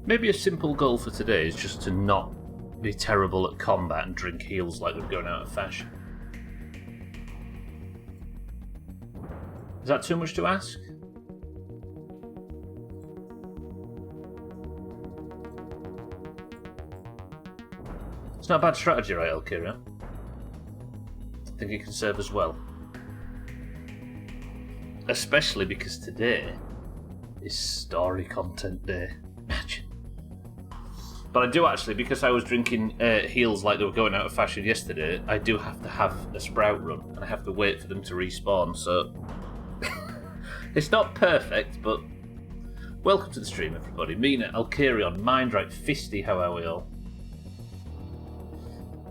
Maybe a simple goal for today is just to not be terrible at combat and drink heals like we're going out of fashion. Is that too much to ask? It's not a bad strategy, right, Elkira? I think it can serve us well. Especially because today is story content day. Imagine. But I do actually, because I was drinking heals like they were going out of fashion yesterday, I do have to have a sprout run, and I have to wait for them to respawn, so... It's not perfect, but... Welcome to the stream, everybody. Mina, Alkirion, Mindright, Fisty, how are we all?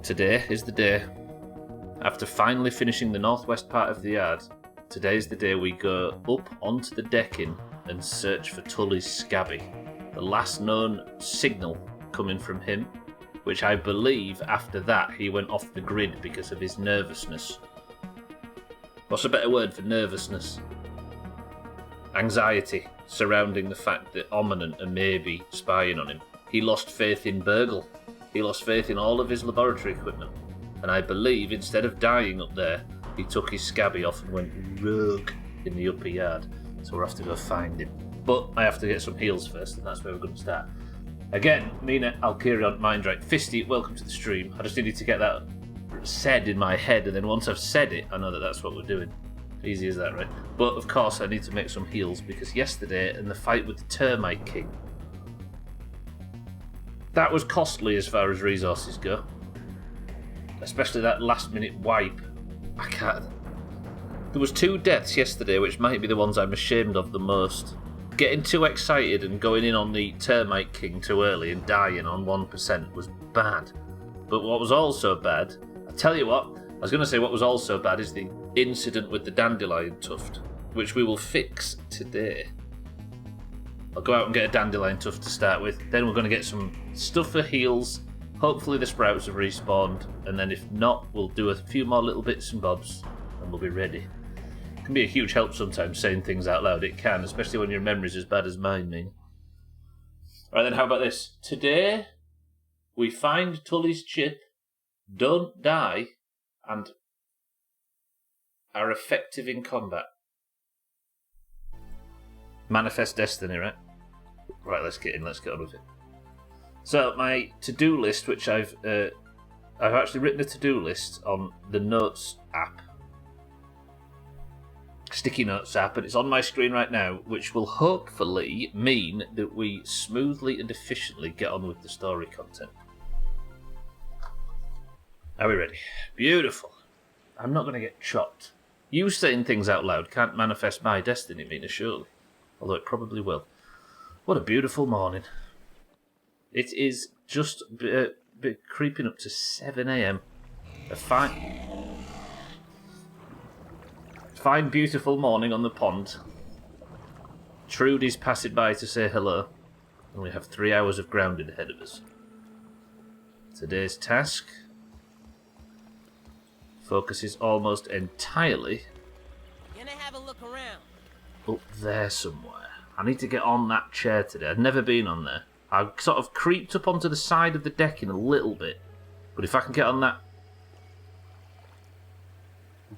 Today is the day. After finally finishing the northwest part of the yard, today is the day we go up onto the decking and search for Tully's Scabby, the last known signal coming from him, which I believe after that he went off the grid because of his nervousness. What's a better word for nervousness? Anxiety surrounding the fact that Ominent are maybe spying on him. He lost faith in Burgle. He lost faith in all of his laboratory equipment. And I believe instead of dying up there, he took his Scabby off and went rogue in the upper yard. So we'll have to go find him. But I have to get some heals first, and that's where we're going to start. Again, Mina, Alkirion, Mindright, Fisty, welcome to the stream. I just needed to get that said in my head, and then once I've said it, I know that that's what we're doing. Easy as that, right? But of course I need to make some heals, because yesterday in the fight with the Termite King, that was costly as far as resources go. Especially that last minute wipe. I can't... There was 2 deaths yesterday, which might be the ones I'm ashamed of the most. Getting too excited and going in on the Termite King too early and dying on 1% was bad. But what was also bad, I tell you what, I was going to say what was also bad is the incident with the dandelion tuft, which we will fix today. I'll go out and get a dandelion tuft to start with, then we're going to get some stuff for heals, hopefully the sprouts have respawned, and then if not, we'll do a few more little bits and bobs, and we'll be ready. It can be a huge help sometimes saying things out loud, it can, especially when your memory's as bad as mine mean. Alright then, how about this? Today, we find Tully's chip, don't die, and are effective in combat. Manifest destiny, right? Right, let's get on with it. So, my to-do list, which I've actually written a to-do list on the Notes app. Sticky Notes app, and it's on my screen right now, which will hopefully mean that we smoothly and efficiently get on with the story content. Are we ready? Beautiful. I'm not going to get chopped. You saying things out loud can't manifest my destiny, Mina, surely. Although it probably will. What a beautiful morning. It is just creeping up to 7 a.m. A fine, beautiful morning on the pond. Trudy's passing by to say hello. And we have 3 hours of grounding ahead of us. Today's task focuses almost entirely Gonna have a look around. Up there somewhere. I need to get on that chair today. I've never been on there. I've sort of creeped up onto the side of the decking a little bit. But if I can get on that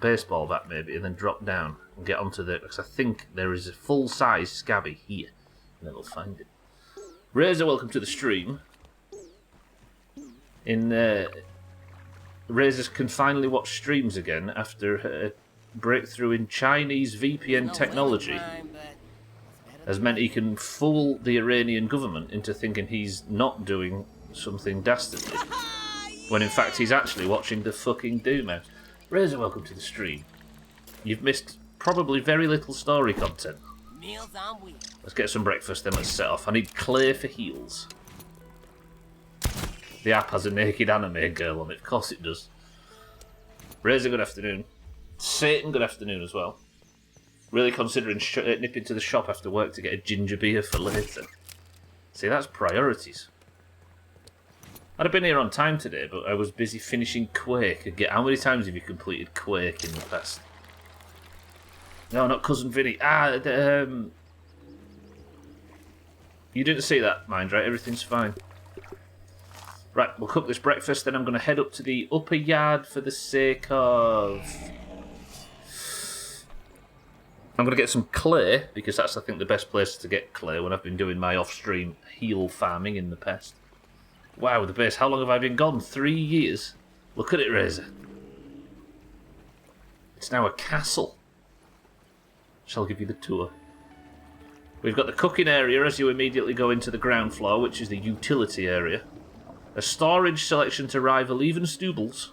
baseball bat maybe and then drop down and get onto the... Because I think there is a full-size Scabby here. And then we'll find it. Razor, welcome to the stream. Razor can finally watch streams again after a breakthrough in Chinese VPN technology has meant he can fool the Iranian government into thinking he's not doing something dastardly, when in fact he's actually watching the fucking Doomhaus. Razor, welcome to the stream. You've missed probably very little story content. Let's get some breakfast, then let's set off. I need clay for heals. The app has a naked anime girl on it. Of course it does. Razor, good afternoon. Satan, good afternoon as well. Really considering nipping to the shop after work to get a ginger beer for later. See, that's priorities. I'd have been here on time today, but I was busy finishing Quake. How many times have you completed Quake in the past? No, not Cousin Vinny. You didn't see that, mind, right? Everything's fine. Right, we'll cook this breakfast, then I'm going to head up to the upper yard for the sake of... I'm going to get some clay, because that's, I think, the best place to get clay when I've been doing my off-stream heel farming in the past. Wow, the base. How long have I been gone? 3 years. Look at it, Razor. It's now a castle. Shall give you the tour. We've got the cooking area as you immediately go into the ground floor, which is the utility area. A storage selection to rival even Stubbler's.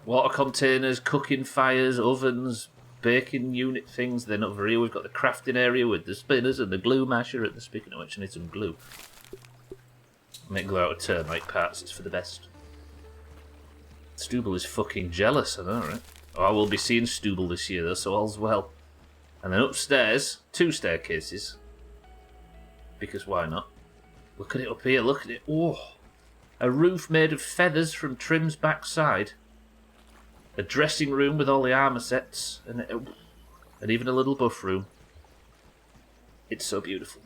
Water containers, cooking fires, ovens, baking unit things. Then over here we've got the crafting area with the spinners and the glue masher. And speaking of which, I need some glue. Make glue out of termite parts, it's for the best. Stubbler is fucking jealous, I know, right? Oh, I will be seeing Stubbler this year though, so all's well. And then upstairs, 2 staircases. Because why not? Look at it up here, look at it. Oh, a roof made of feathers from Trim's backside. A dressing room with all the armour sets. And even a little buff room. It's so beautiful.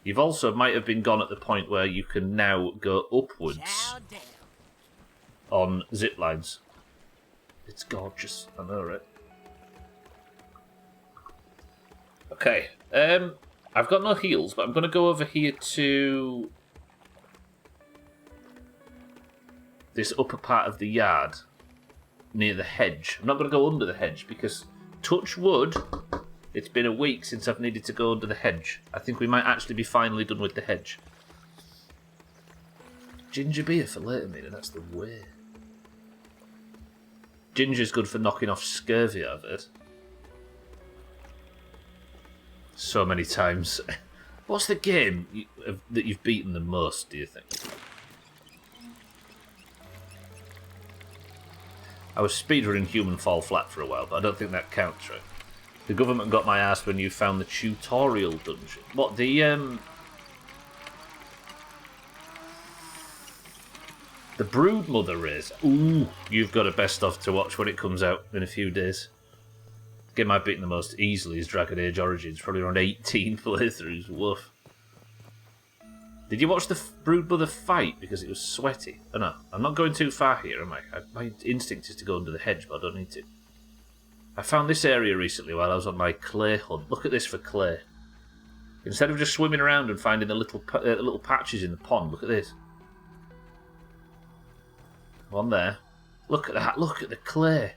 You've also might have been gone at the point where you can now go upwards on zip lines. It's gorgeous, I know, right? Okay, I've got no heals, but I'm going to go over here to this upper part of the yard near the hedge. I'm not going to go under the hedge because, touch wood, it's been a week since I've needed to go under the hedge. I think we might actually be finally done with the hedge. Ginger beer for later, mate, that's the way. Ginger's good for knocking off scurvy, I've heard. So many times. What's the game that you've beaten the most, do you think? I was speedrunning Human Fall Flat for a while, but I don't think that counts, right? The government got my ass when you found the tutorial dungeon. What, the Broodmother Race? Ooh, you've got a best of to watch when it comes out in a few days. The game I've beaten the most easily is Dragon Age Origins, probably around 18 playthroughs. Woof. Did you watch the Broodmother fight because it was sweaty? Oh no, I'm not going too far here, am I? My instinct is to go under the hedge, but I don't need to. I found this area recently while I was on my clay hunt. Look at this for clay. Instead of just swimming around and finding the little patches in the pond, look at this. One there. Look at that, look at the clay.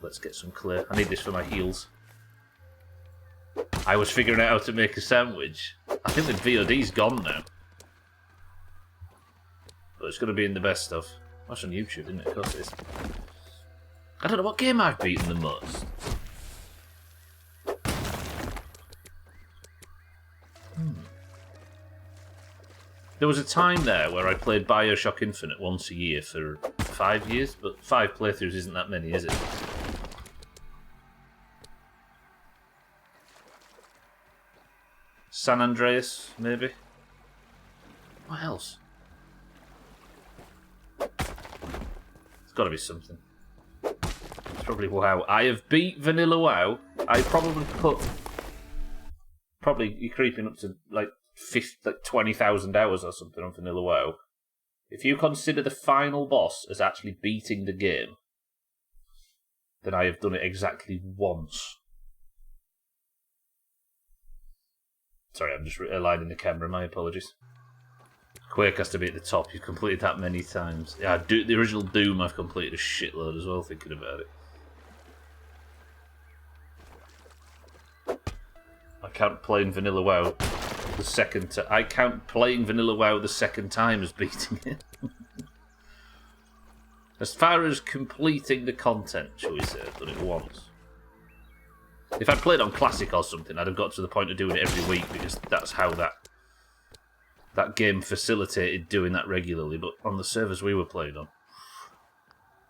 Let's get some clay. I need this for my heels. I was figuring out how to make a sandwich. I think the VOD's gone now. But it's going to be in the best stuff. That's on YouTube, isn't it? Of course it is. I don't know what game I've beaten the most. There was a time there where I played Bioshock Infinite once a year for 5 years, but 5 playthroughs isn't that many, is it? San Andreas, maybe? What else? It's got to be something. It's probably WoW. I have beat Vanilla WoW. I probably put... Probably you're creeping up to like 20,000 hours or something on Vanilla WoW. If you consider the final boss as actually beating the game, then I have done it exactly once. Sorry, I'm just aligning the camera, my apologies. Quake has to be at the top, you've completed that many times. Yeah, the original Doom I've completed a shitload as well, thinking about it. I count playing Vanilla WoW the second time. I count playing Vanilla WoW the second time as beating it. As far as completing the content, shall we say, I've done it once. If I'd played on Classic or something, I'd have got to the point of doing it every week because that's how that game facilitated doing that regularly. But on the servers we were playing on,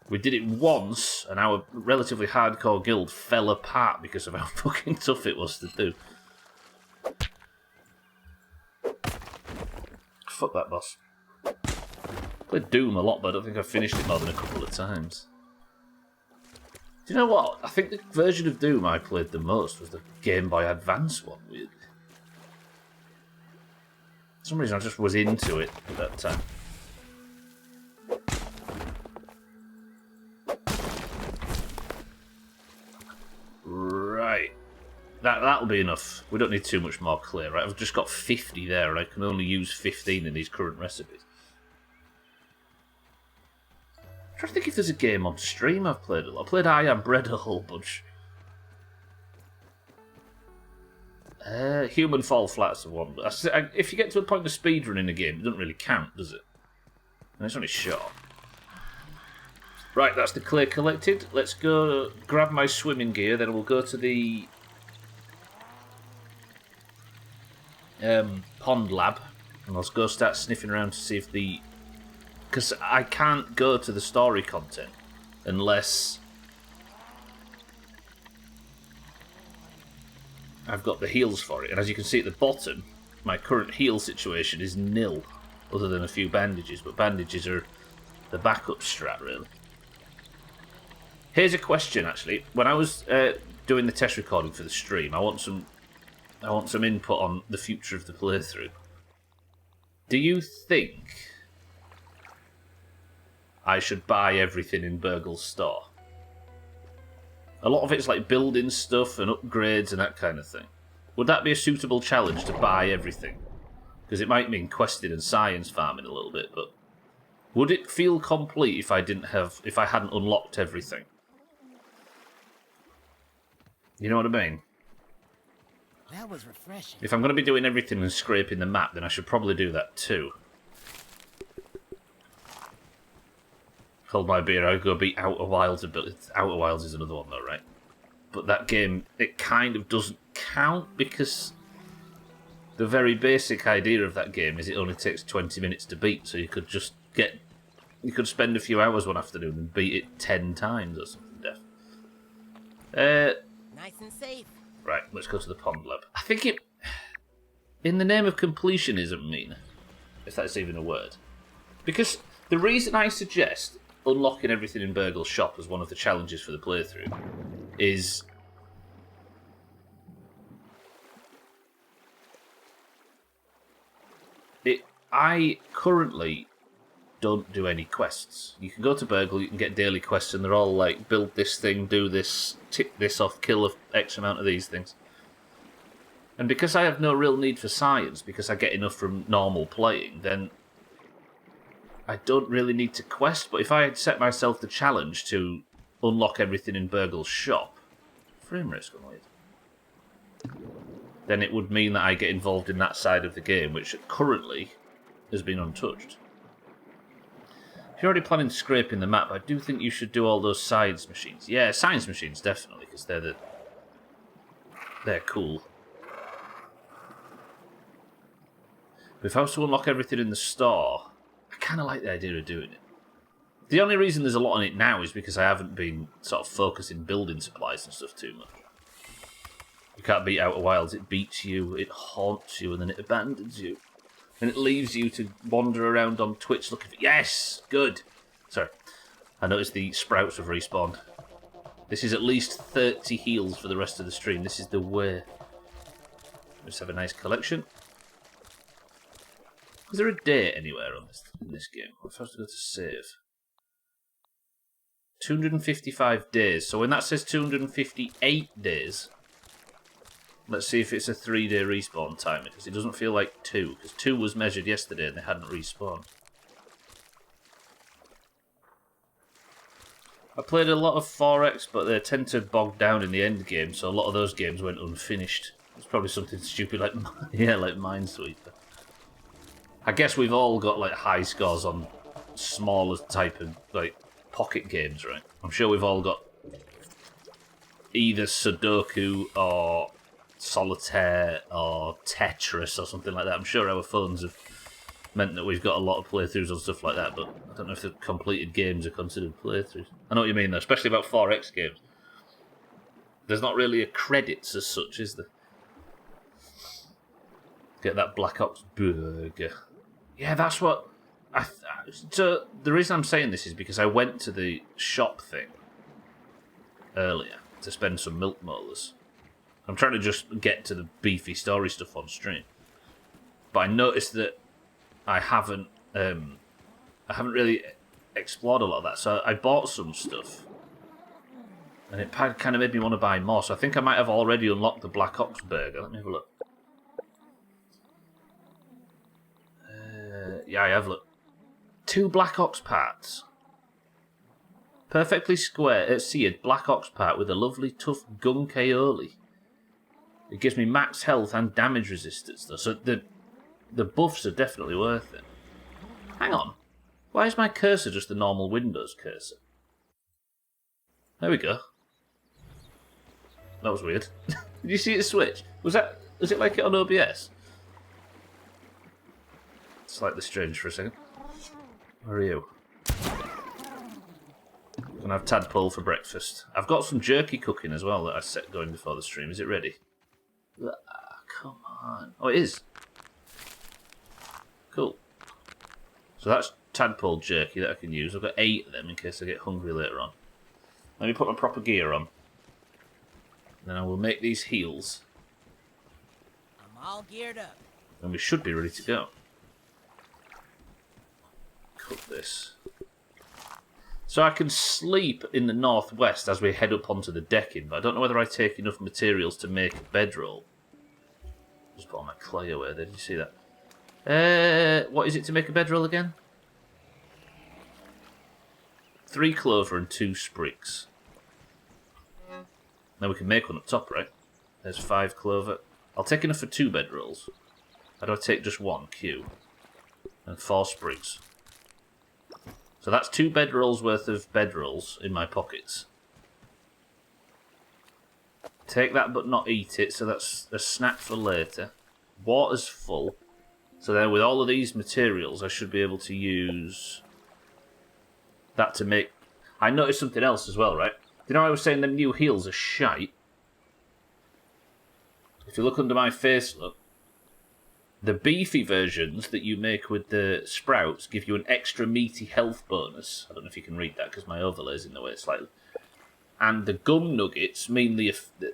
we did it once, and our relatively hardcore guild fell apart because of how fucking tough it was to do. Fuck that boss. Played Doom a lot, but I don't think I've finished it more than a couple of times. Do you know what? I think the version of Doom I played the most was the Game Boy Advance one. Weirdly. For some reason I just was into it at that time. Right. That'll be enough. We don't need too much more clay, right? I've just got 50 there, and I can only use 15 in these current recipes. I'm trying to think if there's a game on stream I've played a lot. I played I Am Bread a whole bunch. Human Fall Flat's the one. But if you get to a point of speedrunning a game, it doesn't really count, does it? And it's only short. Right, that's the clay collected. Let's go grab my swimming gear, then we'll go to the pond lab, and let's go start sniffing around to see if the... Because I can't go to the story content unless I've got the heals for it. And as you can see at the bottom, my current heal situation is nil, other than a few bandages. But bandages are the backup strat, really. Here's a question, actually. When I was doing the test recording for the stream, I want some input on the future of the playthrough. Do you think I should buy everything in Burgle's store? A lot of it's like building stuff and upgrades and that kind of thing. Would that be a suitable challenge to buy everything? Because it might mean questing and science farming a little bit, but would it feel complete if I hadn't unlocked everything? You know what I mean? That was refreshing. If I'm going to be doing everything and scraping the map, then I should probably do that too. Hold my beer, I'll go beat Outer Wilds a bit. Outer Wilds is another one though, right? But that game, it kind of doesn't count because the very basic idea of that game is it only takes 20 minutes to beat, so you could just spend a few hours one afternoon and beat it 10 times or something, Nice and safe. Right, let's go to the pond lab. I think it, in the name of completionism, mean, if that's even a word. Because the reason I suggest unlocking everything in Burgle's shop as one of the challenges for the playthrough is I currently don't do any quests. You can go to Burgle, you can get daily quests, and they're all like, build this thing, do this, tick this off, kill X amount of these things. And because I have no real need for science, because I get enough from normal playing, then I don't really need to quest. But if I had set myself the challenge to unlock everything in Burgle's shop, frame rate's gone weird, then it would mean that I get involved in that side of the game, which currently has been untouched. If you're already planning scraping the map, I do think you should do all those science machines. Yeah, science machines, definitely, because they're cool. But if I was to unlock everything in the store, I kind of like the idea of doing it. The only reason there's a lot on it now is because I haven't been sort of focusing building supplies and stuff too much. You can't beat Outer Wilds. It beats you, it haunts you, and then it abandons you. And it leaves you to wander around on Twitch looking for... Yes! Good! Sorry. I noticed the sprouts have respawned. This is at least 30 heals for the rest of the stream. This is the way. Let's have a nice collection. Is there a date anywhere on in this game? I'm supposed to go to save. 255 days. So when that says 258 days... Let's see if it's a 3-day respawn timer, because it doesn't feel like 2, because 2 was measured yesterday and they hadn't respawned. I played a lot of 4X, but they tend to bog down in the end game, so a lot of those games went unfinished. It's probably something stupid like, yeah, like Minesweeper. I guess we've all got like high scores on smaller type of like pocket games, right? I'm sure we've all got either Sudoku or Solitaire or Tetris or something like that. I'm sure our phones have meant that we've got a lot of playthroughs and stuff like that, but I don't know if the completed games are considered playthroughs. I know what you mean though, especially about 4X games. There's not really a credits as such, is there? Get that Black Ops burger. Yeah, that's what... So the reason I'm saying this is because I went to the shop thing earlier to spend some milk molars. I'm trying to just get to the beefy story stuff on stream. But I noticed that I haven't really explored a lot of that. So I bought some stuff. And it kind of made me want to buy more. So I think I might have already unlocked the Black Ops burger. Let me have a look. Yeah, I have, look. 2 Black Ops parts. Perfectly square, seared Black Ops part with a lovely tough gunk aioli. It gives me max health and damage resistance, though. So the buffs are definitely worth it. Hang on. Why is my cursor just the normal Windows cursor? There we go. That was weird. Did you see it switch? Was it like it on OBS? Slightly strange for a second. Where are you? Gonna have tadpole for breakfast. I've got some jerky cooking as well that I set going before the stream. Is it ready? Come on. Oh, it is. Cool. So that's tadpole jerky that I can use. I've got 8 of them in case I get hungry later on. Let me put my proper gear on. Then I will make these heals. I'm all geared up. And we should be ready to go. Cook this. So I can sleep in the northwest as we head up onto the decking, but I don't know whether I take enough materials to make a bedroll. Just put all my clay away there, did you see that? What is it to make a bedroll again? 3 clover and 2 sprigs. Now we can make one up top, right? There's 5 clover. I'll take enough for 2 bedrolls. How do I take just 1? Q. And 4 sprigs. So that's 2 bedrolls worth of bedrolls in my pockets. Take that but not eat it, so that's a snack for later. Water's full. So then with all of these materials I should be able to use that to make... I noticed something else as well, right? You know I was saying them new heals are shite? If you look under my face, look. The beefy versions that you make with the sprouts give you an extra meaty health bonus. I don't know if you can read that because my overlay's in the way slightly. And the gum nuggets mean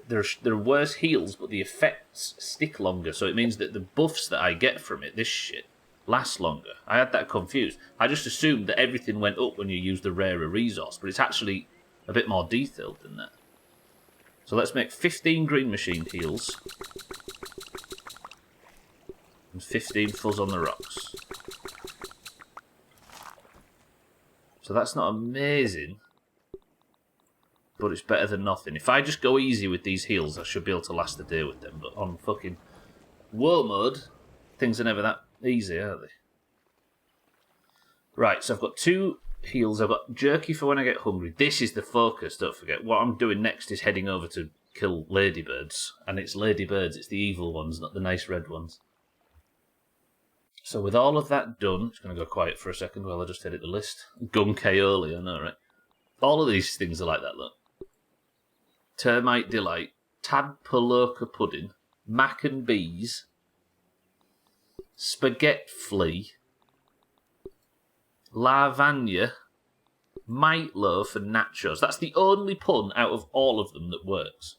they're worse heals, but the effects stick longer. So it means that the buffs that I get from it, this shit, last longer. I had that confused. I just assumed that everything went up when you use the rarer resource, but it's actually a bit more detailed than that. So let's make 15 green machine heals. And 15 fuzz on the rocks. So that's not amazing. But it's better than nothing. If I just go easy with these heals, I should be able to last the day with them. But on fucking war mode, things are never that easy, are they? Right, so I've got 2 heals. I've got jerky for when I get hungry. This is the focus, don't forget. What I'm doing next is heading over to kill ladybirds. And it's ladybirds, it's the evil ones, not the nice red ones. So with all of that done, it's going to go quiet for a second while I just edit the list. Gunk aioli, I know, right? All of these things are like that, look. Termite Delight, Tadpoloka Pudding, Mac and Bees, Spaghetti Flea, Lavagna, Mite Loaf and Nachos. That's the only pun out of all of them that works.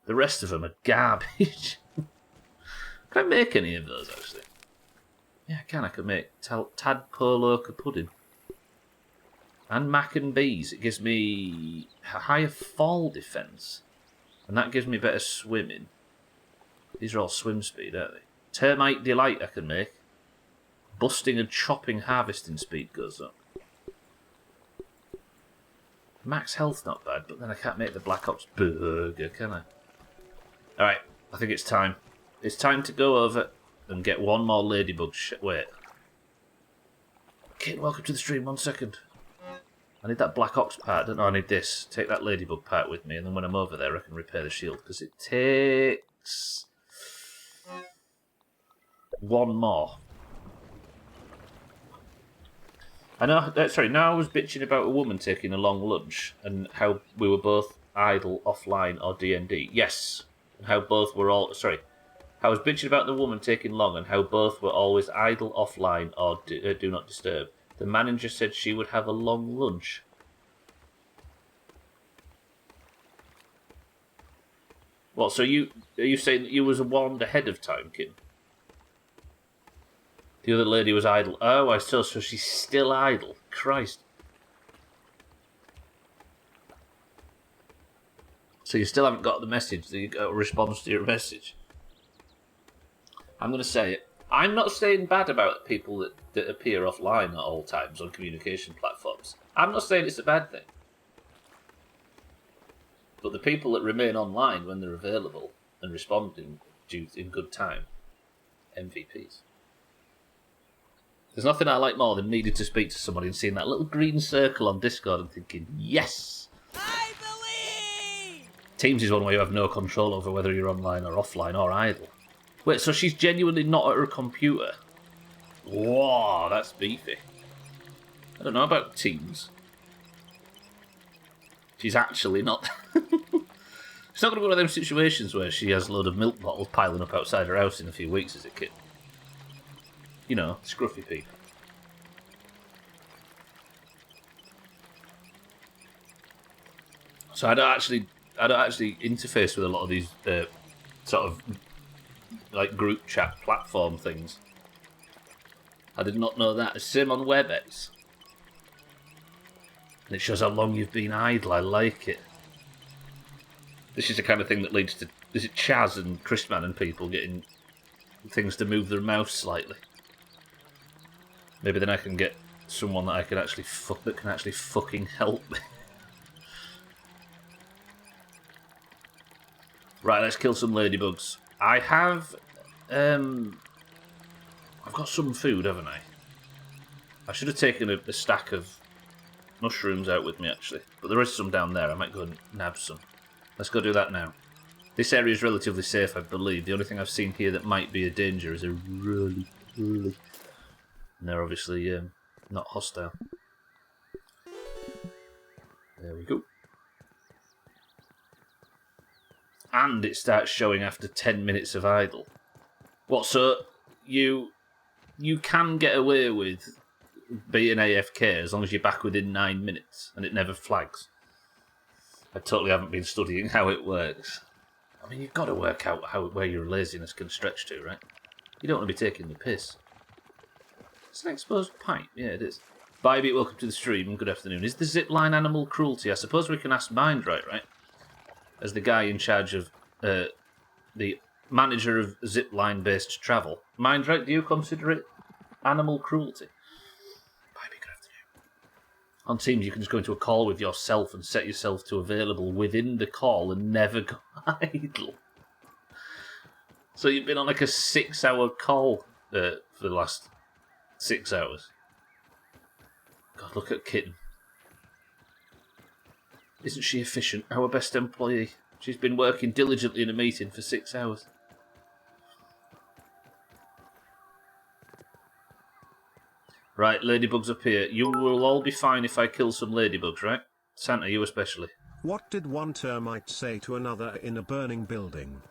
The rest of them are garbage. Can I make any of those, actually? Yeah, I can. I can make Tadpoloka Pudding. And Mac and Bees. It gives me a higher fall defense. And that gives me better swimming. These are all swim speed, aren't they? Termite Delight I can make. Busting and chopping harvesting speed goes up. Max health not bad, but then I can't make the Black Ops burger, can I? Alright, I think it's time. It's time to go over and get one more ladybug wait. Kit, welcome to the stream, 1 second. I need that Black Ops part, don't know, I need this. Take that ladybug part with me, and then when I'm over there I can repair the shield, because it takes... 1 more. I know, now I was bitching about a woman taking a long lunch, and how we were both idle, offline, or D&D. Yes, and how both were all... I was bitching about the woman taking long, and how both were always idle, offline, or do not disturb. The manager said she would have a long lunch. What, so are you saying that you was warned ahead of time, Kim? The other lady was idle. Oh, I saw, so she's still idle. Christ. So you still haven't got the message, you got a response to your message. I'm going to say it. I'm not saying bad about people that appear offline at all times on communication platforms. I'm not saying it's a bad thing. But the people that remain online when they're available and responding in good time, MVPs. There's nothing I like more than needing to speak to somebody and seeing that little green circle on Discord and thinking, yes! I believe! Teams is one where you have no control over whether you're online or offline or idle. Wait, so she's genuinely not at her computer? Whoa, that's beefy. I don't know about Teams. She's actually not... It's not going to be one of them situations where she has a load of milk bottles piling up outside her house in a few weeks, is it, Kit? You know, scruffy people. So I don't actually interface with a lot of these sort of like group chat platform things. I did not know that. Same on WebEx. And it shows how long you've been idle. I like it. This is the kind of thing that leads to, is it Chaz and Chrisman and people getting things to move their mouse slightly? Maybe then I can get someone that I can actually fucking help me. Right, let's kill some ladybugs. I have, I've got some food, haven't I? I should have taken a stack of mushrooms out with me, actually. But there is some down there. I might go and nab some. Let's go do that now. This area is relatively safe, I believe. The only thing I've seen here that might be a danger is a really... And they're obviously not hostile. There we go. And it starts showing after 10 minutes of idle. What, so you can get away with being AFK as long as you're back within 9 minutes and it never flags? I totally haven't been studying how it works. I mean, you've got to work out where your laziness can stretch to, right? You don't want to be taking the piss. It's an exposed pipe. Yeah, it is. Bybit, welcome to the stream and good afternoon. Is the zipline animal cruelty? I suppose we can ask Mindright, right? As the guy in charge of the manager of zipline-based travel. Mindright, do you consider it animal cruelty? Bybit, good afternoon. On Teams, you can just go into a call with yourself and set yourself to available within the call and never go idle. So you've been on like a 6-hour call for the last 6 hours. God, look at Kitten. Isn't she efficient? Our best employee. She's been working diligently in a meeting for 6 hours. Right, ladybugs up here. You will all be fine if I kill some ladybugs, right? Santa, you especially. What did one termite say to another in a burning building?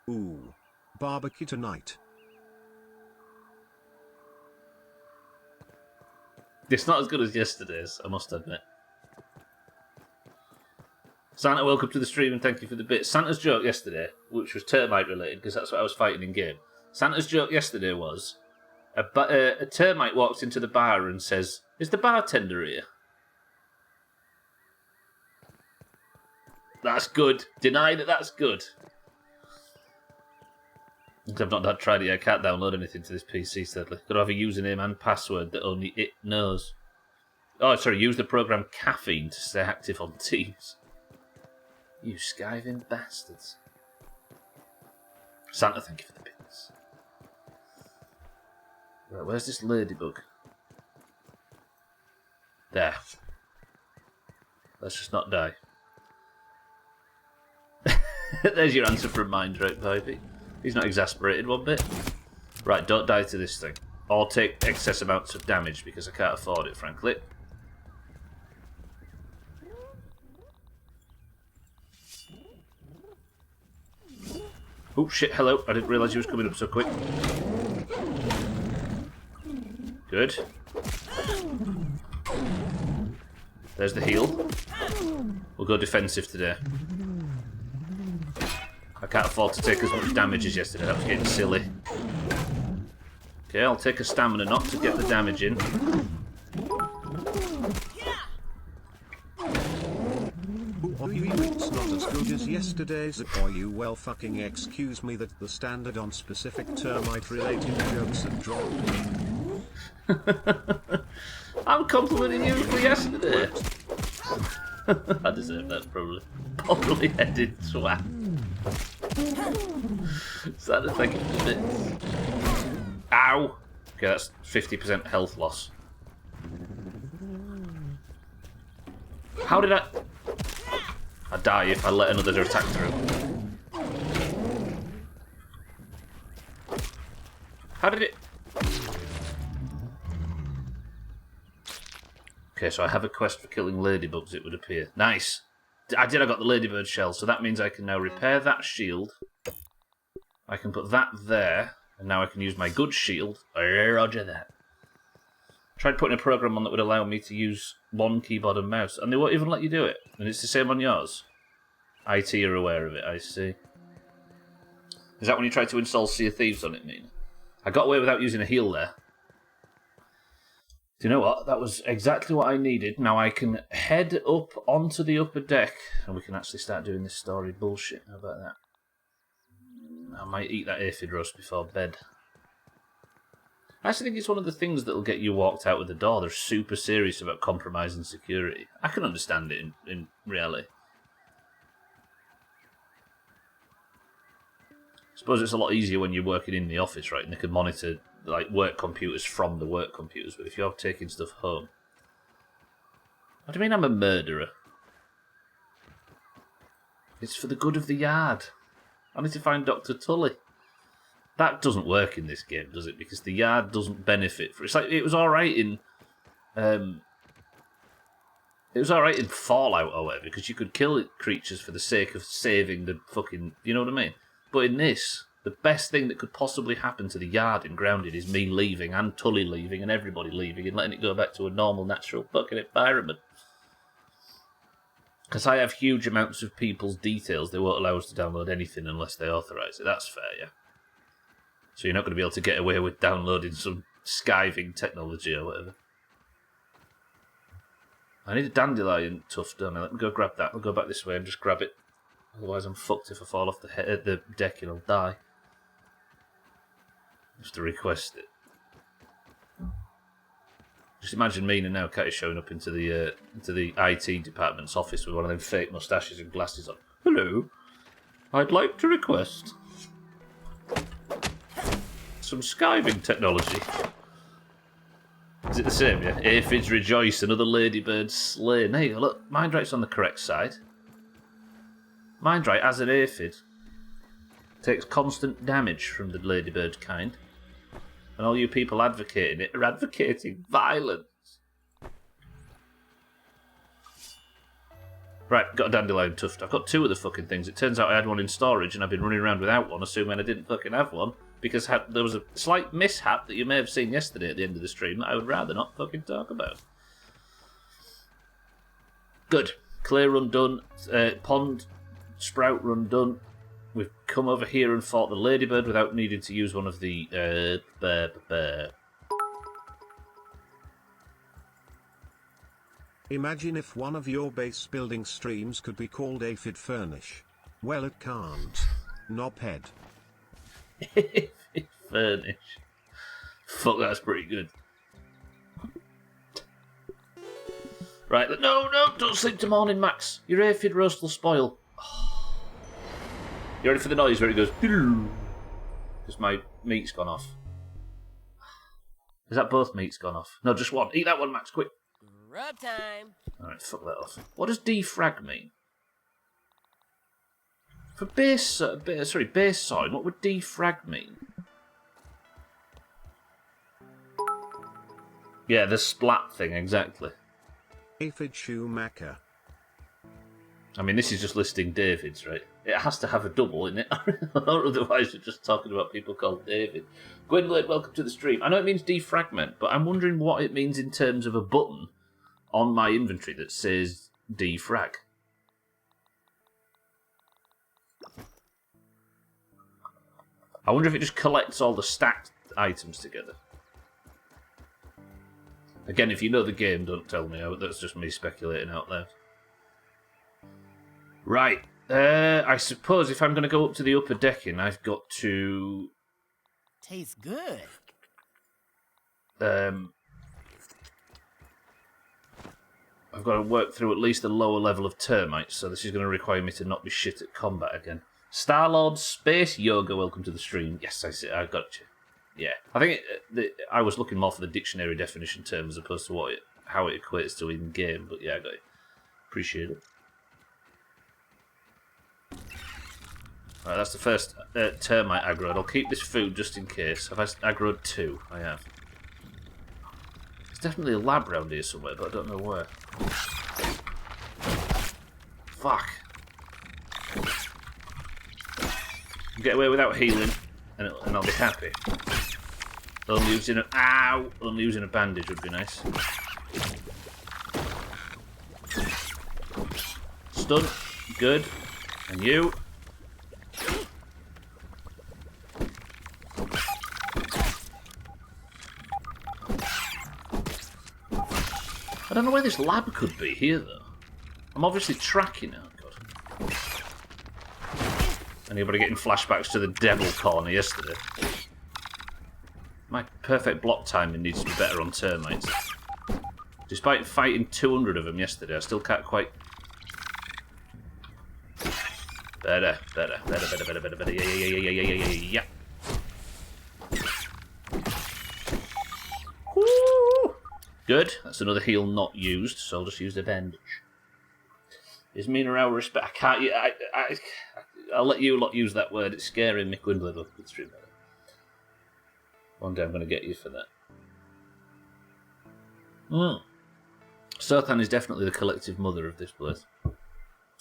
Ooh. Barbecue tonight. It's not as good as yesterday's, I must admit. Santa, welcome to the stream and thank you for the bit. Santa's joke yesterday, which was termite related, because that's what I was fighting in game. Santa's joke yesterday was, a termite walks into the bar and says, "Is the bartender here?" That's good. Deny that that's good. I've not tried it yet. I can't download anything to this PC, sadly. Got to have a username and password that only it knows. Oh, sorry, use the program Caffeine to stay active on Teams. You skiving bastards. Santa, thank you for the bits. Right, where's this ladybug? There. Let's just not die. There's your answer from Mindright, baby. He's not exasperated one bit. Right, don't die to this thing. Or take excess amounts of damage, because I can't afford it, frankly. Oh shit, hello. I didn't realise you was coming up so quick. Good. There's the heal. We'll go defensive today. can't afford to take as much damage as yesterday. That was getting silly. Okay, I'll take a stamina knock to get the damage in. It's not as good as yesterday's, or you well fucking excuse me that the standard on specific termite-related jokes have dropped. I'm complimenting you for yesterday. I deserve that, probably. Probably headed swat. Started thinking a bit. Ow! Okay, that's 50% health loss. How did I die if I let another attack through. How did it... Okay, so I have a quest for killing ladybugs, it would appear. Nice! I got the ladybird shell, so that means I can now repair that shield. I can put that there, and now I can use my good shield. Roger that. Tried putting a program on that would allow me to use one keyboard and mouse, and they won't even let you do it. And it's the same on yours. IT are aware of it, I see. Is that when you tried to install Sea of Thieves on it, mean? I got away without using a heal there. Do you know what? That was exactly what I needed. Now I can head up onto the upper deck, and we can actually start doing this story bullshit. How about that? I might eat that aphid roast before bed. I actually think it's one of the things that'll get you walked out of the door. They're super serious about compromising security. I can understand it in reality. I suppose it's a lot easier when you're working in the office, right? And they can monitor like work computers from the work computers. But if you're taking stuff home, what do you mean I'm a murderer? It's for the good of the yard. I need to find Dr. Tully. That doesn't work in this game, does it? Because the yard doesn't benefit from it. It's like it was all right in, Fallout or whatever, because you could kill creatures for the sake of saving the fucking, you know what I mean? But in this, the best thing that could possibly happen to the yard in Grounded is me leaving and Tully leaving and everybody leaving and letting it go back to a normal, natural fucking environment. Because I have huge amounts of people's details, they won't allow us to download anything unless they authorise it. That's fair, yeah. So you're not going to be able to get away with downloading some skiving technology or whatever. I need a dandelion tuft, don't I? Let me go grab that. I'll go back this way and just grab it. Otherwise I'm fucked if I fall off the deck and I'll die. Just to request it. Just imagine me and now Catty showing up into the IT department's office with one of them fake moustaches and glasses on. Hello, I'd like to request some skiving technology. Is it the same, yeah? Aphids rejoice, another ladybird slain. There you go, look, Mindrite's on the correct side. Mindrite, as an aphid, takes constant damage from the ladybird kind. And all you people advocating it are advocating violence. Right, got a dandelion tuft. I've got two of the fucking things. It turns out I had one in storage and I've been running around without one, assuming I didn't fucking have one. Because there was a slight mishap that you may have seen yesterday at the end of the stream that I would rather not fucking talk about. Good. Clay run done. Pond sprout run done. We've come over here and fought the ladybird without needing to use one of the... Imagine if one of your base building streams could be called Aphid Furnish. Well, it can't. Knobhead. Furnish. Fuck, that's pretty good. Right, no, don't sleep till morning, Max. Your aphid roast will spoil. You ready for the noise where it goes... Because my meat's gone off. Is that both meats gone off? No, just one. Eat that one, Max, quick. Rub time. Alright, fuck that off. What does defrag mean? For base soil, what would defrag mean? Yeah, the splat thing, exactly. Aphid Schumacher. I mean, this is just listing Davids, right? It has to have a double in it, otherwise you're just talking about people called David. Gwynblade, welcome to the stream. I know it means defragment, but I'm wondering what it means in terms of a button on my inventory that says defrag. I wonder if it just collects all the stacked items together. Again, if you know the game, don't tell me. That's just me speculating out loud. Right. I suppose if I'm going to go up to the upper decking, I've got to... Tastes good. I've got to work through at least a lower level of termites, so this is going to require me to not be shit at combat again. Star-Lord Space Yoga, welcome to the stream. Yes, I see. I got you. Yeah. I think I was looking more for the dictionary definition term as opposed to how it equates to in-game, but yeah, I got it. Appreciate it. Right, that's the first termite aggroed. I'll keep this food just in case. Have I aggroed 2? I have. There's definitely a lab around here somewhere, but I don't know where. Fuck. Get away without healing, and I'll be happy. Only using a bandage would be nice. Stun, good. And you. I don't know where this lab could be here, though. I'm obviously tracking it. Oh, God. Anybody getting flashbacks to the devil corner yesterday? My perfect block timing needs to be better on termites. Despite fighting 200 of them yesterday, I still can't quite... Better. Yeah. Woo! Good. That's another heal not used, so I'll just use the bandage. Is mean around respect? I can't... I'll let you lot use that word. It's scaring me. Gwendolyn, look, it's true. One day I'm going to get you for that. Sothan is definitely the collective mother of this place.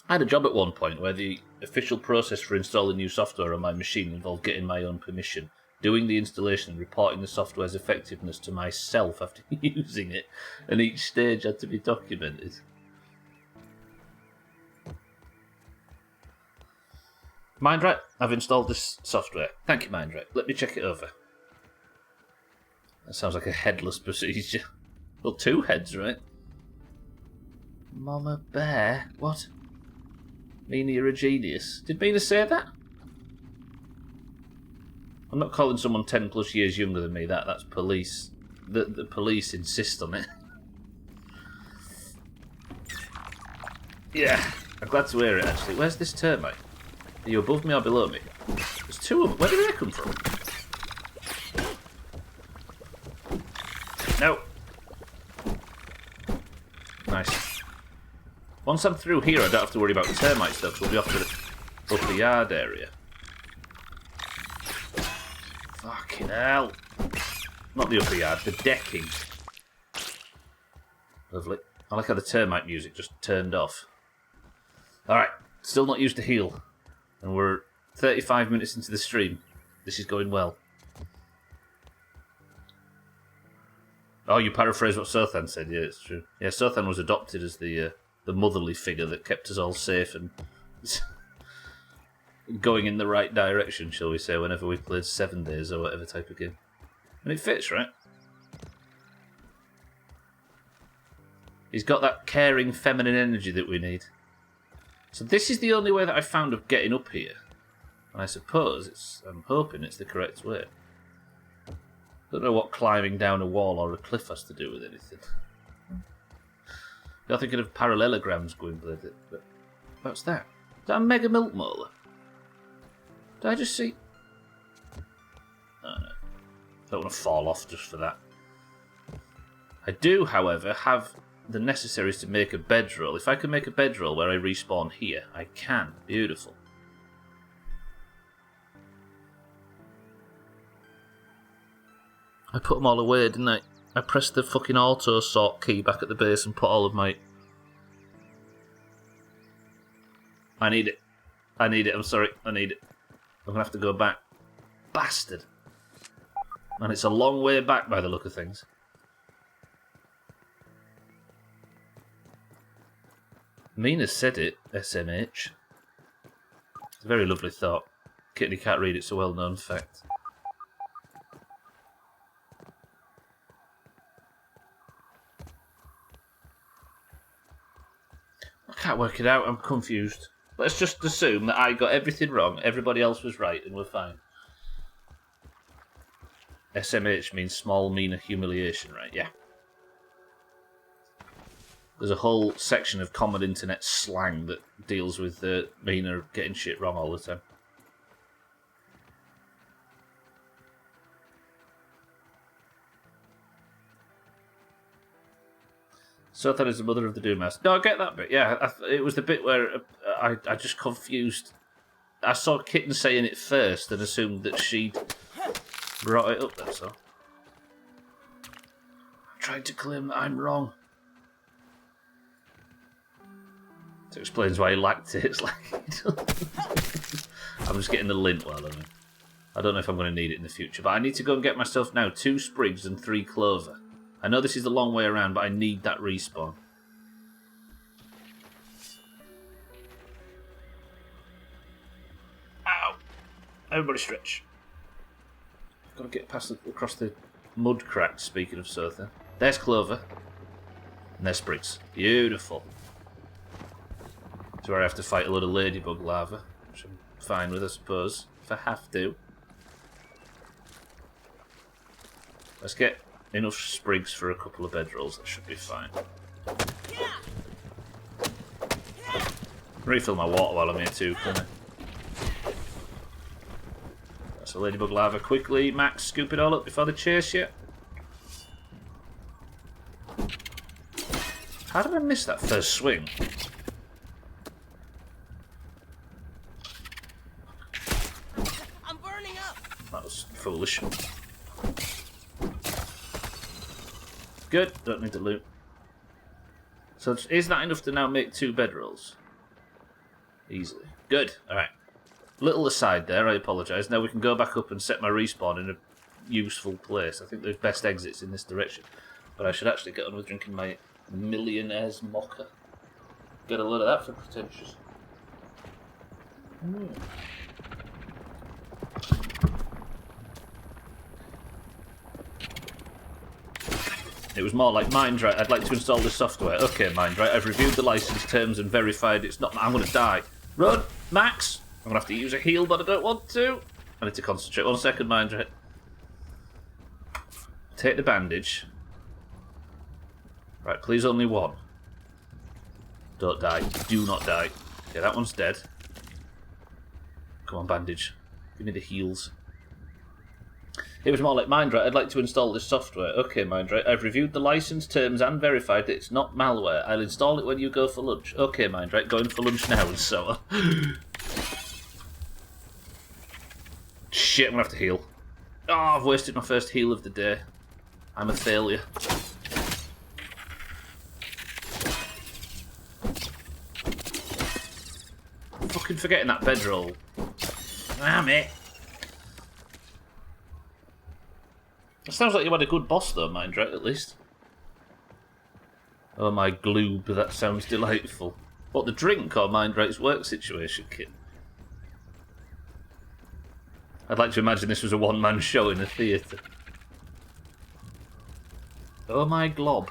I had a job at one point where the official process for installing new software on my machine involved getting my own permission, doing the installation and reporting the software's effectiveness to myself after using it, and each stage had to be documented. Mindrat, I've installed this software. Thank you, Mindrat. Let me check it over. That sounds like a headless procedure. Well, 2 heads, right? Mama Bear? What? Mina, you're a genius. Did Mina say that? I'm not calling someone 10 plus years younger than me. That's police. The police insist on it. Yeah, I'm glad to hear it, actually. Where's this termite? Are you above me or below me? There's 2 of them. Where did they come from? No. Nice. Once I'm through here, I don't have to worry about the termite stuff. We'll be off to the upper yard area. Fucking hell. Not the upper yard, the decking. Lovely. I like how the termite music just turned off. Alright, still not used to heal. And we're 35 minutes into the stream. This is going well. Oh, you paraphrase what Sothan said. Yeah, it's true. Yeah, Sothan was adopted as the motherly figure that kept us all safe and going in the right direction, shall we say, whenever we played 7 Days or whatever type of game. And it fits, right? He's got that caring feminine energy that we need. So this is the only way that I found of getting up here. And I suppose I'm hoping it's the correct way. Don't know what climbing down a wall or a cliff has to do with anything. You're thinking of parallelograms going with it, but what's that? Is that a mega milk molar? Did I just see? Oh no. Don't want to fall off just for that. I do, however, have the necessaries to make a bedroll. If I can make a bedroll where I respawn here, I can. Beautiful. I put them all away, didn't I? I pressed the fucking auto sort key back at the base and put all of my... I need it. I need it. I'm sorry. I need it. I'm going to have to go back. Bastard. And it's a long way back by the look of things. Mina said it, SMH. It's a very lovely thought. Kitten, you can't read, it's a well-known fact. I can't work it out, I'm confused. Let's just assume that I got everything wrong, everybody else was right, and we're fine. SMH means small, meaner humiliation, right? Yeah. There's a whole section of common internet slang that deals with meaner getting shit wrong all the time. Sothan is the mother of the Doomhaus. No, I get that bit. Yeah, it was the bit where I just confused. I saw Kitten saying it first and assumed that she'd brought it up. That's all. I'm trying to claim that I'm wrong. It explains why he lacked it. It's like I'm just getting the lint while I'm in. I don't know if I'm going to need it in the future, but I need to go and get myself now 2 sprigs and 3 clover. I know this is the long way around, but I need that respawn. Ow! Everybody stretch. Got to get past across the mud crack, speaking of Sotha. There's clover. And there's sprigs. Beautiful. That's where I have to fight a load of ladybug larvae, which I'm fine with, I suppose, if I have to. Let's get enough sprigs for a couple of bedrolls, that should be fine. Refill my water while I'm here too, can I? That's a ladybug larva. Quickly, Max, scoop it all up before they chase you. How did I miss that first swing? I'm burning up. That was foolish. Good, don't need to loot. So is that enough to now make 2 bedrolls? Easily. Good, alright. Little aside there, I apologise. Now we can go back up and set my respawn in a useful place. I think there's best exits in this direction. But I should actually get on with drinking my Millionaire's Mocha. Get a load of that for pretentious. It was more like, Mindright, I'd like to install this software. Okay, Mindright, I've reviewed the license terms and verified it's not... I'm going to die. Run, Max! I'm going to have to use a heal, but I don't want to. I need to concentrate. 1 second, Mindright. Take the bandage. Right, please only 1. Don't die. Do not die. Okay, that one's dead. Come on, bandage. Give me the heals. It was more like, Mindright, I'd like to install this software. Okay, Mindright, I've reviewed the license terms and verified that it's not malware. I'll install it when you go for lunch. Okay, Mindright, going for lunch now, so... Shit, I'm gonna have to heal. Oh, I've wasted my first heal of the day. I'm a failure. I'm fucking forgetting that bedroll. Damn it. It sounds like you had a good boss though, Mindright, at least. Oh my gloob, that sounds delightful. What, the drink or Mindright's work situation, kid? I'd like to imagine this was a one-man show in a theatre. Oh my glob.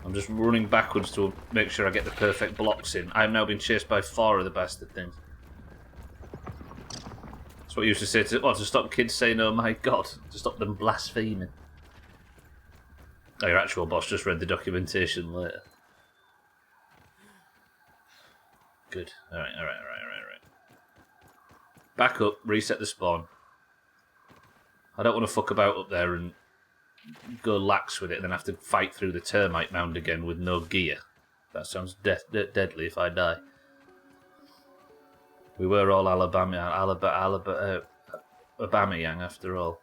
I'm just running backwards to make sure I get the perfect blocks in. I've now been chased by 4 of the bastard things. That's what you used to say to stop kids saying, oh my god, to stop them blaspheming. Oh, your actual boss just read the documentation later. Good. Alright. Back up, reset the spawn. I don't want to fuck about up there and go lax with it and then have to fight through the termite mound again with no gear. That sounds deadly if I die. We were all Alabama-yang after all.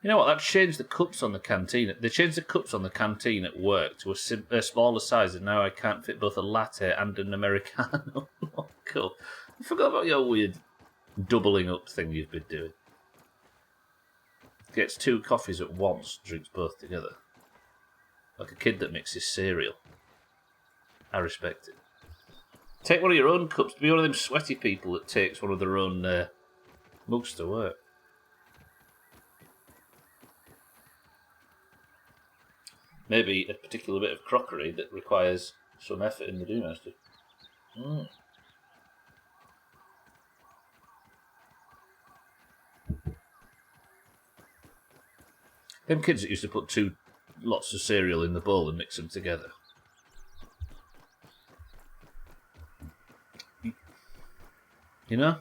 You know what? That changed the cups on the canteen. They changed the cups on the canteen at work to a smaller size, and now I can't fit both a latte and an Americano. Oh, cool. I forgot about your weird doubling up thing you've been doing. Gets 2 coffees at once, drinks both together. Like a kid that mixes cereal. I respect it. Take one of your own cups. Be one of them sweaty people that takes one of their own mugs to work. Maybe a particular bit of crockery that requires some effort in the Doomhaus. Them kids that used to put 2 lots of cereal in the bowl and mix them together. You know?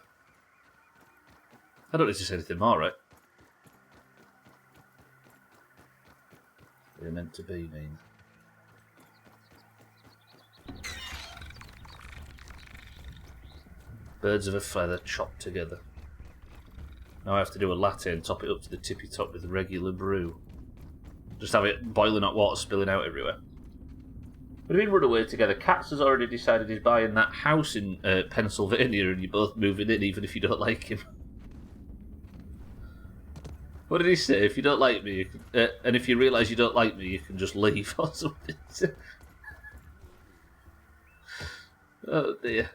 I don't need to say anything more, right? They're meant to be, mean. Birds of a feather chopped together. Now I have to do a latte and top it up to the tippy top with regular brew. Just have it boiling hot water spilling out everywhere. We've been run away together. Katz has already decided he's buying that house in Pennsylvania and you're both moving in even if you don't like him. What did he say? If you don't like me, you can, and if you realise you don't like me, you can just leave or something. Oh dear.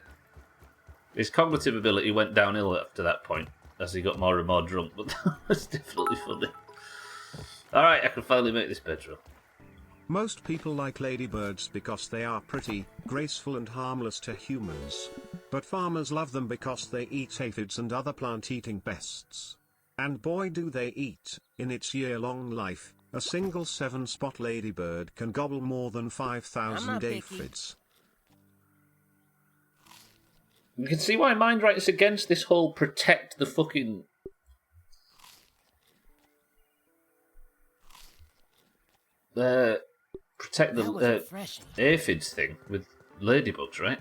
His cognitive ability went downhill after that point as he got more and more drunk, but that was definitely funny. Alright, I can finally make this bedroll. Most people like ladybirds because they are pretty, graceful and harmless to humans. But farmers love them because they eat aphids and other plant-eating pests. And boy do they eat. In its year-long life, a single 7-spot ladybird can gobble more than 5,000 aphids. You can see why Mindwriter's against this whole protect the fucking... protect the aphids thing with ladybugs, right?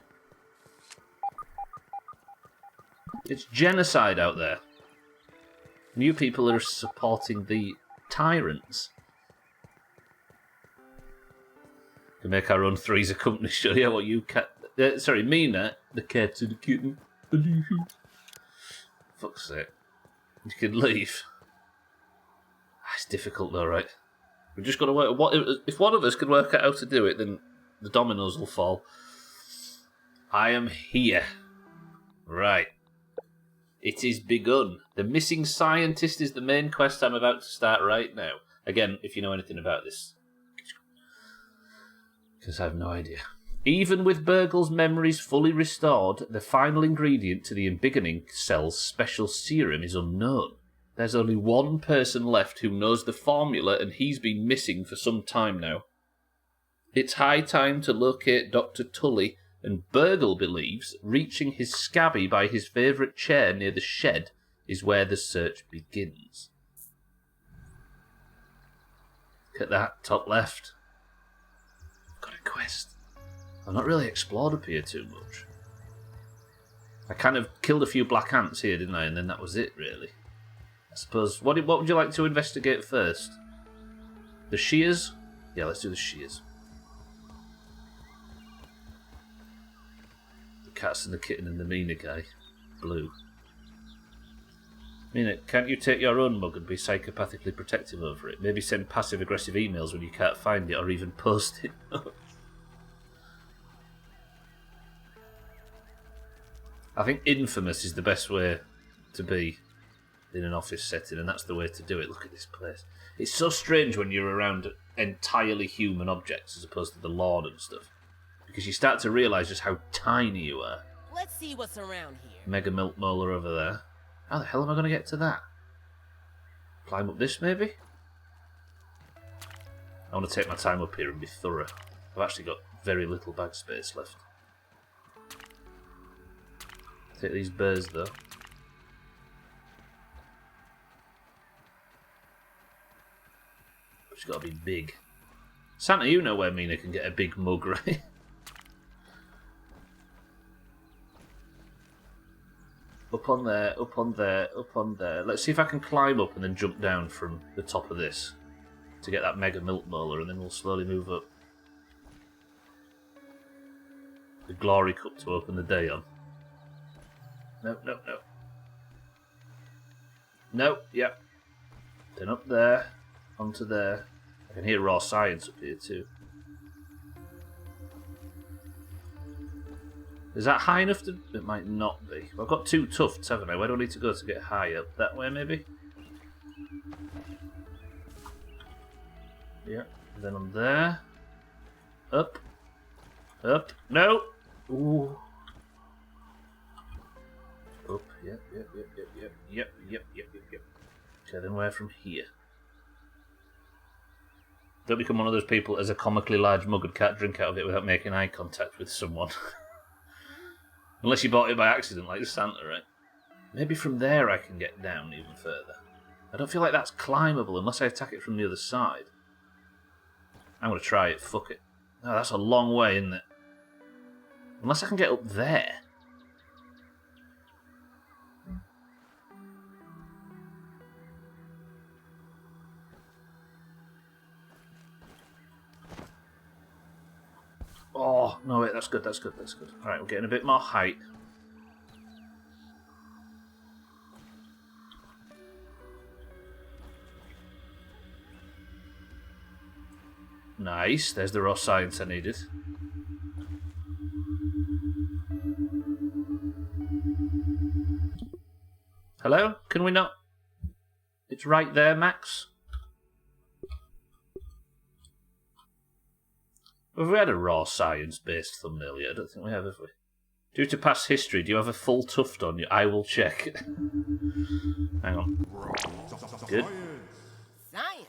It's genocide out there. New people are supporting the tyrants. We can make our own Three's Company show. Yeah, what you cat? Sorry, Mina, the cat and the kitten. Fuck's sake. You can leave. It's difficult though, right? We've just got to work. If one of us can work out how to do it, then the dominoes will fall. I am here. Right. It is begun. The missing scientist is the main quest I'm about to start right now. Again, if you know anything about this. Because I have no idea. Even with Burgle's memories fully restored, the final ingredient to the embiggening cell's special serum is unknown. There's only one person left who knows the formula, and he's been missing for some time now. It's high time to locate Dr. Tully, and Burgle believes reaching his scabby by his favourite chair near the shed is where the search begins. Look at that, top left. Got a quest. I've not really explored up here too much. I kind of killed a few black ants here, didn't I? And then that was it, really. I suppose, what would you like to investigate first? The shears? Yeah, let's do the shears. The cats and the kitten and the Mina guy. Blue. Mina, can't you take your own mug and be psychopathically protective over it? Maybe send passive-aggressive emails when you can't find it, or even post it. I think infamous is the best way to be in an office setting, and that's the way to do it. Look at this place. It's so strange when you're around entirely human objects as opposed to the lawn and stuff, because you start to realise just how tiny you are. Let's see what's around here. Mega milk molar over there. How the hell am I going to get to that? Climb up this, maybe? I want to take my time up here and be thorough. I've actually got very little bag space left. Take these bears, though. It's got to be big. Santa, you know where Mina can get a big mug, right? Up on there, up on there, up on there. Let's see if I can climb up and then jump down from the top of this to get that mega milk molar, and then we'll slowly move up. The glory cup to open the day on. No, no, no. No, yep. Then up there, onto there. I can hear raw science up here too. Is that high enough to... It might not be. I've got 2 tufts, haven't I? Where do I need to go to get high up? That way, maybe? Yeah. Then on there. Up. Up. No! Ooh. Up. Yep. Okay, then where from here? Don't become one of those people as a comically large mug and can't drink out of it without making eye contact with someone. Unless you bought it by accident, like Santa, right? Maybe from there I can get down even further. I don't feel like that's climbable unless I attack it from the other side. I'm going to try it, fuck it. No, that's a long way, isn't it? Unless I can get up there. Oh, no wait, that's good. Alright, we're getting a bit more height. Nice, there's the raw science I needed. Hello? Can we not... It's right there, Max? Have we had a raw science-based thumbnail yet? I don't think we have we? Due to past history, do you have a full tuft on you? I will check. Hang on. Good. Science?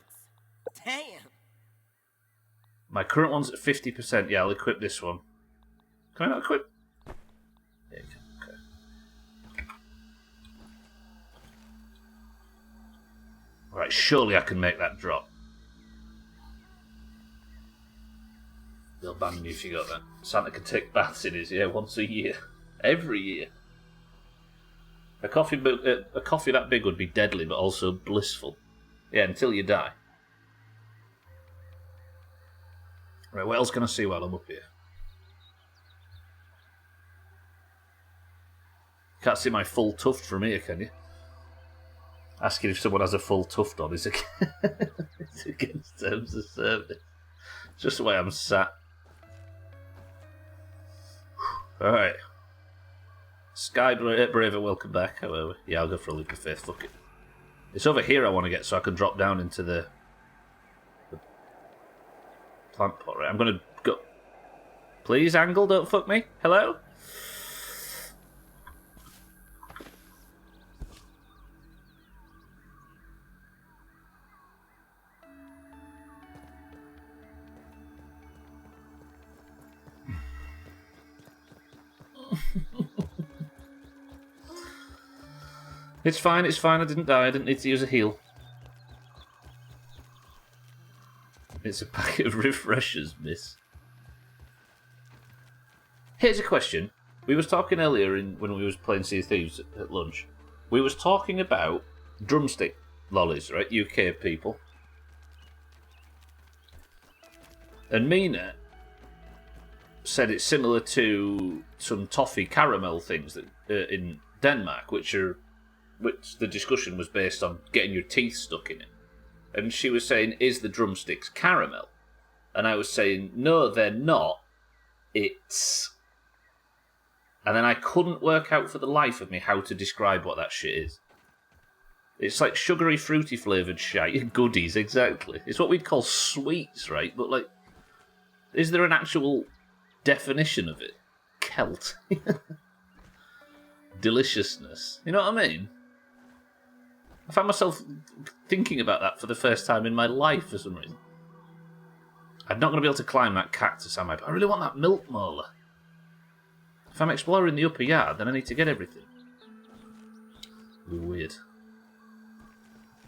Damn. My current one's at 50%. Yeah, I'll equip this one. Can I not equip? There you go. Okay. Alright, surely I can make that drop. They'll ban me if you got that. Santa can take baths in his ear once a year. Every year. A coffee that big would be deadly, but also blissful. Yeah, until you die. Right, what else can I see while I'm up here? Can't see my full tuft from here, can you? Asking if someone has a full tuft on is it's against terms of service. It's just the way I'm sat. Alright. Sky Braver, welcome back. However, yeah, I'll go for a leap of faith. Fuck it. It's over here I want to get so I can drop down into the plant pot. Right, I'm going to go. Please, Angle, don't fuck me. Hello? It's fine, I didn't die, I didn't need to use a heal. It's a packet of refreshers, miss. Here's a question. We was talking earlier when we was playing Sea of Thieves at lunch. We was talking about drumstick lollies, right? UK people. And Mina said it's similar to some toffee caramel things that in Denmark, which the discussion was based on getting your teeth stuck in it. And she was saying, is the drumsticks caramel? And I was saying, no, they're not. It's... And then I couldn't work out for the life of me how to describe what that shit is. It's like sugary, fruity flavoured shite. Goodies, exactly. It's what we'd call sweets, right? But, like, is there an actual definition of it? Celt. Deliciousness. You know what I mean? I found myself thinking about that for the first time in my life for some reason. I'm not going to be able to climb that cactus, am I? But I really want that milk molar. If I'm exploring the upper yard, then I need to get everything. Ooh, weird.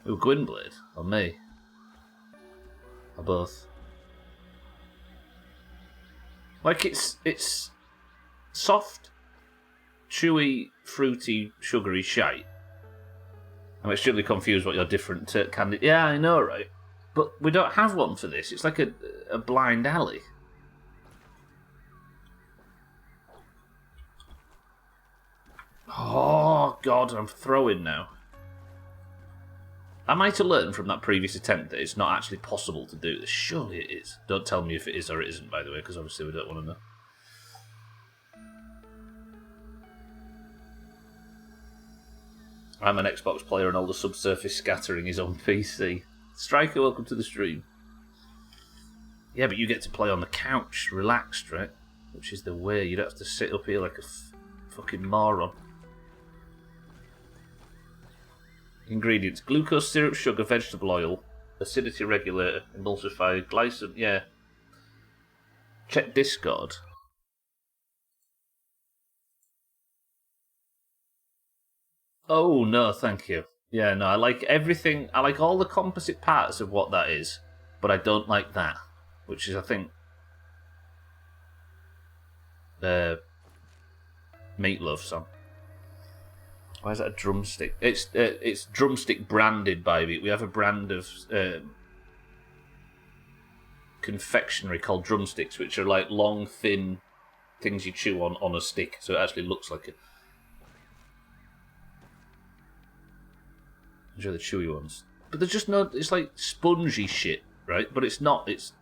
Ooh, Gwynblade. Or me. Or both. Like, it's soft, chewy, fruity, sugary shite. I'm extremely confused what your different candy... Yeah, I know, right? But we don't have one for this. It's like a blind alley. Oh, God, I'm throwing now. I might have learned from that previous attempt that it's not actually possible to do this. Surely it is. Don't tell me if it is or it isn't, by the way, because obviously we don't want to know. I'm an Xbox player and all the subsurface scattering is on PC. Striker, welcome to the stream. Yeah, but you get to play on the couch, relaxed, right? Which is the way. You don't have to sit up here like a fucking moron. Ingredients: glucose syrup, sugar, vegetable oil, acidity regulator, emulsifier, glycerin. Yeah. Check Discord. Oh, no, thank you. Yeah, no, I like everything. I like all the composite parts of what that is, but I don't like that, which is, I think, Meatloaf song. Why is that a drumstick? It's drumstick branded by me. We have a brand of confectionery called drumsticks, which are like long, thin things you chew on a stick, so it actually looks like it. These are the chewy ones, but they're just no. It's like spongy shit, right? But it's not. It's.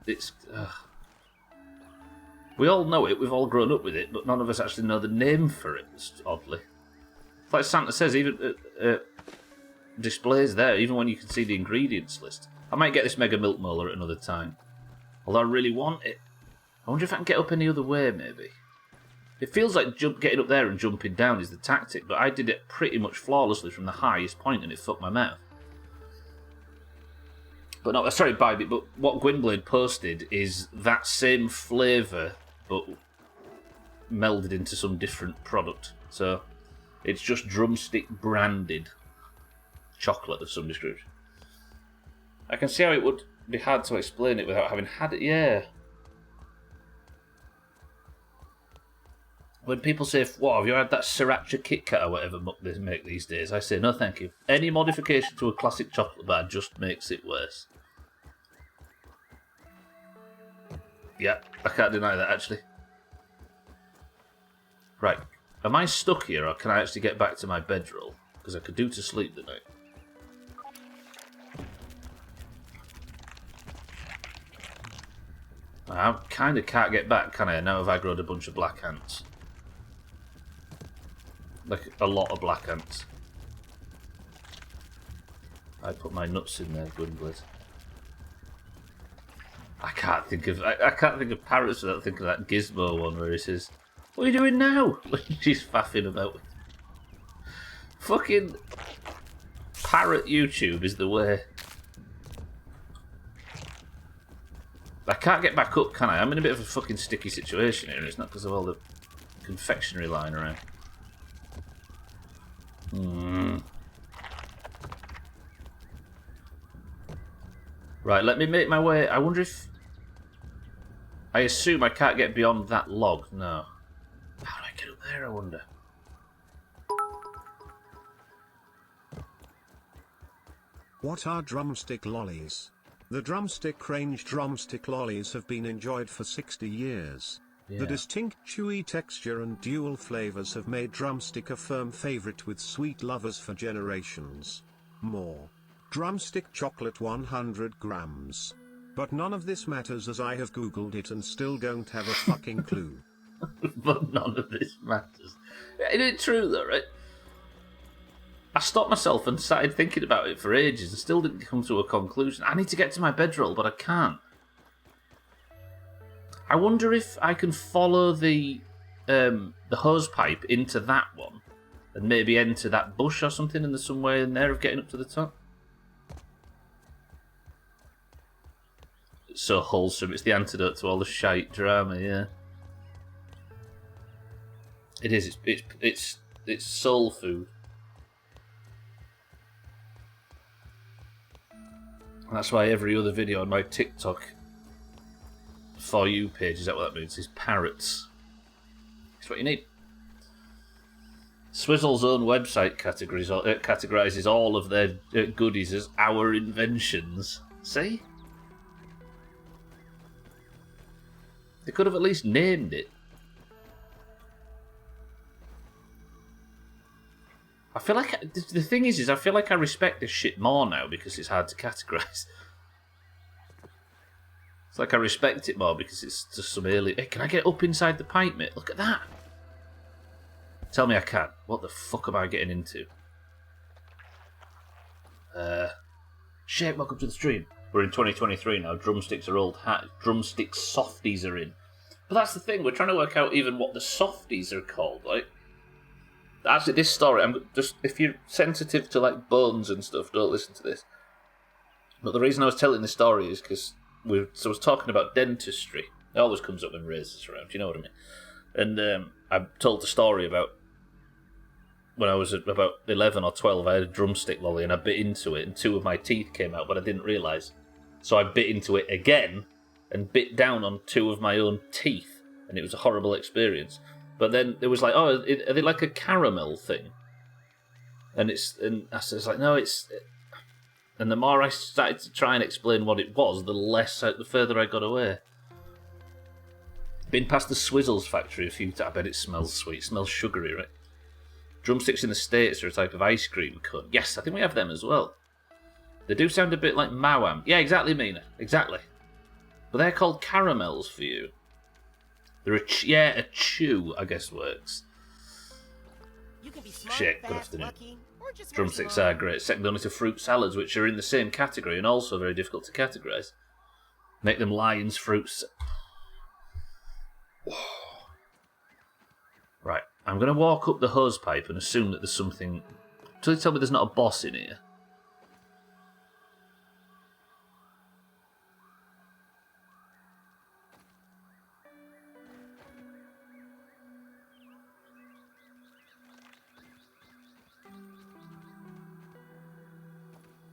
We all know it. We've all grown up with it, but none of us actually know the name for it. Oddly, it's like Santa says, even displays there, even when you can see the ingredients list. I might get this Mega Milk Molar at another time, although I really want it. I wonder if I can get up any other way, maybe. It feels like getting up there and jumping down is the tactic, but I did it pretty much flawlessly from the highest point and it fucked my mouth. But no, sorry, Bybit, but what Gwynblade posted is that same flavour, but melded into some different product. So it's just drumstick branded chocolate of some description. I can see how it would be hard to explain it without having had it, yeah. When people say, what, have you had that Sriracha Kit Kat or whatever muck they make these days? I say, no thank you. Any modification to a classic chocolate bar just makes it worse. Yeah, I can't deny that, actually. Right, am I stuck here, or can I actually get back to my bedroll? Because I could do to sleep tonight. I kind of can't get back, can I? Now I've aggroed a bunch of black ants. Like a lot of black ants. I put my nuts in there, Gwynblade. I can't think of parrots without thinking of that Gizmo one where he says, "What are you doing now?" She's faffing about. Fucking parrot YouTube is the way. I can't get back up, can I? I'm in a bit of a fucking sticky situation here, and it's not because of all the confectionery lying around. Right, let me make my way. I wonder if... I assume I can't get beyond that log. No. How do I get up there, I wonder? What are drumstick lollies? The drumstick range drumstick lollies have been enjoyed for 60 years. Yeah. The distinct chewy texture and dual flavors have made drumstick a firm favorite with sweet lovers for generations. More. Drumstick chocolate 100 grams. But none of this matters as I have googled it and still don't have a fucking clue. But none of this matters. Isn't it true though, right? I stopped myself and started thinking about it for ages and still didn't come to a conclusion. I need to get to my bedroll, but I can't. I wonder if I can follow the hose pipe into that one and maybe enter that bush or something, and there's some way in there of getting up to the top. It's so wholesome. It's the antidote to all the shite drama, yeah. It is. It's soul food. And that's why every other video on my TikTok For You page, is that what that means? Is parrots. That's what you need. Swizzle's own website categorises all of their goodies as our inventions. See? They could have at least named it. feel like the thing is I feel like I respect this shit more now because it's hard to categorise. It's like I respect it more because it's just some alien. Hey, can I get up inside the pipe, mate? Look at that. Tell me I can. What the fuck am I getting into? Shit, welcome to the stream. We're in 2023 now. Drumsticks are old hat. Drumstick softies are in. But that's the thing. We're trying to work out even what the softies are called. Like, actually, this story. I'm just if you're sensitive to like bones and stuff, don't listen to this. But the reason I was telling this story is because I was talking about dentistry. It always comes up when razors are around. You know what I mean? And I told the story about when I was about 11 or 12, I had a drumstick lolly and I bit into it and 2 of my teeth came out, but I didn't realise. So I bit into it again and bit down on 2 of my own teeth, and it was a horrible experience. But then it was like, oh, are they like a caramel thing? And I was like, no, it's... And the more I started to try and explain what it was, the further I got away. Been past the Swizzles factory a few times. I bet it smells sweet. It smells sugary, right? Drumsticks in the States are a type of ice cream cone. Yes, I think we have them as well. They do sound a bit like Mawam. Yeah, exactly, Mina. Exactly. But they're called caramels for you. They're a chew, I guess, works. You can be smart, Shit, good fast, afternoon. lucky, or just Drumsticks versatile. are great. Second only to fruit salads, which are in the same category and also very difficult to categorise. Make them lions' fruits. Right, I'm going to walk up the hose pipe and assume that there's something... Until you tell me there's not a boss in here.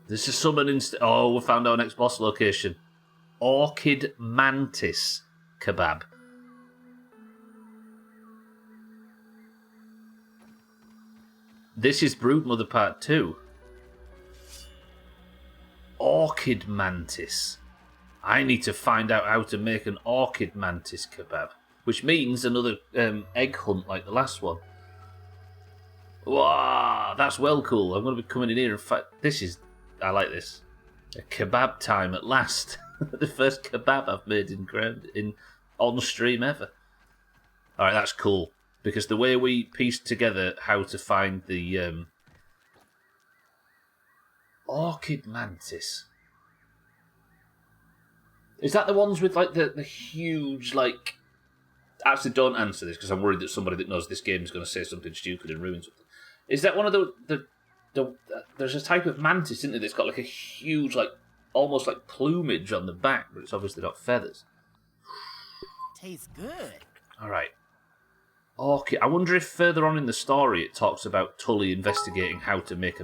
This is summon Oh, we found our next boss location. Orchid Mantis Kebab. This is Broodmother Part 2. Orchid Mantis. I need to find out how to make an Orchid Mantis Kebab. Which means another egg hunt like the last one. Wow, that's well cool. I'm going to be coming in here and fight. I like this. A kebab time at last. The first kebab I've made on stream ever. Alright, that's cool. Because the way we pieced together how to find the Orchid Mantis. Is that the ones with like the huge like... Actually, don't answer this because I'm worried that somebody that knows this game is going to say something stupid and ruin something. Is that one of the there's a type of mantis, isn't there, that's got like a huge, like, almost like plumage on the back, but it's obviously got feathers. Tastes good. Alright. Okay, I wonder if further on in the story it talks about Tully investigating how to make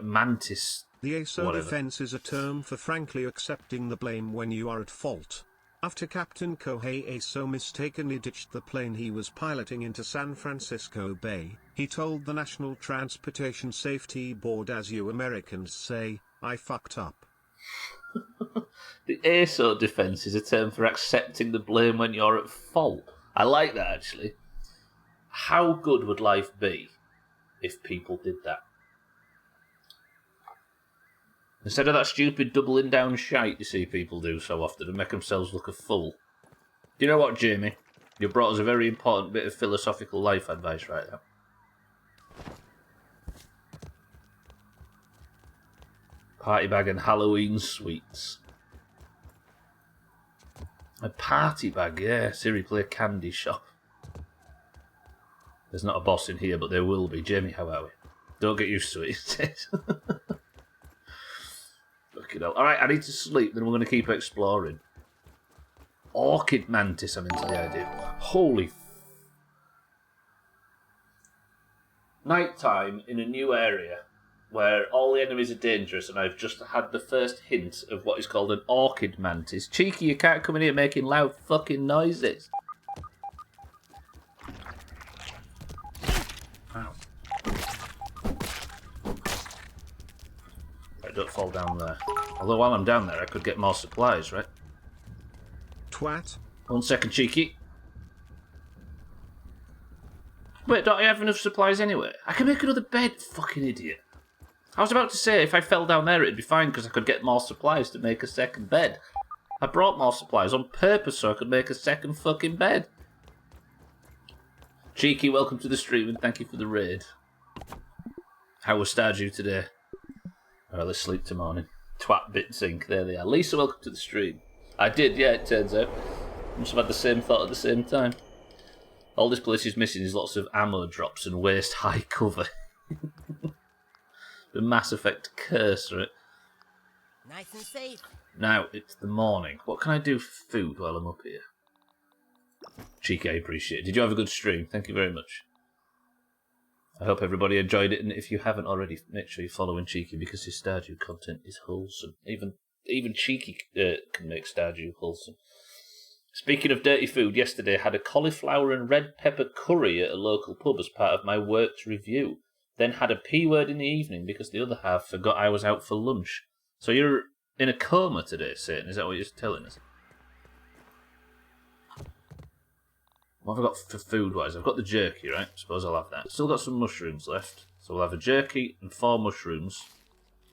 mantis. The ASO whatever. defense is a term for frankly accepting the blame when you are at fault. After Captain Kohei Aso mistakenly ditched the plane he was piloting into San Francisco Bay, he told the National Transportation Safety Board, as you Americans say, I fucked up. The ASO defense is a term for accepting the blame when you're at fault. I like that, actually. How good would life be if people did that? Instead of that stupid doubling down shite you see people do so often and make themselves look a fool. Do you know what, Jamie? You brought us a very important bit of philosophical life advice right now. Party bag and Halloween sweets. A party bag, yeah. Siri, play candy shop. There's not a boss in here, but there will be. Jamie, how are we? Don't get used to it. Alright, I need to sleep, then we're going to keep exploring. Orchid Mantis, I'm into the idea. Holy Nighttime in a new area where all the enemies are dangerous, and I've just had the first hint of what is called an Orchid Mantis. Cheeky, you can't come in here making loud fucking noises. Ow. Right, don't fall down there. Although while I'm down there, I could get more supplies, right? Twat. 1 second, Cheeky. Wait, don't I have enough supplies anyway? I can make another bed, fucking idiot. I was about to say, if I fell down there, it'd be fine because I could get more supplies to make a second bed. I brought more supplies on purpose so I could make a second fucking bed. Cheeky, welcome to the stream and thank you for the raid. How was Stardew today? Oh, let's sleep till morning. Twat bit sync, there they are. Lisa, welcome to the stream. I did, yeah, it turns out. Must have had the same thought at the same time. All this place is missing is lots of ammo drops and waist high cover. The Mass Effect curse, right? Nice and safe. Now, it's the morning. What can I do for food while I'm up here? Cheeky, I appreciate it. Did you have a good stream? Thank you very much. I hope everybody enjoyed it, and if you haven't already, make sure you're following Cheeky because his Stardew content is wholesome. Even Cheeky can make Stardew wholesome. Speaking of dirty food, yesterday I had a cauliflower and red pepper curry at a local pub as part of my work's review. Then had a P word in the evening because the other half forgot I was out for lunch. So you're in a coma today, Satan? Is that what you're telling us? What have I got for food-wise? I've got the jerky, right? Suppose I'll have that. Still got some mushrooms left. So we'll have a jerky and 4 mushrooms.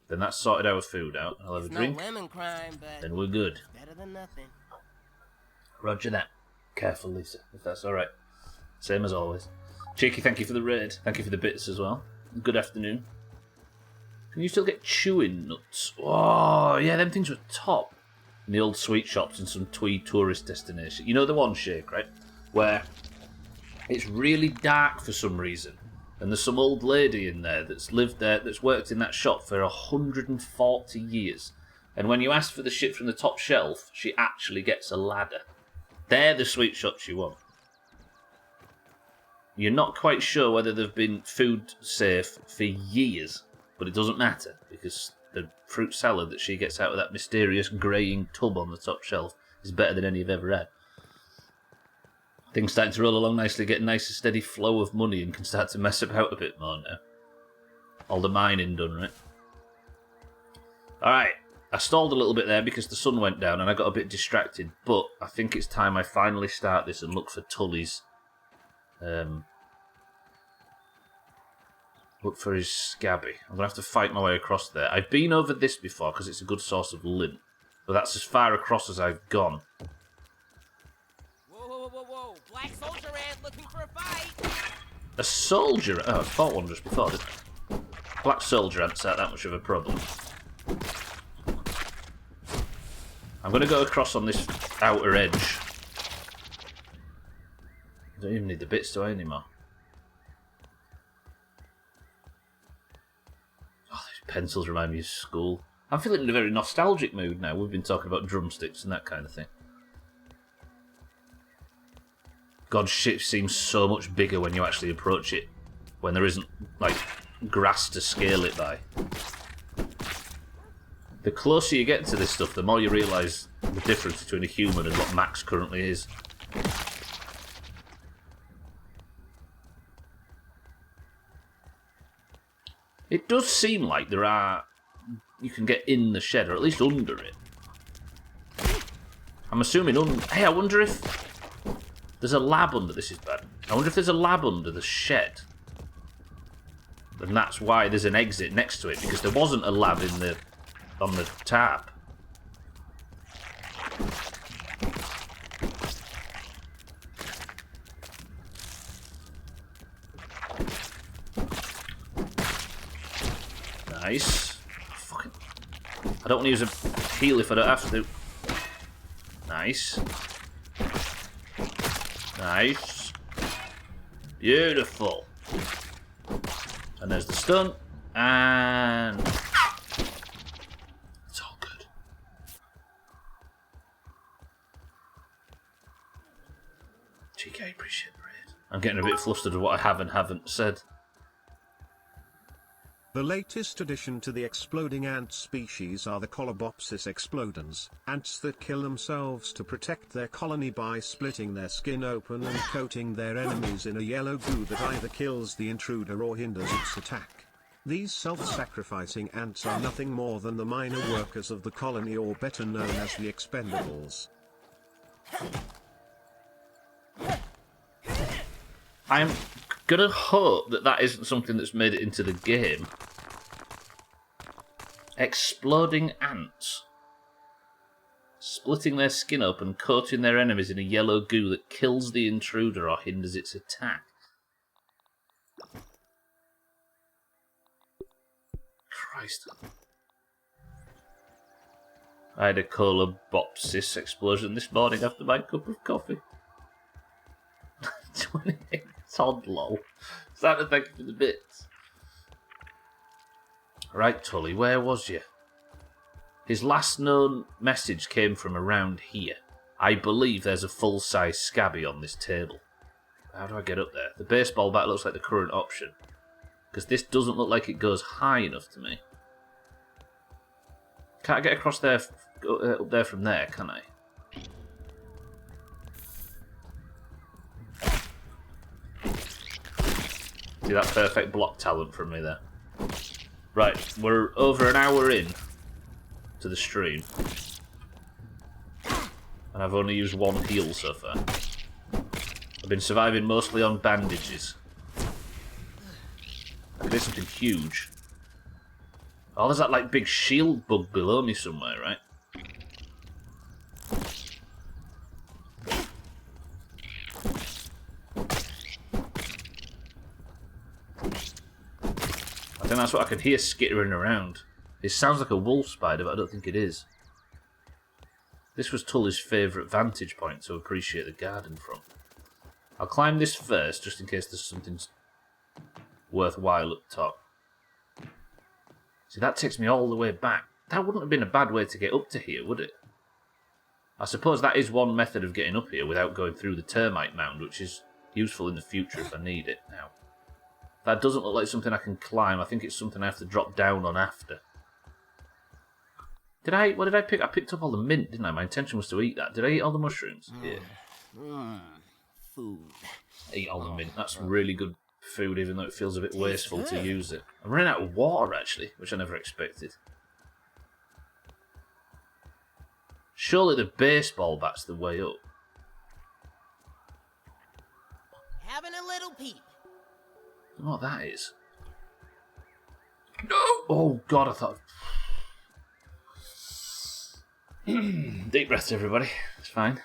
Then that's sorted our food out. I'll have a drink. No lemon crime, but then we're good. better than nothing. Roger that. Careful, Lisa, if that's alright. Same as always. Cheeky, thank you for the raid. Thank you for the bits as well. Good afternoon. Can you still get chewing nuts? Oh, yeah, them things were top. In the old sweet shops in some Tweed tourist destination. You know the one, Shake, right? Where it's really dark for some reason. And there's some old lady in there that's lived there, that's worked in that shop for 140 years. And when you ask for the shit from the top shelf, she actually gets a ladder. They're the sweet shops you want. You're not quite sure whether they've been food safe for years, but it doesn't matter because the fruit salad that she gets out of that mysterious greying tub on the top shelf is better than any you've ever had. Things starting to roll along nicely, get a nice steady flow of money and can start to mess about a bit more now. All the mining done, right? Alright, I stalled a little bit there because the sun went down and I got a bit distracted, but I think it's time I finally start this and look for Tully's look for his scabby. I'm going to have to fight my way across there. I've been over this before because it's a good source of lint, but that's as far across as I've gone. Whoa. Black soldier ant looking for a fight. A soldier? Oh, I fought one just before, didn't I? Black soldier ants aren't that much of a problem. I'm going to go across on this outer edge. I don't even need the bits, do I, anymore? Oh, these pencils remind me of school. I'm feeling in a very nostalgic mood now. We've been talking about drumsticks and that kind of thing. God, shit seems so much bigger when you actually approach it. When there isn't, like, grass to scale it by. The closer you get to this stuff, the more you realise the difference between a human and what Max currently is. It does seem like there are... You can get in the shed, or at least under it. I'm assuming Hey, I wonder if... There's a lab under... This is bad. I wonder if there's a lab under the shed. And that's why there's an exit next to it, because there wasn't a lab in the... on the tap. Nice. Fucking... I don't want to use a heal if I don't have to. Nice. Nice. Beautiful. And there's the stun. And... It's all good. GK, appreciate the raid. I'm getting a bit flustered with what I have and haven't said. The latest addition to the exploding ant species are the Colobopsis explodens, ants that kill themselves to protect their colony by splitting their skin open and coating their enemies in a yellow goo that either kills the intruder or hinders its attack. These self-sacrificing ants are nothing more than the minor workers of the colony, or better known as the expendables. I'm Gonna hope that that isn't something that's made it into the game. Exploding ants. Splitting their skin open, coating their enemies in a yellow goo that kills the intruder or hinders its attack. Christ. I had a colobopsis explosion this morning after my cup of coffee. 28 Todd lol. Starting to thank you for the bits. Right, Tully, where was you? His last known message came from around here. I believe there's a full-size scabby on this table. How do I get up there? The baseball bat looks like the current option. Because this doesn't look like it goes high enough to me. Can't I get across there, up there from there, can I? See that perfect block talent from me there. Right, we're over an hour in to the stream. And I've only used one heal so far. I've been surviving mostly on bandages. I did something huge. Oh, there's that like big shield bug below me somewhere, right? I think that's what I can hear skittering around. It sounds like a wolf spider, but I don't think it is. This was Tully's favourite vantage point to appreciate the garden from. I'll climb this first, just in case there's something worthwhile up top. See, that takes me all the way back. That wouldn't have been a bad way to get up to here, would it? I suppose that is one method of getting up here without going through the termite mound, which is useful in the future if I need it now. That doesn't look like something I can climb. I think it's something I have to drop down on after. What did I pick? I picked up all the mint, didn't I? My intention was to eat that. Did I eat all the mushrooms? Yeah. Food. I eat all the mint. That's really good food, even though it feels a bit wasteful to use it. I'm running out of water, actually, which I never expected. Surely the baseball bat's the way up. Having a little peep. I don't know what that is. No! Oh, God, I thought... Deep breaths, everybody. It's fine.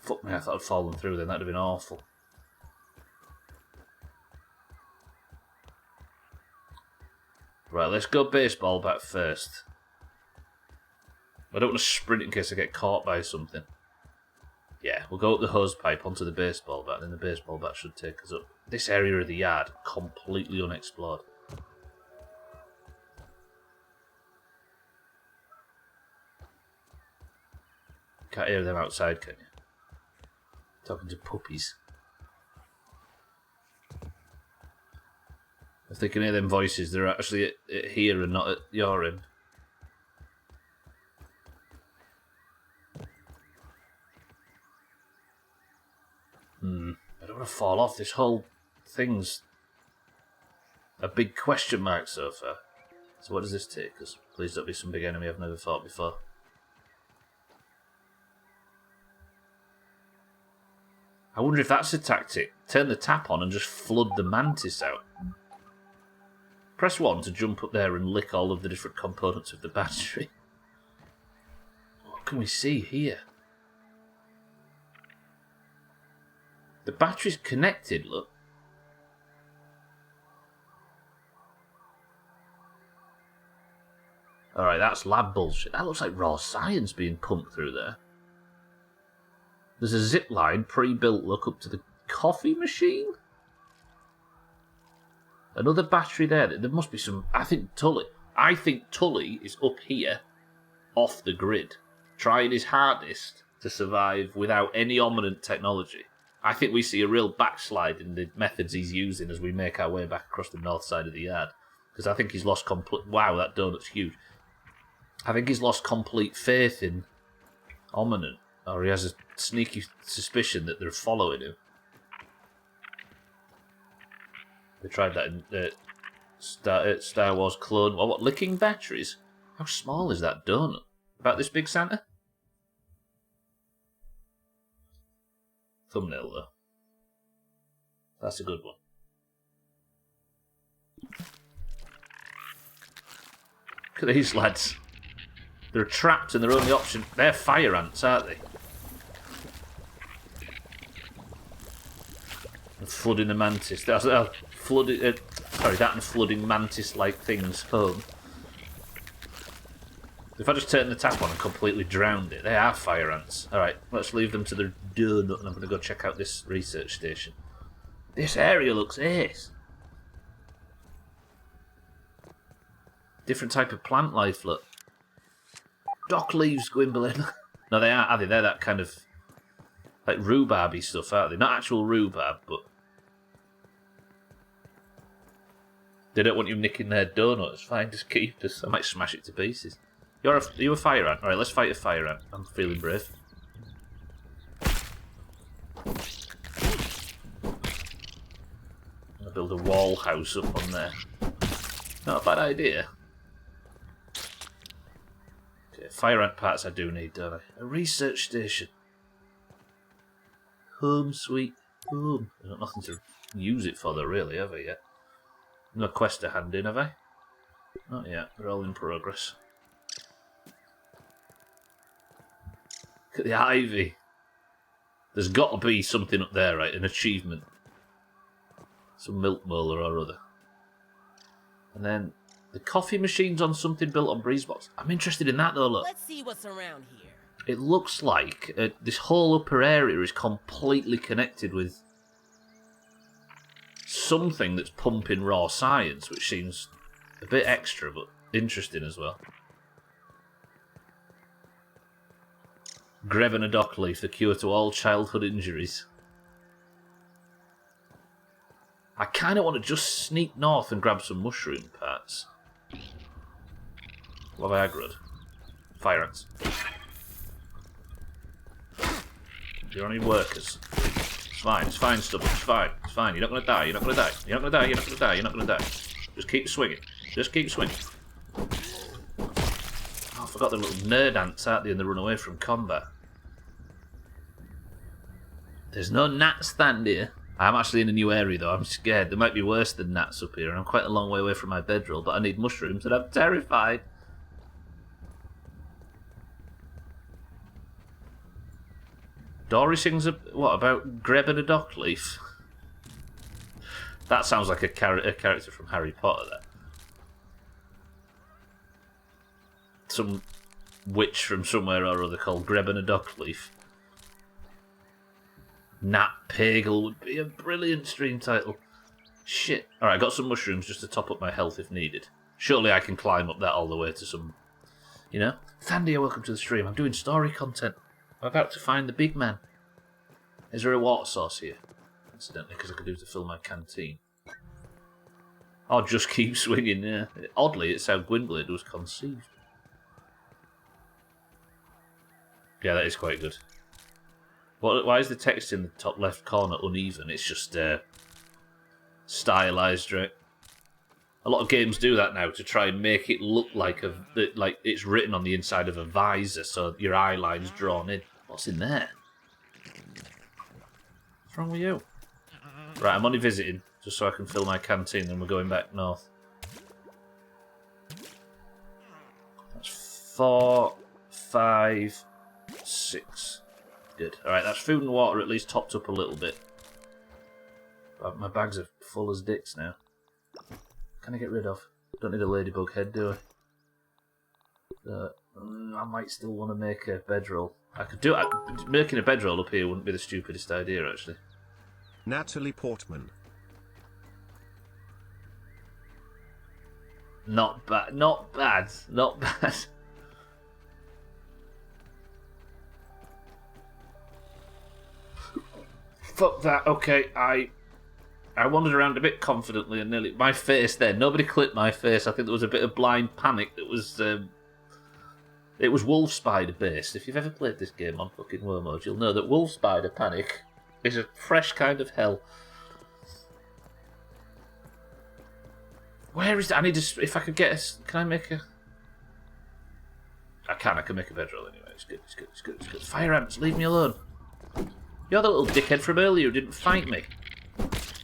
Fuck me, I thought I'd fallen through then. That'd have been awful. Right, let's go baseball bat first. I don't want to sprint in case I get caught by something. Yeah, we'll go up the hose pipe onto the baseball bat, and then the baseball bat should take us up. This area of the yard, completely unexplored. Can't hear them outside, can you? Talking to puppies. If they can hear them voices, they're actually at here and not at your end. I don't want to fall off. This whole thing's a big question mark so far. So what does this take us? Please don't be some big enemy I've never fought before. I wonder if that's a tactic. Turn the tap on and just flood the mantis out. Press 1 to jump up there and lick all of the different components of the battery. What can we see here? The battery's connected, look. Alright, that's lab bullshit. That looks like raw science being pumped through there. There's a zip line pre-built, look, up to the coffee machine? Another battery there. There must be some... I think Tully is up here, off the grid, trying his hardest to survive without any ominent technology. I think we see a real backslide in the methods he's using as we make our way back across the north side of the yard. Because I think he's lost complete... Wow, that donut's huge. I think he's lost complete faith in ominent. Or he has a sneaky suspicion that they're following him. They tried that in Star Wars Clone... What, licking batteries? How small is that donut? About this big, Santa? Thumbnail, though. That's a good one. Look at these lads. They're trapped and their only option... They're fire ants, aren't they? And flooding the mantis. That's flooding... sorry, that and flooding mantis-like things home. If I just turned the tap on and completely drowned it, they are fire ants. Alright, let's leave them to their donut and I'm going to go check out this research station. This area looks ace. Different type of plant life, look. Dock leaves, Gwynbolin. No, they are they? They're that kind of... like rhubarby stuff, aren't they? Not actual rhubarb, but... they don't want you nicking their donuts. Fine, just keep us. I might smash it to pieces. Are you a fire ant? Alright, let's fight a fire ant. I'm feeling brave. I'll build a wall house up on there. Not a bad idea. Okay, fire ant parts I do need, don't I? A research station. Home sweet home. I've got nothing to use it for though, really, have I yet? No quest to hand in, have I? Not yet. They're all in progress. Look at the ivy. There's got to be something up there, right? An achievement. Some milk molar or other. And then the coffee machine's on something built on Breezebox. I'm interested in that though, look. Let's see what's around here. It looks like this whole upper area is completely connected with something that's pumping raw science, which seems a bit extra, but interesting as well. Greb and a dock leaf, the cure to all childhood injuries. I kind of want to just sneak north and grab some mushroom parts. What have I aggroed? Fire ants. Do you need workers? It's fine, Stubbler, it's fine. It's fine, you're not going to die, you're not going to die. You're not going to die, you're not going to die, you're not going to die. Just keep swinging. Just keep swinging. Oh, I forgot the little nerd ants, aren't they, and they run away from combat. There's no gnat stand here. I'm actually in a new area though, I'm scared. There might be worse than gnats up here, and I'm quite a long way away from my bedroll, but I need mushrooms and I'm terrified. Dory sings what about Greb and a dock leaf? That sounds like a character from Harry Potter, that. Some witch from somewhere or other called Greb and a dock leaf. Nat Pagel would be a brilliant stream title. Shit. Alright, I got some mushrooms just to top up my health if needed. Surely I can climb up that all the way to some... you know? Thandia, welcome to the stream. I'm doing story content. I'm about to find the big man. Is there a water source here? Incidentally, because I could do to fill my canteen. I'll just keep swinging, yeah. Oddly, it's how Gwynblade was conceived. Yeah, that is quite good. Why is the text in the top left corner uneven? It's just stylized, right? A lot of games do that now to try and make it look like it's written on the inside of a visor, so your eye line's drawn in. What's in there? What's wrong with you? Right, I'm only visiting just so I can fill my canteen, and we're going back north. That's 4, 5, 6. Good. Alright, that's food and water at least topped up a little bit. But my bags are full as dicks now. Can I get rid of? Don't need a ladybug head, do I? I might still want to make a bedroll. I could do it. Making a bedroll up here wouldn't be the stupidest idea, actually. Natalie Portman. Not bad. Not bad. Not bad. Fuck that. Okay, I wandered around a bit confidently and nearly... my face there. Nobody clipped my face. I think there was a bit of blind panic that was... it was Wolf Spider based. If you've ever played this game on fucking Wormode, you'll know that Wolf Spider panic is a fresh kind of hell. Where is it? I need to... if I could get a... can I make a... I can make a bedroll anyway. It's good, it's good, it's good, it's good. Fire ants, leave me alone. You're the little dickhead from earlier who didn't fight me.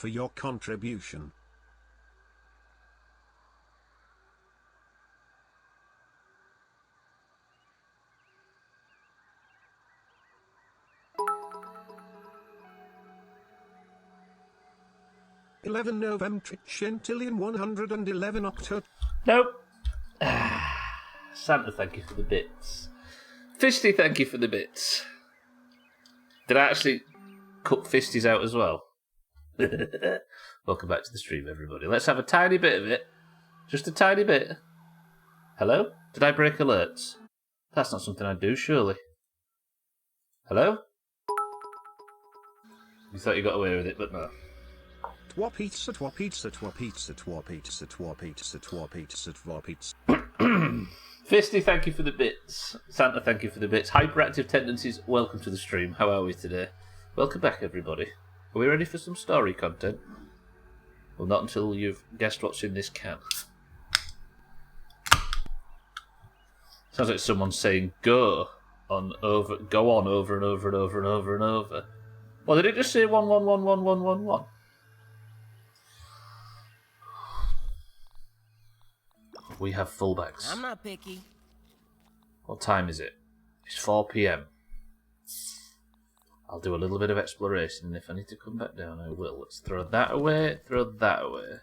for your contribution. November Centillion 111 October. Nope. Santa, thank you for the bits. Fisty, thank you for the bits. Did I actually cut Fisties out as well? Welcome back to the stream, everybody. Let's have a tiny bit of it. Just a tiny bit. Hello? Did I break alerts? That's not something I do, surely. Hello? You thought you got away with it, but no. Twa pizza, twa pizza, twa pizza, twa pizza, twa pizza, twa pizza, twa pizza. Fisty, thank you for the bits. Santa, thank you for the bits. Hyperactive Tendencies, welcome to the stream. How are we today? Welcome back, everybody. Are we ready for some story content? Well, not until you've guessed what's in this can. Sounds like someone saying go on over and over and over and over and over and over. Well, did it just say 11111111? We have fullbacks. I'm not picky. What time is it? It's 4 p.m. I'll do a little bit of exploration, and if I need to come back down, I will. Let's throw that away, throw that away.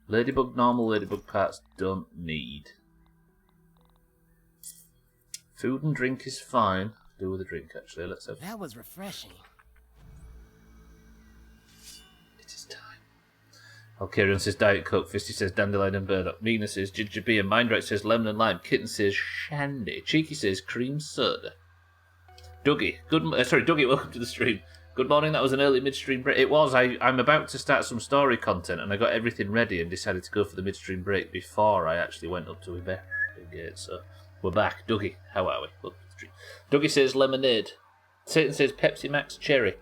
Ladybug normal, ladybug parts don't need. Food and drink is fine. Do with a drink, actually. Let's have... That was refreshing. It is time. Alkarian says Diet Coke, Fisty says Dandelion and Burdock, Mina says Ginger Beer, Mindright says Lemon and Lime, Kitten says Shandy, Cheeky says Cream Soda. Dougie, Dougie, welcome to the stream. Good morning, that was an early midstream break. It was, I'm about to start some story content and I got everything ready and decided to go for the midstream break before I actually went up to investigate, so we're back. Dougie, how are we? Welcome to the stream. Dougie says Lemonade. Satan says Pepsi Max Cherry.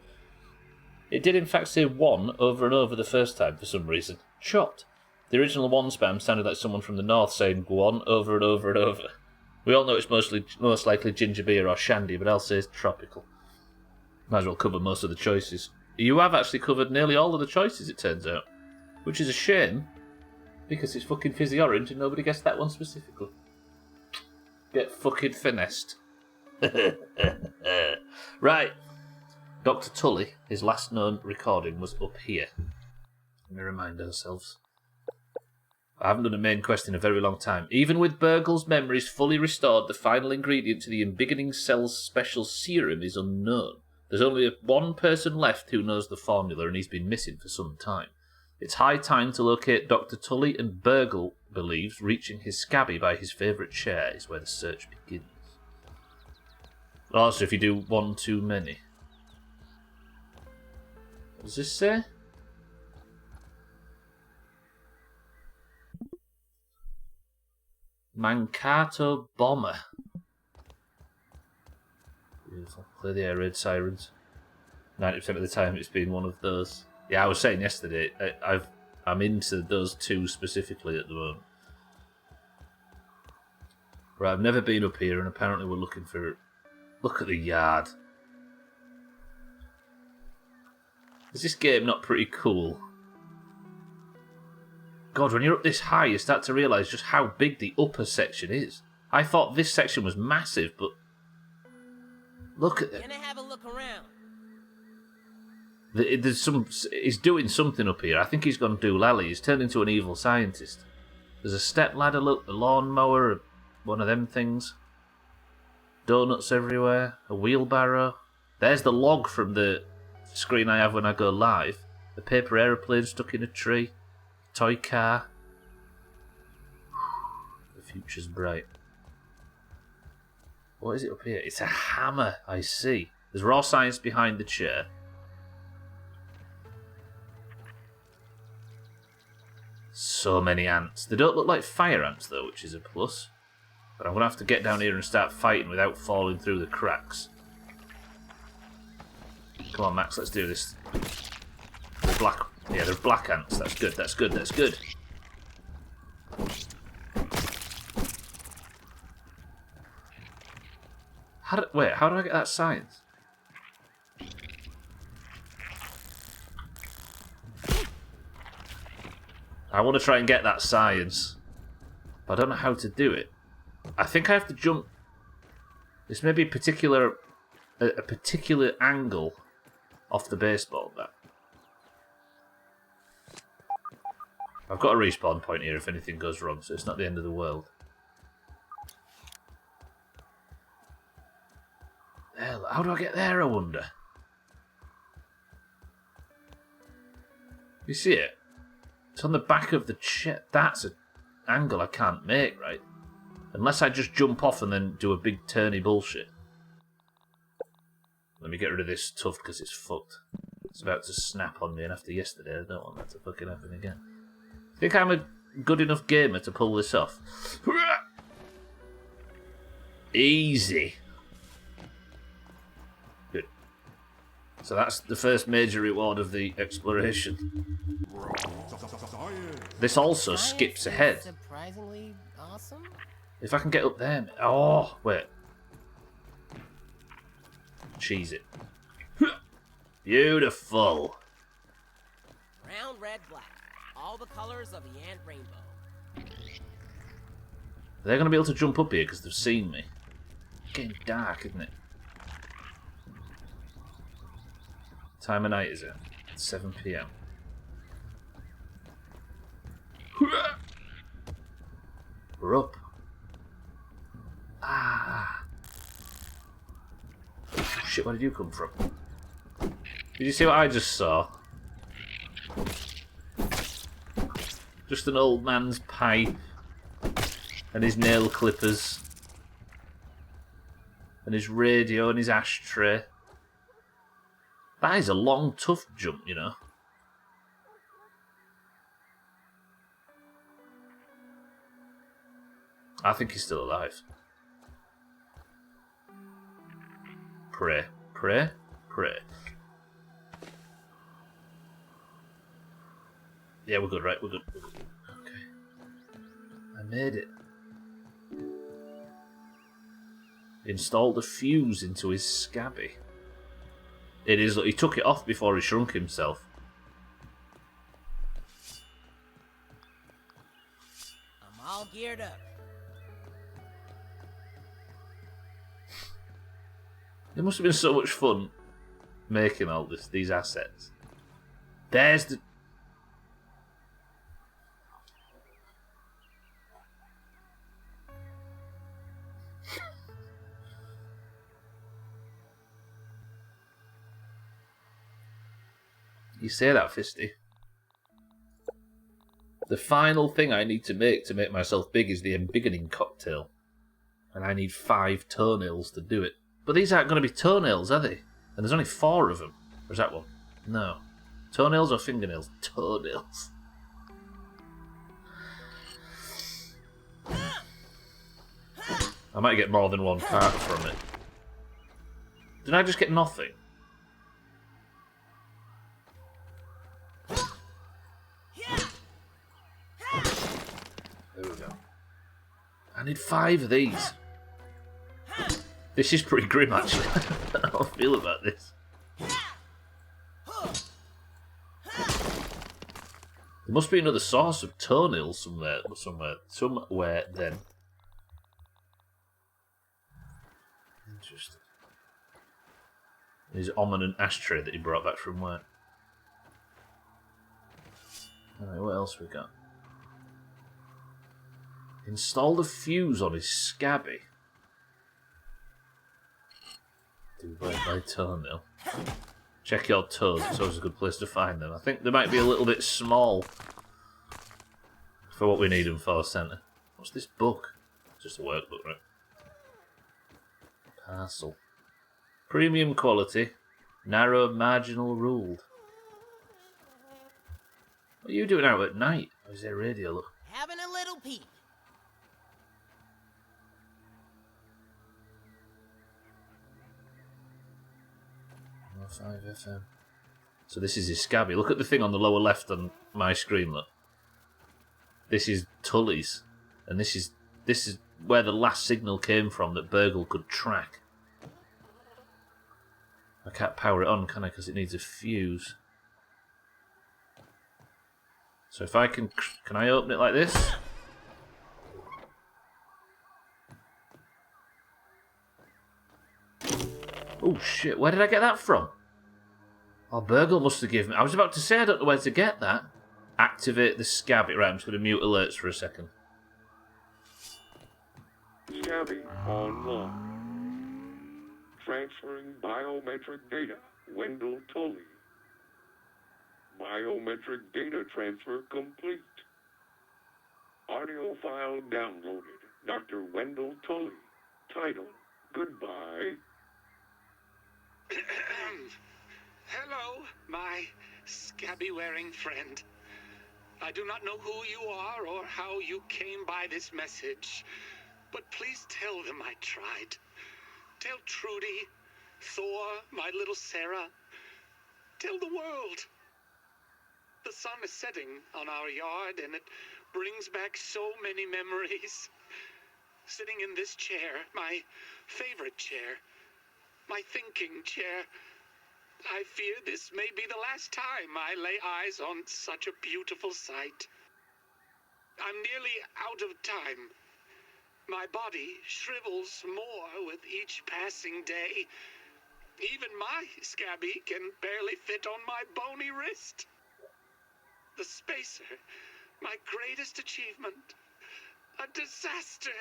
It did in fact say one over and over the first time for some reason. Shocked. The original one spam sounded like someone from the north saying one over and over and over. We all know it's most likely ginger beer or shandy, but I'll say it's tropical. Might as well cover most of the choices. You have actually covered nearly all of the choices, it turns out. Which is a shame, because it's fucking fizzy orange and nobody guessed that one specifically. Get fucking finessed. Right. Dr. Tully, his last known recording was up here. Let me remind ourselves. I haven't done a main quest in a very long time. Even with Burgle's memories fully restored, the final ingredient to the embiggening cell's special serum is unknown. There's only one person left who knows the formula, and he's been missing for some time. It's high time to locate Dr. Tully, and Burgle believes reaching his scabby by his favourite chair is where the search begins. Also, if you do one too many. What does this say? Mankato Bomber. Beautiful. Clear the air raid sirens. 90% of the time it's been one of those. Yeah, I was saying yesterday, I'm into those two specifically at the moment. Right, I've never been up here and apparently we're looking for it. Look at the yard. Is this game not pretty cool? God, when you're up this high, you start to realise just how big the upper section is. I thought this section was massive, but look at it. Gonna have a look around. He's doing something up here. I think he's gone doolally. He's turned into an evil scientist. There's a step ladder, look, a lawnmower, one of them things. Donuts everywhere, a wheelbarrow. There's the log from the screen I have when I go live. A paper aeroplane stuck in a tree. Toy car. The future's bright. What is it up here? It's a hammer, I see. There's raw science behind the chair. So many ants. They don't look like fire ants though, which is a plus. But I'm going to have to get down here and start fighting without falling through the cracks. Come on, Max, let's do this. They're black. Yeah, they're black ants. That's good, that's good, that's good. How do I get that science? I want to try and get that science, but I don't know how to do it. I think I have to jump. This may be a particular angle off the baseball bat. I've got a respawn point here if anything goes wrong, so it's not the end of the world. Hell, how do I get there, I wonder? You see it? It's on the back of the chair. That's an angle I can't make, right? Unless I just jump off and then do a big turny bullshit. Let me get rid of this tuft because it's fucked. It's about to snap on me, and after yesterday, I don't want that to fucking happen again. Think I'm a good enough gamer to pull this off? Easy. Good. So that's the first major reward of the exploration. This also skips ahead. Surprisingly awesome. If I can get up there... Oh, wait. Cheese it. Beautiful. Brown, red, black. All the colors of the ant rainbow. They're going to be able to jump up here because they've seen me. It's getting dark, isn't it? Time of night is it? It's 7 PM. We're up. Ah. Shit, where did you come from? Did you see what I just saw? Just an old man's pipe. And his nail clippers. And his radio and his ashtray. That is a long, tough jump, you know. I think he's still alive. Pray, pray, pray. Yeah, we're good, right? We're good. Okay. I made it. Installed a fuse into his scabby. It is. He took it off before he shrunk himself. I'm all geared up. It must have been so much fun making all these assets. There's the... You say that, Fisty. The final thing I need to make myself big is the embiggening cocktail. And I need 5 toenails to do it. But these aren't going to be toenails, are they? And there's only 4 of them. Or is that one? No. Toenails or fingernails? Toenails. I might get more than 1 part from it. Did I just get nothing? There we go. I need 5 of these. This is pretty grim, actually. I don't know how I feel about this. There must be another source of toenails somewhere then. Interesting. His ominous ashtray that he brought back from work. Alright, what else we got? Installed a fuse on his scabby. Do by toenail. Check your toes, it's always a good place to find them. I think they might be a little bit small for what we need them for, Centre. What's this book? It's just a workbook, right? Parcel. Premium quality. Narrow marginal ruled. What are you doing out at night? Or is there radio? Look. Having a little peek. 5 FM. So this is his scabby. Look at the thing on the lower left on my screen, look. This is Tully's. And this is where the last signal came from that Burgle could track. I can't power it on, can I? Because it needs a fuse. So So if I can I open it like this? Oh shit, where did I get that from? Oh, Burgle must have given me... I was about to say I don't know where to get that. Activate the Scabby. Right, I'm just going to mute alerts for a second. Scabby online. Transferring biometric data. Wendell Tully. Biometric data transfer complete. Audio file downloaded. Dr. Wendell Tully. Title: Goodbye. Hello, my scabby-wearing friend. I do not know who you are or how you came by this message, but please tell them I tried. Tell Trudy, Thor, my little Sarah. Tell the world. The sun is setting on our yard, and it brings back so many memories. Sitting in this chair, my favorite chair, my thinking chair, I fear this may be the last time I lay eyes on such a beautiful sight. I'm nearly out of time. My body shrivels more with each passing day. Even my scabby can barely fit on my bony wrist. The spacer, my greatest achievement, a disaster.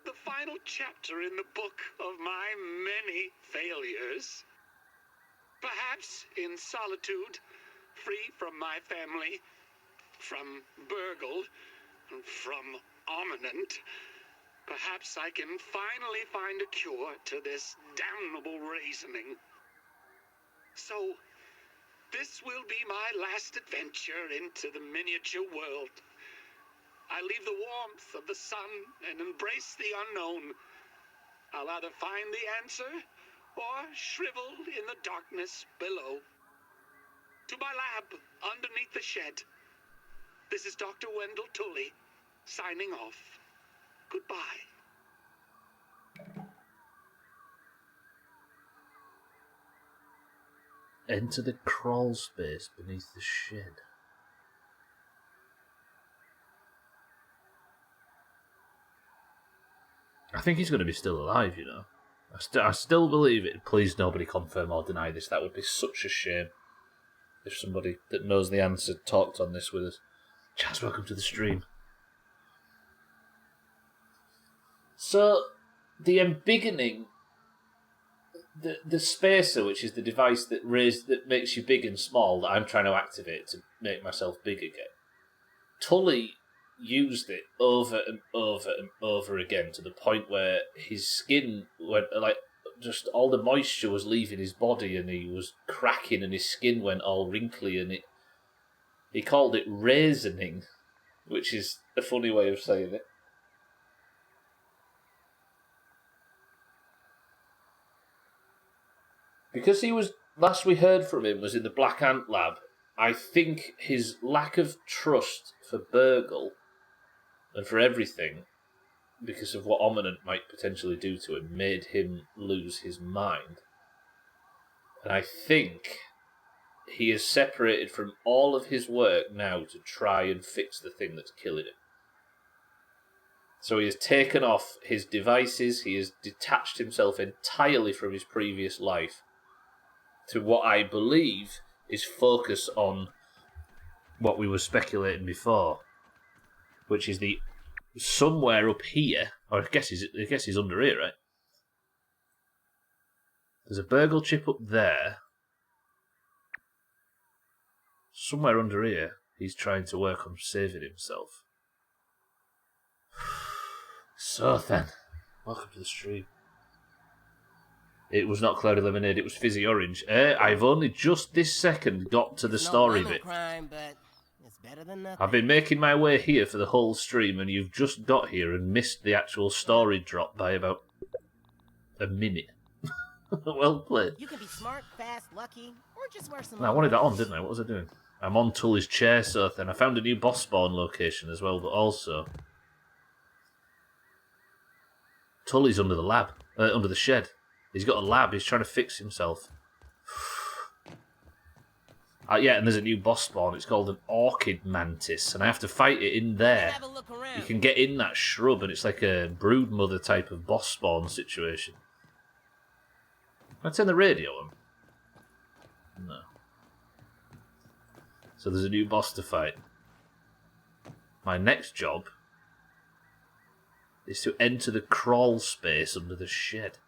The final chapter in the book of my many failures. Perhaps in solitude, free from my family, from Burgle, and from Ominent, perhaps I can finally find a cure to this damnable reasoning. So, this will be my last adventure into the miniature world. I leave the warmth of the sun and embrace the unknown. I'll either find the answer or shrivel in the darkness below. To my lab underneath the shed. This is Dr. Wendell Tully, signing off. Goodbye. Enter the crawl space beneath the shed. I think he's going to be still alive, you know. I still believe it. Please nobody confirm or deny this. That would be such a shame if somebody that knows the answer talked on this with us. Chaz, welcome to the stream. So, the embiggening, the spacer, which is the device that makes you big and small, that I'm trying to activate to make myself big again. Tully used it over and over and over again to the point where his skin went just all the moisture was leaving his body and he was cracking and his skin went all wrinkly and he called it raisoning, which is a funny way of saying it. Because last we heard from him was in the Black Ant lab, I think his lack of trust for Burgle and for everything, because of what Ominent might potentially do to him, made him lose his mind. And I think he is separated from all of his work now to try and fix the thing that's killing him. So he has taken off his devices, he has detached himself entirely from his previous life to what I believe is focus on what we were speculating before, which is the somewhere up here, or I guess he's under here, right? There's a Burgle chip up there. Somewhere under here, he's trying to work on saving himself. So then, welcome to the stream. It was not Cloudy Lemonade, it was Fizzy Orange. I've only just this second got to the story bit. Crime, but it's better than nothing. I've been making my way here for the whole stream, and you've just got here and missed the actual story drop by about a minute. Well played. You can be smart, fast, lucky, or just wear some. I wanted that on, didn't I? What was I doing? I'm on Tully's chair, so then I found a new boss spawn location as well, but also Tully's under the lab, under the shed. He's got a lab. He's trying to fix himself. Yeah, and there's a new boss spawn. It's called an orchid mantis, and I have to fight it in there. Have a look around. You can get in that shrub, and it's like a broodmother type of boss spawn situation. Can I turn the radio on? No. So there's a new boss to fight. My next job is to enter the crawl space under the shed.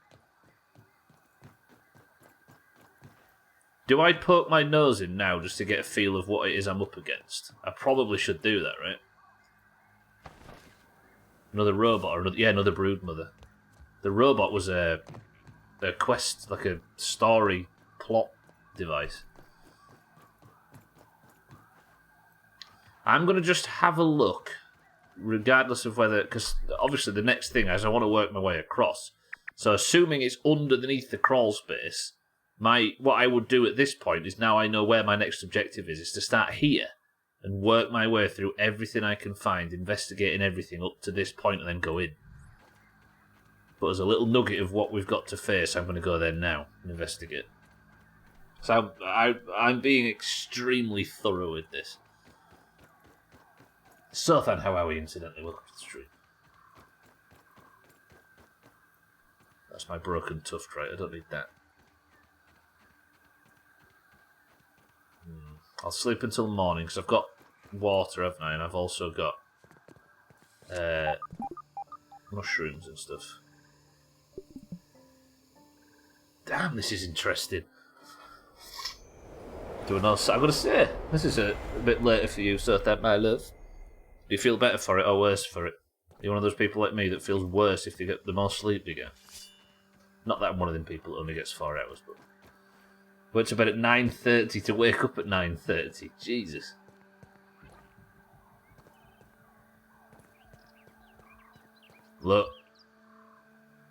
Do I poke my nose in now just to get a feel of what it is I'm up against? I probably should do that, right? Another robot, or another broodmother. The robot was a quest, like a story plot device. I'm going to just have a look, regardless of whether... Because obviously the next thing is I want to work my way across. So assuming it's underneath the crawl space, what I would do at this point is, now I know where my next objective is to start here and work my way through everything I can find, investigating everything up to this point and then go in. But as a little nugget of what we've got to face, I'm going to go there now and investigate. So I'm being extremely thorough with this. Sothan, how are we, incidentally? Welcome to the stream. That's my broken tuft, right? I don't need that. I'll sleep until morning, because I've got water, haven't I? And I've also got mushrooms and stuff. Damn, this is interesting. Doing all I'm going to say, this is a bit later for you, Sothan, my love. Do you feel better for it or worse for it? Are you one of those people like me that feels worse if they get the more sleep you get? Not that I'm one of them people that only gets 4 hours, but... Went to bed at 9:30 to wake up at 9:30. Jesus. Look.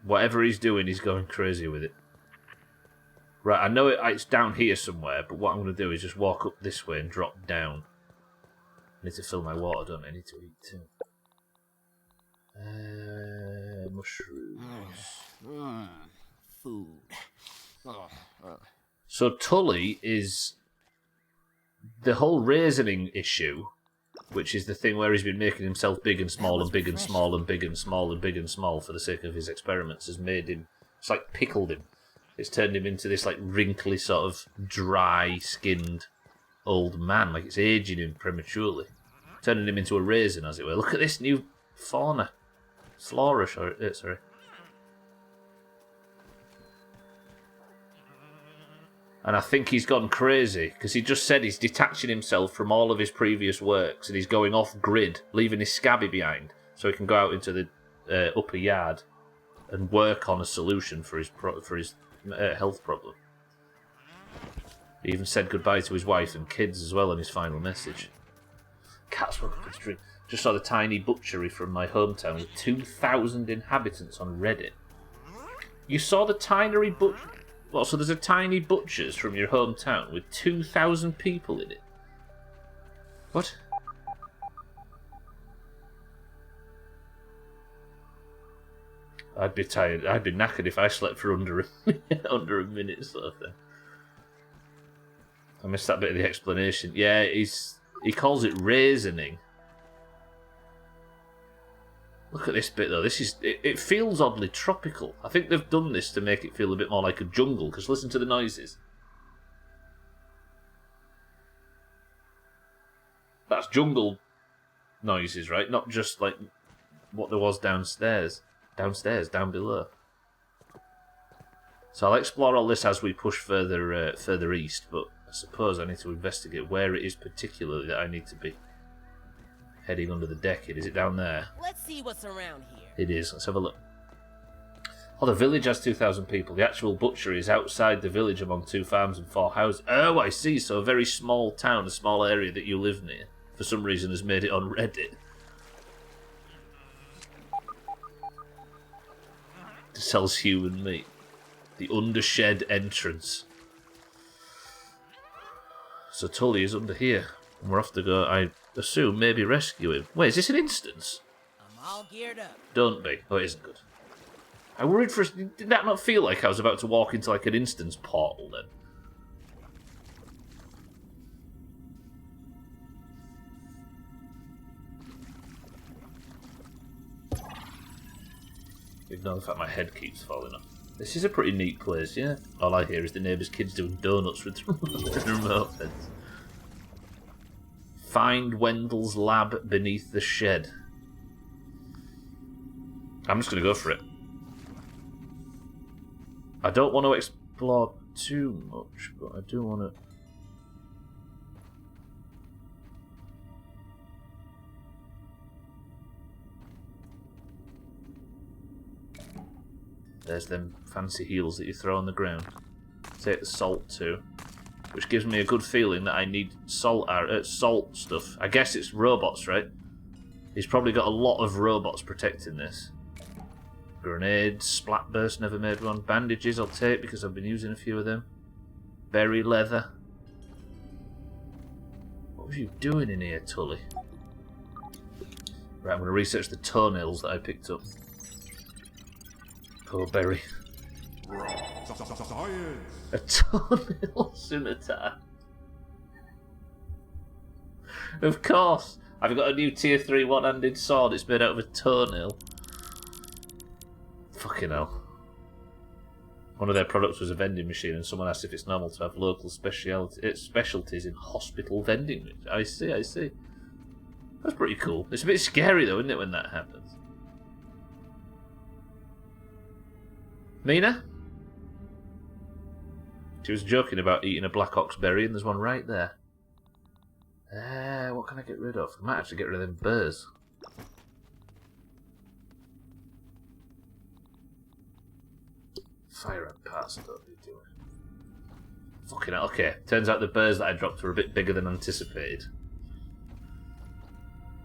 Whatever he's doing, he's going crazy with it. Right, I know it's down here somewhere, but what I'm going to do is just walk up this way and drop down. I need to fill my water, don't I? I need to eat too. Mushrooms. Food. So Tully is the whole raisining issue, which is the thing where he's been making himself big and small and big and small and big and small and big and small for the sake of his experiments, has made him, it's like pickled him. It's turned him into this like wrinkly sort of dry-skinned old man, like it's aging him prematurely. Turning him into a raisin, as it were. Look at this new flora, sorry. And I think he's gone crazy, because he just said he's detaching himself from all of his previous works, and he's going off-grid, leaving his scabby behind, so he can go out into the upper yard and work on a solution for his health problem. He even said goodbye to his wife and kids as well in his final message. Cats, welcome to the stream. Just saw the tiny butchery from my hometown with 2,000 inhabitants on Reddit. You saw the tiny butchery? Well, so there's a tiny butcher's from your hometown with 2,000 people in it? What? I'd be tired. I'd be knackered if I slept for under a minute, sort of thing. I missed that bit of the explanation. Yeah, he calls it raisining. Look at this bit though. It feels oddly tropical. I think they've done this to make it feel a bit more like a jungle. Because listen to the noises. That's jungle noises, right? Not just like what there was downstairs. Down below. So I'll explore all this as we push further east, but I suppose I need to investigate where it is particularly that I need to be heading under the deck. Is it down there? Let's see what's around here. It is. Let's have a look. Oh, the village has 2,000 people. The actual butchery is outside the village among 2 farms and 4 houses. Oh, I see. So a very small town, a small area that you live near, for some reason has made it on Reddit. Sells human meat. The undershed entrance. So Tully is under here. And we're off to go, I assume, maybe rescue him. Wait, is this an instance? I'm all geared up. Don't be. Oh, it isn't good. I worried for... Did that not feel like I was about to walk into like an instance portal then? Ignore the fact my head keeps falling off. This is a pretty neat place, yeah? All I hear is the neighbours' kids doing donuts with the remote fence. Find Wendell's lab beneath the shed. I'm just going to go for it. I don't want to explore too much, but I do want to... There's them fancy heels that you throw on the ground. Take the salt too, which gives me a good feeling that I need salt stuff. I guess it's robots, right? He's probably got a lot of robots protecting this. Grenades, splat burst, never made one. Bandages I'll take because I've been using a few of them. Berry leather. What was you doing in here, Tully? Right, I'm going to research the toenails that I picked up. Poor Berry. A toenail scimitar. Of course! I've got a new tier 3 one-handed sword. It's made out of a toenail. Fucking hell. One of their products was a vending machine, and someone asked if it's normal to have local specialties in hospital vending. I see, I see. That's pretty cool. It's a bit scary though, isn't it, when that happens? Mina? She was joking about eating a black ox berry, and there's one right there. What can I get rid of? I might actually get rid of them burrs. Fire ant parts, I don't need to do it. Fucking hell, okay. Turns out the burrs that I dropped were a bit bigger than anticipated.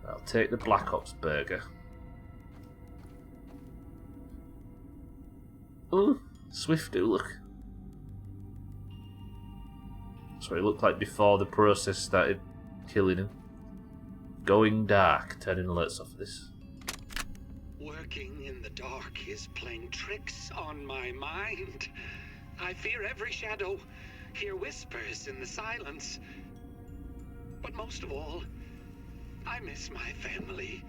I'll take the black ops burger. Ooh, swift do look. That's what it looked like before the process started killing him. Going dark, turning alerts off this. Working in the dark is playing tricks on my mind. I fear every shadow, hear whispers in the silence. But most of all, I miss my family.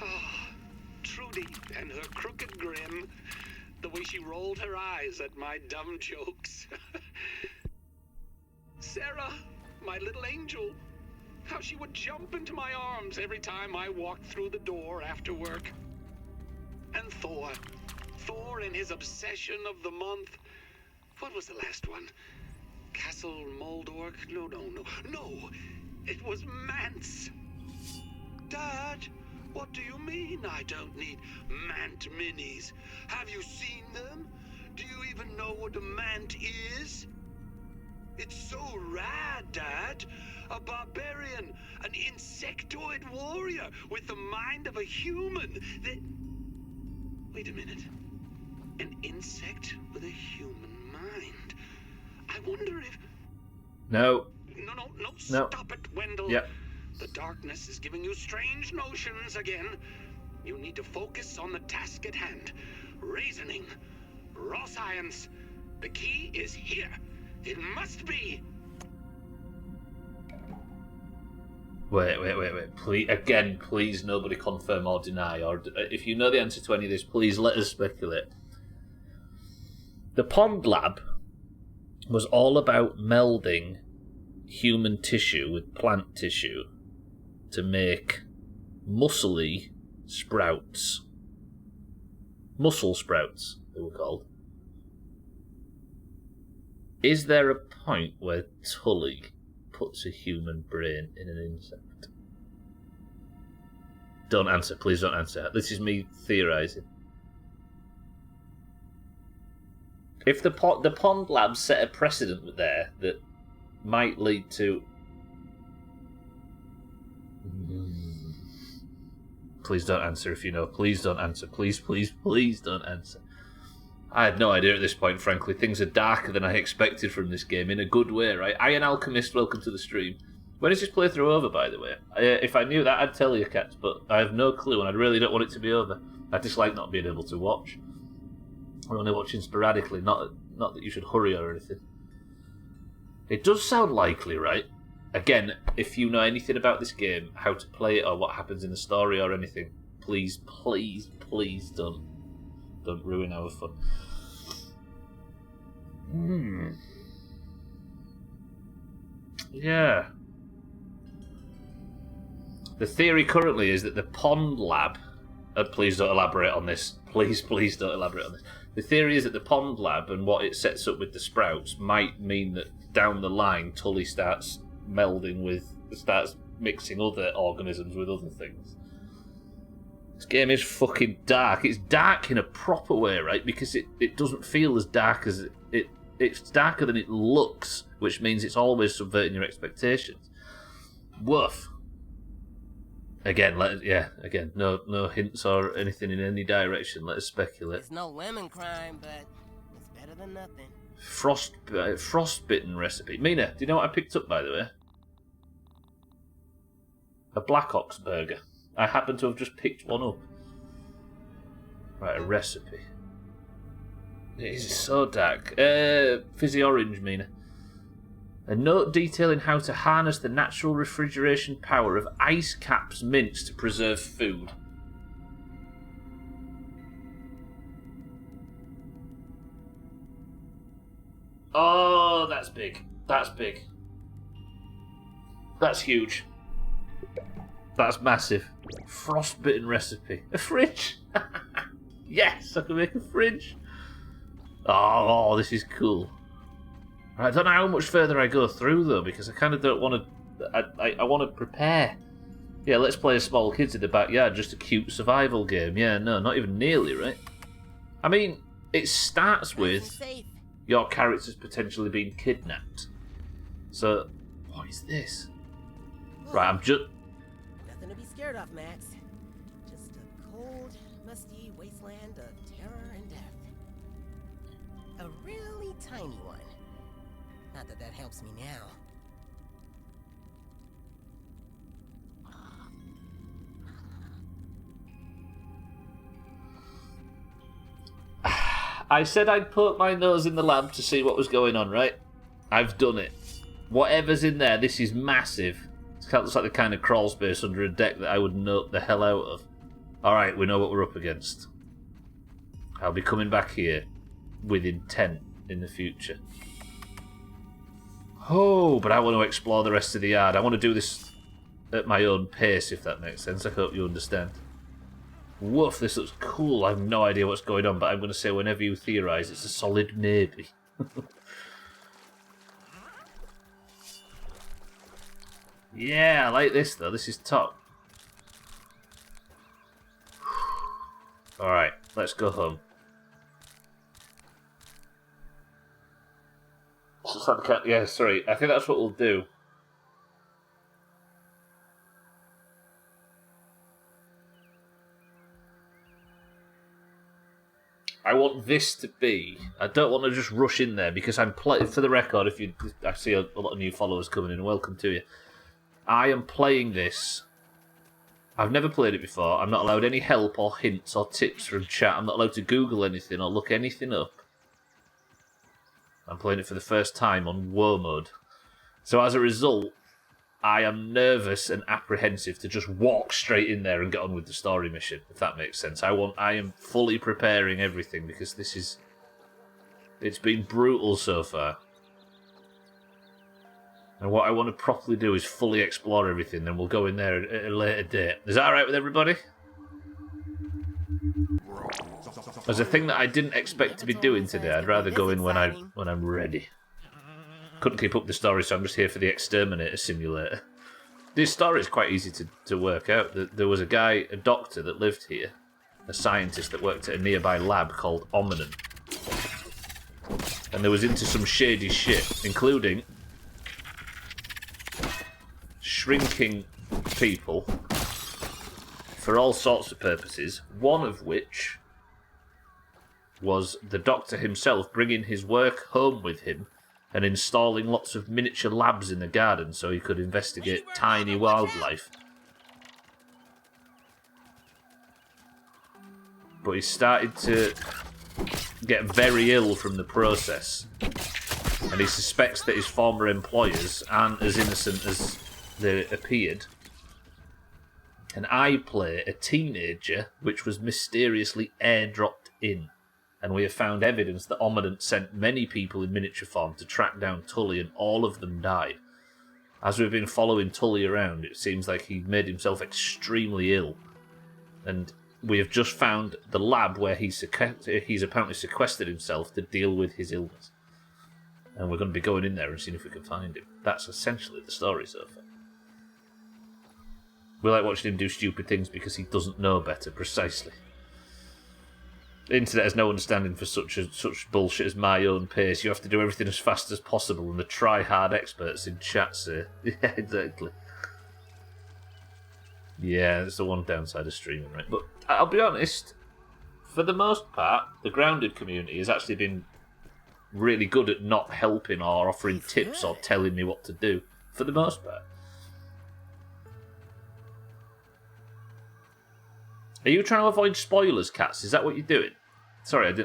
Ah, Trudy and her crooked grin. The way she rolled her eyes at my dumb jokes. Sarah, my little angel. How she would jump into my arms every time I walked through the door after work. And Thor. Thor and his obsession of the month. What was the last one? Castle Moldork? No. It was Mance. Dad, what do you mean I don't need Mant minis? Have you seen them? Do you even know what a Mant is? It's so rad, Dad. A barbarian, an insectoid warrior with the mind of a human. Wait a minute. An insect with a human mind. I wonder if... No, stop it, Wendell. Yep. The darkness is giving you strange notions again. You need to focus on the task at hand. Reasoning. Raw science. The key is here. It must be. Wait. Please, nobody confirm or deny. Or if you know the answer to any of this, please let us speculate. The Pond Lab was all about melding human tissue with plant tissue to make muscly sprouts. Muscle sprouts, they were called. Is there a point where Tully puts a human brain in an insect? Don't answer, please don't answer. This is me theorising. If the Pond Lab set a precedent there that might lead to... Please don't answer if you know. Please don't answer. Please don't answer. I had no idea at this point, frankly. Things are darker than I expected from this game, in a good way, right? Iron Alchemist, welcome to the stream. When is this playthrough over, by the way? If I knew that, I'd tell you, Cats, but I have no clue, and I really don't want it to be over. I dislike not being able to watch. We're only watching sporadically, not that you should hurry or anything. It does sound likely, right? Again, if you know anything about this game, how to play it, or what happens in the story or anything, please don't Don't ruin our fun. Yeah. The theory currently is that the pond lab... please don't elaborate on this. Please don't elaborate on this. The theory is that the pond lab and what it sets up with the sprouts might mean that down the line Tully starts mixing other organisms with other things. This game is fucking dark. It's dark in a proper way, right? Because it doesn't feel as dark as it's darker than it looks, which means it's always subverting your expectations. Woof. Again, no hints or anything in any direction. Let us speculate. It's no lemon crime, but it's better than nothing. Frostbitten recipe. Mina, do you know what I picked up, by the way? A Black Ox burger. I happen to have just picked one up. Right, a recipe. It is so dark. Fizzy orange, Mina. A note detailing how to harness the natural refrigeration power of ice caps mints to preserve food. Oh, that's big. That's big. That's huge. That's massive. Frostbitten recipe. A fridge. Yes, I can make a fridge. Oh, this is cool. I don't know how much further I go through, though, because I kind of don't want to... I want to prepare. Yeah, let's play as small kids in the backyard, just a cute survival game. Yeah, no, not even nearly, right? I mean, it starts with your character's potentially being kidnapped. So, what is this? Right, I'm just... Nothing to be scared of, Max. Just a cold, musty wasteland of terror and death. A really tiny one. Not that that helps me now. I said I'd poke my nose in the lab to see what was going on, right? I've done it. Whatever's in there, this is massive. It looks like the kind of crawl space under a deck that I would note the hell out of. Alright, we know what we're up against. I'll be coming back here with intent in the future. Oh, but I want to explore the rest of the yard. I want to do this at my own pace, if that makes sense. I hope you understand. Woof, this looks cool. I have no idea what's going on, but I'm going to say whenever you theorise, it's a solid maybe. Yeah, I like this, though. This is top. Alright, let's go home. Yeah, sorry. I think that's what we'll do. I want this to be... I don't want to just rush in there because I'm playing... For the record, I see a lot of new followers coming in. Welcome to you. I am playing this... I've never played it before. I'm not allowed any help or hints or tips from chat. I'm not allowed to Google anything or look anything up. I'm playing it for the first time on War mode. So as a result, I am nervous and apprehensive to just walk straight in there and get on with the story mission, if that makes sense. I am fully preparing everything because it's been brutal so far. And what I want to properly do is fully explore everything, then we'll go in there at a later date. Is that alright with everybody? There's a thing that I didn't expect to be doing today. I'd rather go in when I'm ready. Couldn't keep up the story, so I'm just here for the Exterminator Simulator. This story is quite easy to work out. There was a doctor that lived here, a scientist that worked at a nearby lab called Ominen. And they was into some shady shit, including shrinking people for all sorts of purposes, one of which was the doctor himself bringing his work home with him and installing lots of miniature labs in the garden so he could investigate tiny wildlife. But he started to get very ill from the process, and he suspects that his former employers aren't as innocent as they appeared. And I play a teenager which was mysteriously airdropped in. And we have found evidence that Omnidant sent many people in miniature form to track down Tully, and all of them died. As we've been following Tully around, it seems like he made himself extremely ill. And we have just found the lab where he's apparently sequestered himself to deal with his illness. And we're going to be going in there and seeing if we can find him. That's essentially the story so far. We like watching him do stupid things because he doesn't know better, precisely. The internet has no understanding for such bullshit as my own pace. You have to do everything as fast as possible, and the try-hard experts in chat say. Yeah, exactly. Yeah, that's the one downside of streaming, right? But I'll be honest, for the most part, the Grounded community has actually been really good at not helping or offering tips or telling me what to do, for the most part. Are you trying to avoid spoilers, Cats? Is that what you're doing? Sorry,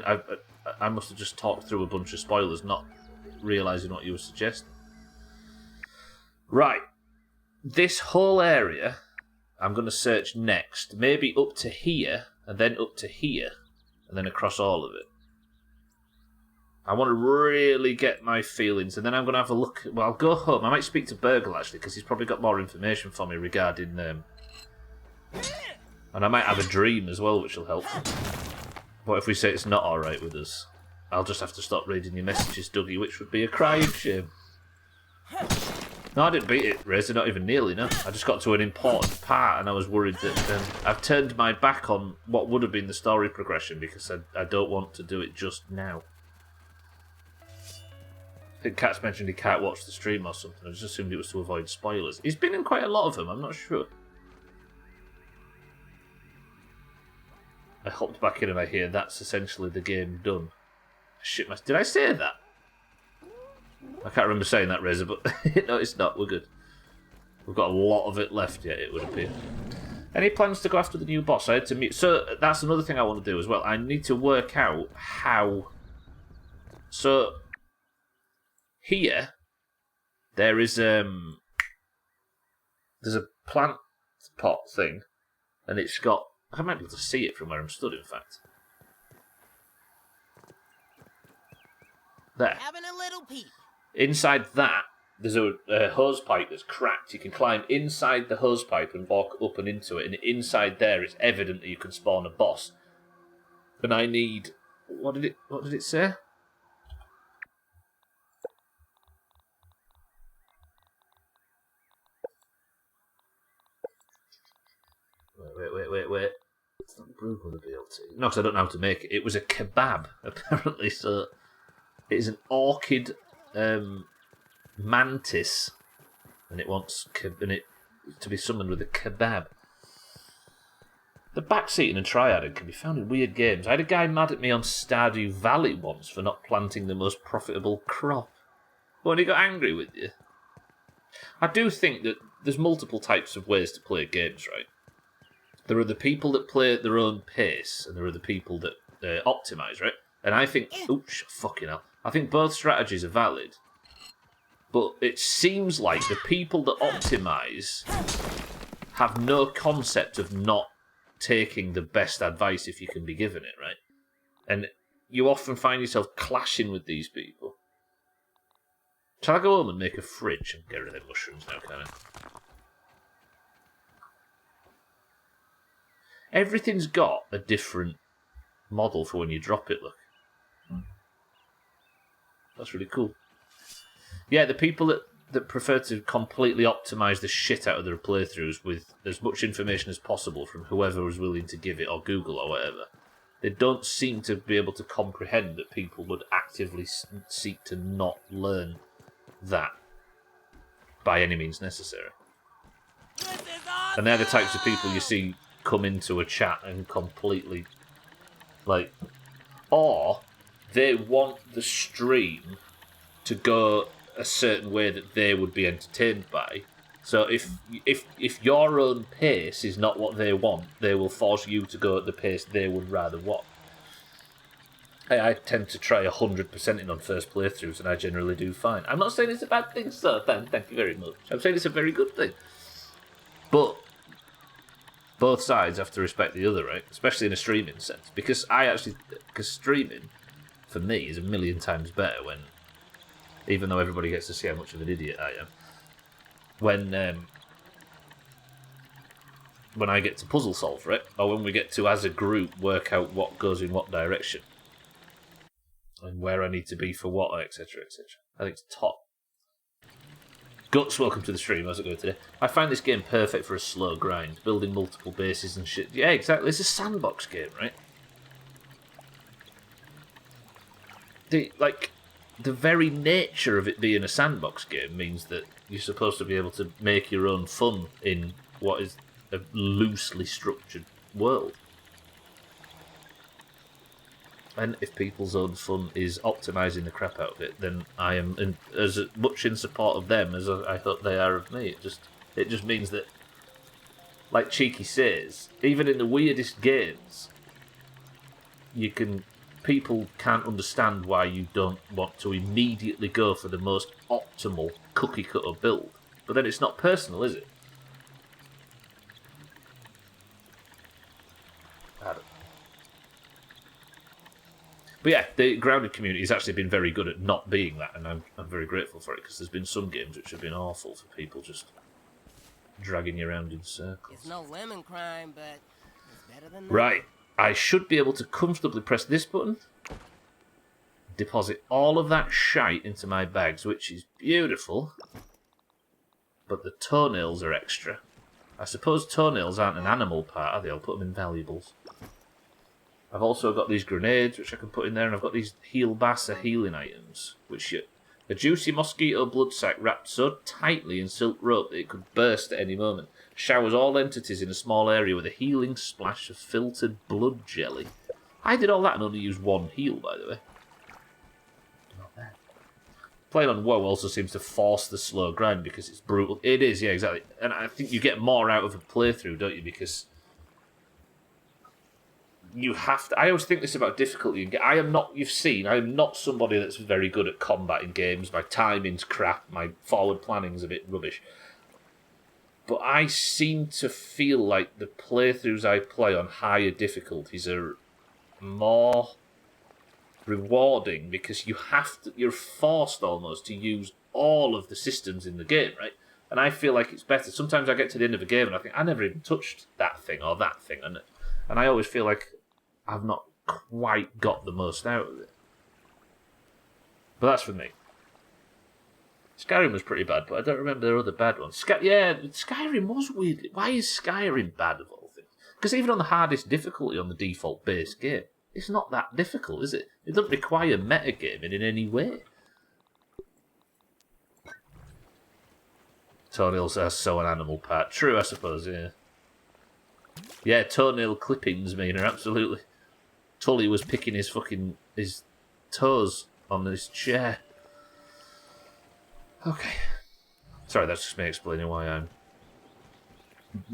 I must have just talked through a bunch of spoilers, not realising what you were suggesting. Right. This whole area, I'm going to search next. Maybe up to here, and then up to here, and then across all of it. I want to really get my feelings, and then I'm going to have a look. Well, I'll go home. I might speak to Burgle, actually, because he's probably got more information for me regarding... And I might have a dream as well, which will help. What if we say it's not alright with us? I'll just have to stop reading your messages, Dougie, which would be a crying shame. No, I didn't beat it, Razor, not even nearly, no. I just got to an important part, and I was worried that I've turned my back on what would have been the story progression, because I don't want to do it just now. I think Cat's mentioned he can't watch the stream or something. I just assumed it was to avoid spoilers. He's been in quite a lot of them, I'm not sure. I hopped back in and I hear that's essentially the game done. Shit, did I say that? I can't remember saying that, Razor, but no, it's not. We're good. We've got a lot of it left yet, it would appear. Any plans to go after the new boss? I had to mute. So that's another thing I want to do as well. I need to work out how... So, here, there's a plant pot thing, and it's got... I might be able to see it from where I'm stood, in fact. There. Having a little peep. Inside that, there's a hose pipe that's cracked. You can climb inside the hose pipe and walk up and into it. And inside there, it's evident that you can spawn a boss. And I need... What did it say? Wait. It's not brewed with a BLT. No, because I don't know how to make it. It was a kebab, apparently, so... It is an orchid mantis, and it wants it to be summoned with a kebab. The backseating and triading can be found in weird games. I had a guy mad at me on Stardew Valley once for not planting the most profitable crop. Well, and he got angry with you. I do think that there's multiple types of ways to play games, right? There are the people that play at their own pace, and there are the people that optimise, right? And I think... Oops, fucking hell. I think both strategies are valid. But it seems like the people that optimise have no concept of not taking the best advice if you can be given it, right? And you often find yourself clashing with these people. Shall I go home and make a fridge and get rid of the mushrooms now, can I? Everything's got a different model for when you drop it, look. That's really cool. Yeah, the people that prefer to completely optimise the shit out of their playthroughs with as much information as possible from whoever is willing to give it, or Google or whatever, they don't seem to be able to comprehend that people would actively seek to not learn that by any means necessary. And they're the types of people you see come into a chat and completely, like... Or... they want the stream to go a certain way that they would be entertained by. So if your own pace is not what they want, they will force you to go at the pace they would rather want. I tend to try 100% in on first playthroughs, and I generally do fine. I'm not saying it's a bad thing, sir. Thank you very much. I'm saying it's a very good thing. But both sides have to respect the other, right? Especially in a streaming sense. Because streaming, for me, is a million times better when, even though everybody gets to see how much of an idiot I am, when I get to puzzle solve, right? Or when we get to, as a group, work out what goes in what direction. And where I need to be for what, etc., etc. I think it's top. Guts, welcome to the stream. How's it going today? I find this game perfect for a slow grind, building multiple bases and shit. Yeah, exactly. It's a sandbox game, right? The very nature of it being a sandbox game means that you're supposed to be able to make your own fun in what is a loosely structured world. And if people's own fun is optimising the crap out of it, then I am as much in support of them as I hope they are of me. It just means that, like Cheeky says, even in the weirdest games, people can't understand why you don't want to immediately go for the most optimal cookie-cutter build. But then it's not personal, is it? I don't know. But yeah, the grounded community has actually been very good at not being that, and I'm very grateful for it, because there's been some games which have been awful for people just dragging you around in circles. It's no lemon crime, but it's better than that. Right, I should be able to comfortably press this button, deposit all of that shite into my bags, which is beautiful, but the toenails are extra. I suppose toenails aren't an animal part, are they? I'll put them in valuables. I've also got these grenades, which I can put in there, and I've got these heal bassa healing items, which a juicy mosquito blood sac wrapped so tightly in silk rope that it could burst at any moment. Showers all entities in a small area with a healing splash of filtered blood jelly. I did all that and only used one heal, by the way. Not bad. Playing on WoW also seems to force the slow grind because it's brutal. It is, yeah, exactly. And I think you get more out of a playthrough, don't you? Because you have to. I always think this about difficulty. I am not somebody that's very good at combat in games. My timing's crap. My forward planning's a bit rubbish. But I seem to feel like the playthroughs I play on higher difficulties are more rewarding because you're forced almost to use all of the systems in the game, right? And I feel like it's better. Sometimes I get to the end of a game and I think, I never even touched that thing or that thing. And I always feel like I've not quite got the most out of it. But that's for me. Skyrim was pretty bad, but I don't remember the other bad ones. Skyrim was weird. Why is Skyrim bad of all things? Because even on the hardest difficulty on the default base game, it's not that difficult, is it? It doesn't require metagaming in any way. Toenails are so an animal part. True, I suppose, yeah. Yeah, toenail clippings, Mina, absolutely. Tully was picking his toes on his chair. Okay. Sorry, that's just me explaining why I'm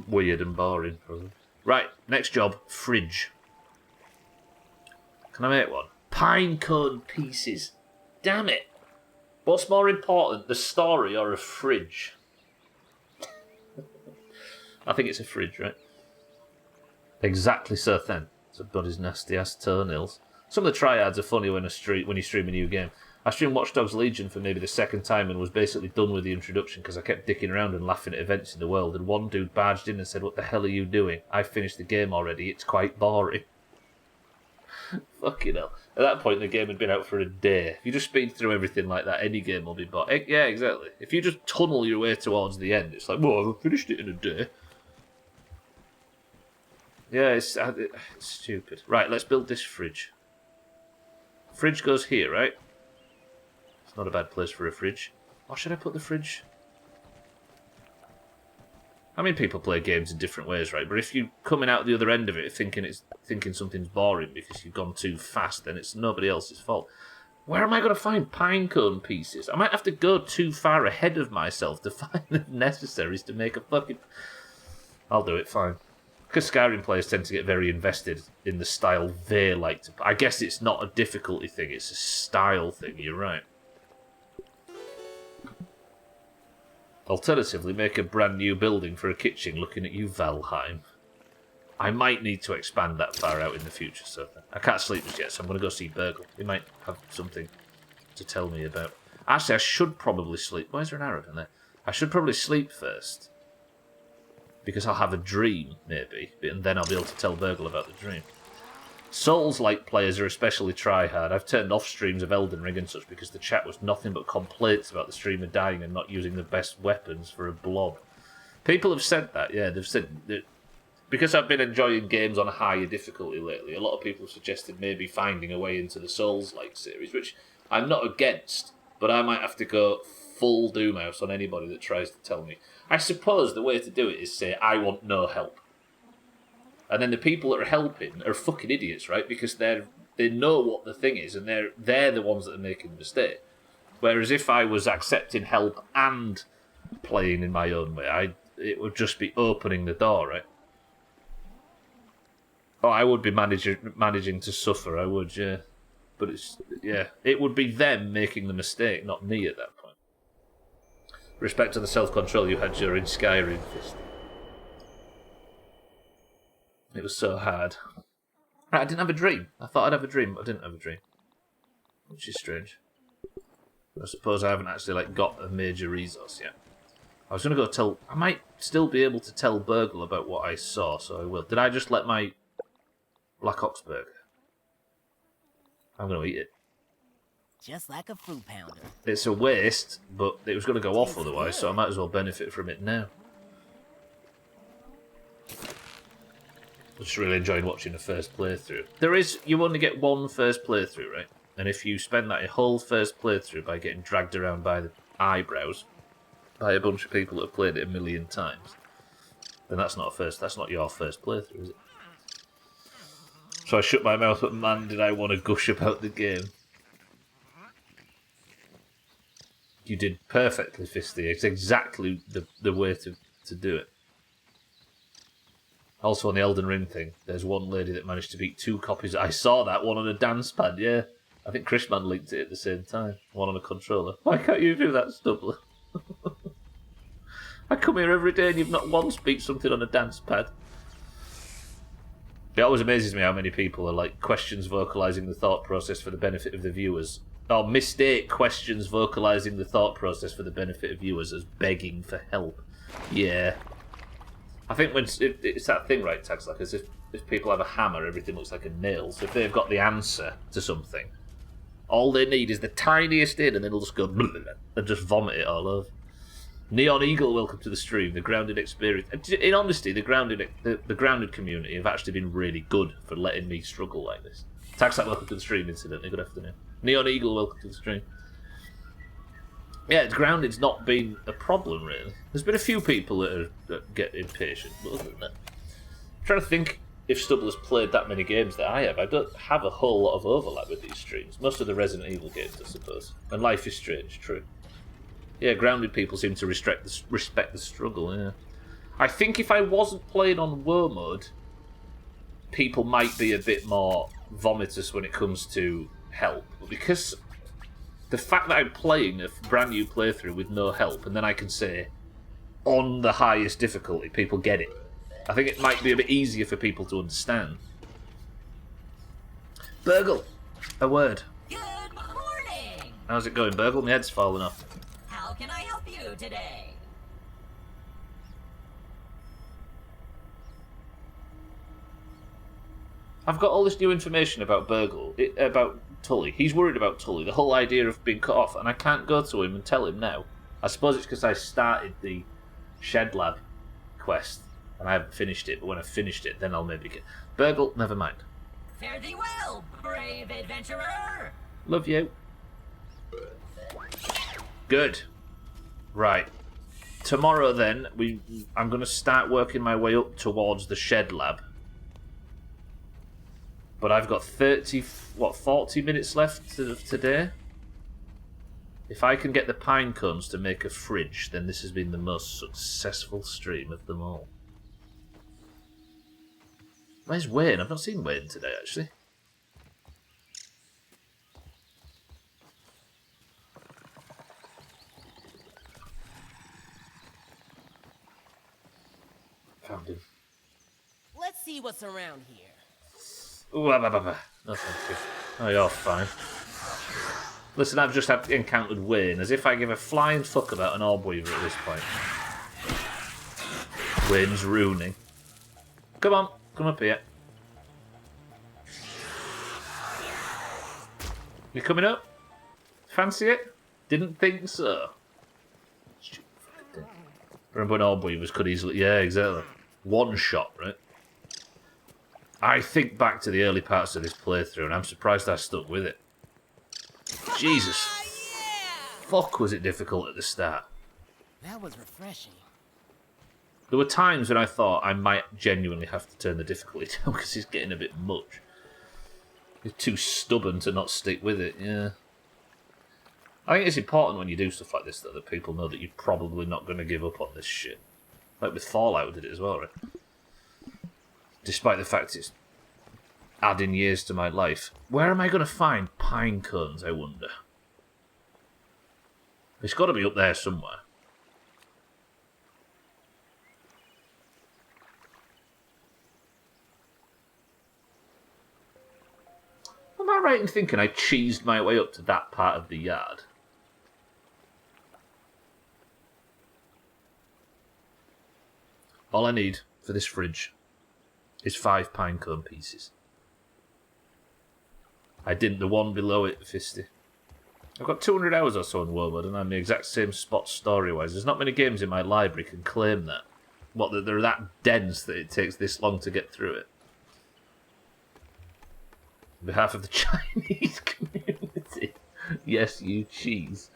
weird and boring. Probably. Right, next job, fridge. Can I make one? Pine cone pieces. Damn it. What's more important, the story or a fridge? I think it's a fridge, right? Exactly so then. So Buddy's nasty ass toenails. Some of the triads are funny when you stream a new game. I streamed Watch Dogs Legion for maybe the second time and was basically done with the introduction because I kept dicking around and laughing at events in the world, and one dude barged in and said, "What the hell are you doing? I finished the game already, it's quite boring." Fucking hell. At that point the game had been out for a day. If you just speed through everything like that, any game will be boring. Yeah, exactly. If you just tunnel your way towards the end, it's like, well, I've finished it in a day. Yeah, it's stupid. Right, let's build this fridge. Fridge goes here, right? It's not a bad place for a fridge. Or should I put the fridge? I mean, people play games in different ways, right? But if you're coming out the other end of it thinking something's boring because you've gone too fast, then it's nobody else's fault. Where am I going to find pinecone pieces? I might have to go too far ahead of myself to find the necessaries to make a fucking... I'll do it, fine. Because Skyrim players tend to get very invested in the style they like to... I guess it's not a difficulty thing, it's a style thing, you're right. Alternatively, make a brand new building for a kitchen looking at you, Valheim. I might need to expand that far out in the future, so I can't sleep just yet, so I'm going to go see Burgle. He might have something to tell me about. Actually, I should probably sleep. Why is there an arrow in there? I should probably sleep first. Because I'll have a dream, maybe, and then I'll be able to tell Burgle about the dream. Souls-like players are especially try-hard. I've turned off streams of Elden Ring and such because the chat was nothing but complaints about the streamer dying and not using the best weapons for a blob. People have said that, yeah. They've said that because I've been enjoying games on a higher difficulty lately, a lot of people have suggested maybe finding a way into the Souls-like series, which I'm not against, but I might have to go full Doomhaus on anybody that tries to tell me. I suppose the way to do it is say, I want no help. And then the people that are helping are fucking idiots, right? Because they know what the thing is, and they're the ones that are making the mistake. Whereas if I was accepting help and playing in my own way, it would just be opening the door, right? Oh, I would be managing to suffer, I would, yeah. But it would be them making the mistake, not me at that point. Respect to the self-control you had during Skyrim, Fist. It was so hard. I didn't have a dream. I thought I'd have a dream, but I didn't have a dream. Which is strange. But I suppose I haven't actually got a major resource yet. I was going to go tell... I might still be able to tell Burgle about what I saw, so I will. Did I just let my Black Ox burger? I'm going to eat it. Just like a fruit pounder. It's a waste, but it was going to go off otherwise, so I might as well benefit from it now. I'm just really enjoying watching the first playthrough. You only get one first playthrough, right? And if you spend that whole first playthrough by getting dragged around by the eyebrows by a bunch of people that have played it a million times, then that's not your first playthrough, is it? So I shut my mouth, but man, did I want to gush about the game. You did perfectly, Fisty. It's exactly the way to do it. Also on the Elden Ring thing, there's one lady that managed to beat 2 copies. I saw that one on a dance pad, yeah. I think Chrisman linked it at the same time. One on a controller. Why can't you do that, Stubbler? I come here every day and you've not once beat something on a dance pad. It always amazes me how many people are questions vocalising the thought process for the benefit of the viewers. Or mistake questions vocalising the thought process for the benefit of viewers as begging for help. Yeah. I think it's that thing, right, Tags? As if people have a hammer, everything looks like a nail. So if they've got the answer to something, all they need is the tiniest in, and then they'll just go and just vomit it all over. Neon Eagle, welcome to the stream. The Grounded experience. In honesty, the Grounded community have actually been really good for letting me struggle like this. Tags, welcome to the stream, incidentally. Good afternoon. Neon Eagle, welcome to the stream. Yeah, Grounded's not been a problem, really. There's been a few people that get impatient, but other than that... I'm trying to think if Stubbler's played that many games that I have. I don't have a whole lot of overlap with these streams. Most of the Resident Evil games, I suppose. And Life is Strange, true. Yeah, Grounded people seem to respect the struggle, yeah. I think if I wasn't playing on War mode, people might be a bit more vomitous when it comes to help. But because... the fact that I'm playing a brand new playthrough with no help, and then I can say, on the highest difficulty, people get it. I think it might be a bit easier for people to understand. Burgle, a word. Good morning! How's it going, Burgle? My head's falling off. How can I help you today? I've got all this new information about Burgle, about Tully. He's worried about Tully, the whole idea of being cut off, and I can't go to him and tell him now. I suppose it's because I started the Shed Lab quest, and I haven't finished it, but when I've finished it, then I'll maybe get... Burgle, never mind. Fare thee well, brave adventurer! Love you. Good. Right. Tomorrow, then, I'm going to start working my way up towards the Shed Lab. But I've got 40 minutes left today? If I can get the pine cones to make a fridge, then this has been the most successful stream of them all. Where's Wayne? I've not seen Wayne today, actually. Let's see see what's around here. Ooh, no thank you. Oh, you're fine. Listen, I've just encountered Wayne, as if I give a flying fuck about an orb weaver at this point. Wayne's ruining. Come on, come up here. You coming up? Fancy it? Didn't think so. Stupid fucking thing. Remember when orb weavers could easily... Yeah, exactly. One shot, right? I think back to the early parts of this playthrough, and I'm surprised I stuck with it. Jesus. Fuck, was it difficult at the start. That was refreshing. There were times when I thought I might genuinely have to turn the difficulty down because it's getting a bit much. You're too stubborn to not stick with it, yeah. I think it's important when you do stuff like this, though, that people know that you're probably not going to give up on this shit. Like with Fallout did it as well, right? Despite the fact it's adding years to my life. Where am I going to find pine cones, I wonder? It's got to be up there somewhere. Am I right in thinking I cheesed my way up to that part of the yard? All I need for this fridge is 5 pinecone pieces. I didn't the one below it, Fisty. I've got 200 hours or so in Wormwood, and I'm in the exact same spot story-wise. There's not many games in my library can claim that. What, that they're that dense that it takes this long to get through it. On behalf of the Chinese community. Yes, you cheese.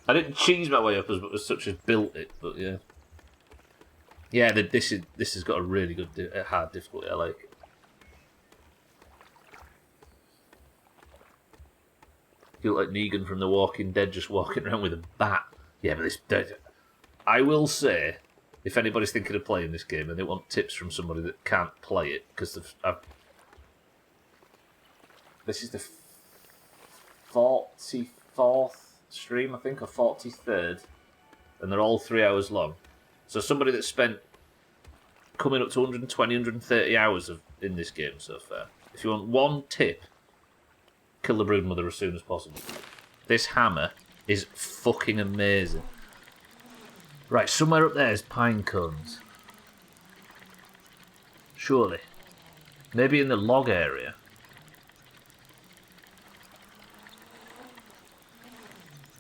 I didn't cheese my way up as such as built it, but yeah. Yeah, this has got a really good, hard difficulty. I like it. You look like Negan from The Walking Dead, just walking around with a bat. Yeah, but this, I will say, if anybody's thinking of playing this game and they want tips from somebody that can't play it, because this is the 44th stream, I think, or 43rd, and they're all 3 hours long. So somebody that spent coming up to 120, 130 hours in this game so far. If you want one tip, kill the broodmother as soon as possible. This hammer is fucking amazing. Right, somewhere up there is pine cones. Surely. Maybe in the log area.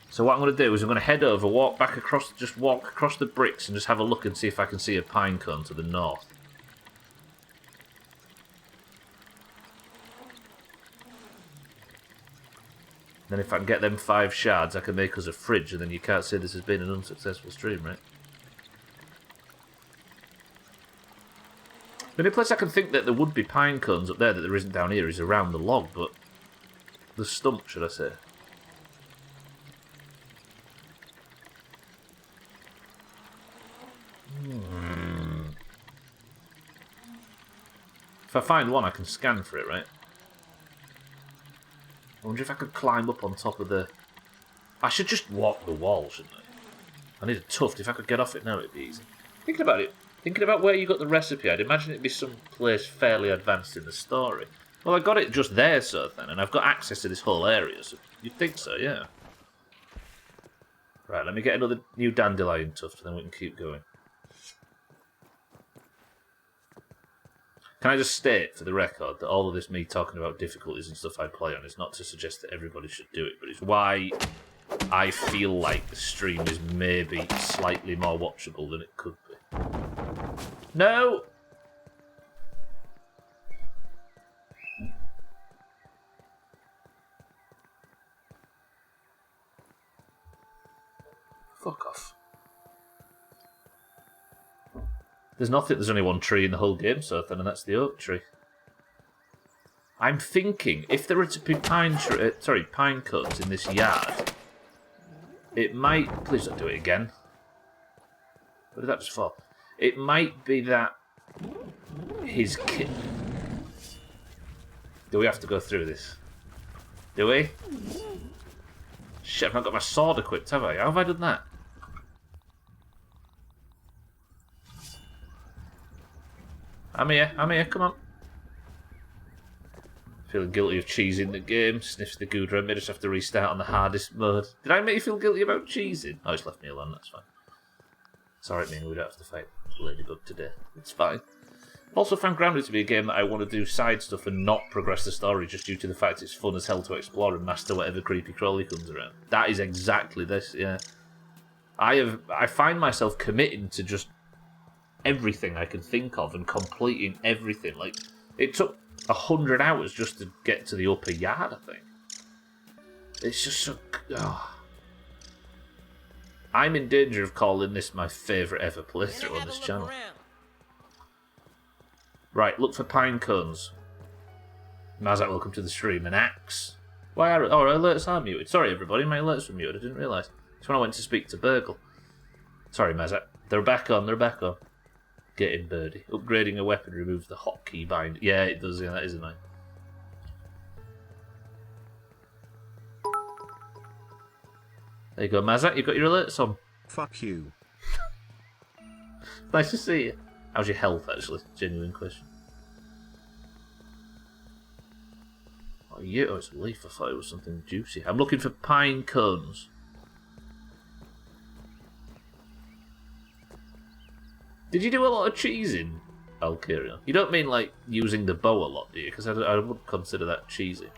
So what I'm going to do is I'm going to head over, walk across the bricks and just have a look and see if I can see a pine cone to the north. Then if I can get them 5 shards, I can make us a fridge, and then you can't say this has been an unsuccessful stream, right? The only place I can think that there would be pine cones up there that there isn't down here is around the log, but the stump, should I say. If I find one, I can scan for it, right? I wonder if I could climb up on top of the... I should just walk the wall, shouldn't I? I need a tuft. If I could get off it now, it'd be easy. Thinking about it, thinking about where you got the recipe, I'd imagine it'd be some place fairly advanced in the story. Well, I got it just there, so then, and I've got access to this whole area, so you'd think so, yeah. Right, let me get another new dandelion tuft, and then we can keep going. Can I just state, for the record, that all of this me talking about difficulties and stuff I play on is not to suggest that everybody should do it, but it's why I feel like the stream is maybe slightly more watchable than it could be. No! Fuck off. There's only one tree in the whole game, so then, and that's the oak tree. I'm thinking, if there were to be pine cones in this yard, it might... Please don't do it again. What did that just fall? It might be that his kid... Do we have to go through this? Do we? Shit, I've not got my sword equipped, have I? How have I done that? I'm here, come on. Feeling guilty of cheesing the game. Sniffs the Gudra. Made us have to restart on the hardest mode. Did I make you feel guilty about cheesing? Oh, it's left me alone, that's fine. Sorry, man, we don't have to fight Ladybug today. It's fine. Also found Grounded to be a game that I want to do side stuff and not progress the story just due to the fact it's fun as hell to explore and master whatever creepy crawly comes around. That is exactly this, yeah. I find myself committing to just everything I can think of and completing everything. Like, it took 100 hours just to get to the upper yard, I think. It's just so... Oh. I'm in danger of calling this my favourite ever playthrough on this channel. Right, look for pine cones. Mazak, welcome to the stream. An axe. Why are... Oh, our alerts are muted. Sorry, everybody, my alerts were muted. I didn't realise. It's when I went to speak to Burgle. Sorry, Mazak. They're back on, they're back on. Get in, birdie. Upgrading a weapon removes the hotkey bind. Yeah, it does, yeah, that is annoying. There you go, Mazak, you've got your alerts on. Fuck you. Nice to see you. How's your health, actually? Genuine question. Oh, yeah, oh, it's a leaf. I thought it was something juicy. I'm looking for pine cones. Did you do a lot of cheesing, Alkyria? You don't mean, like, using the bow a lot, do you? Because I would consider that cheesy.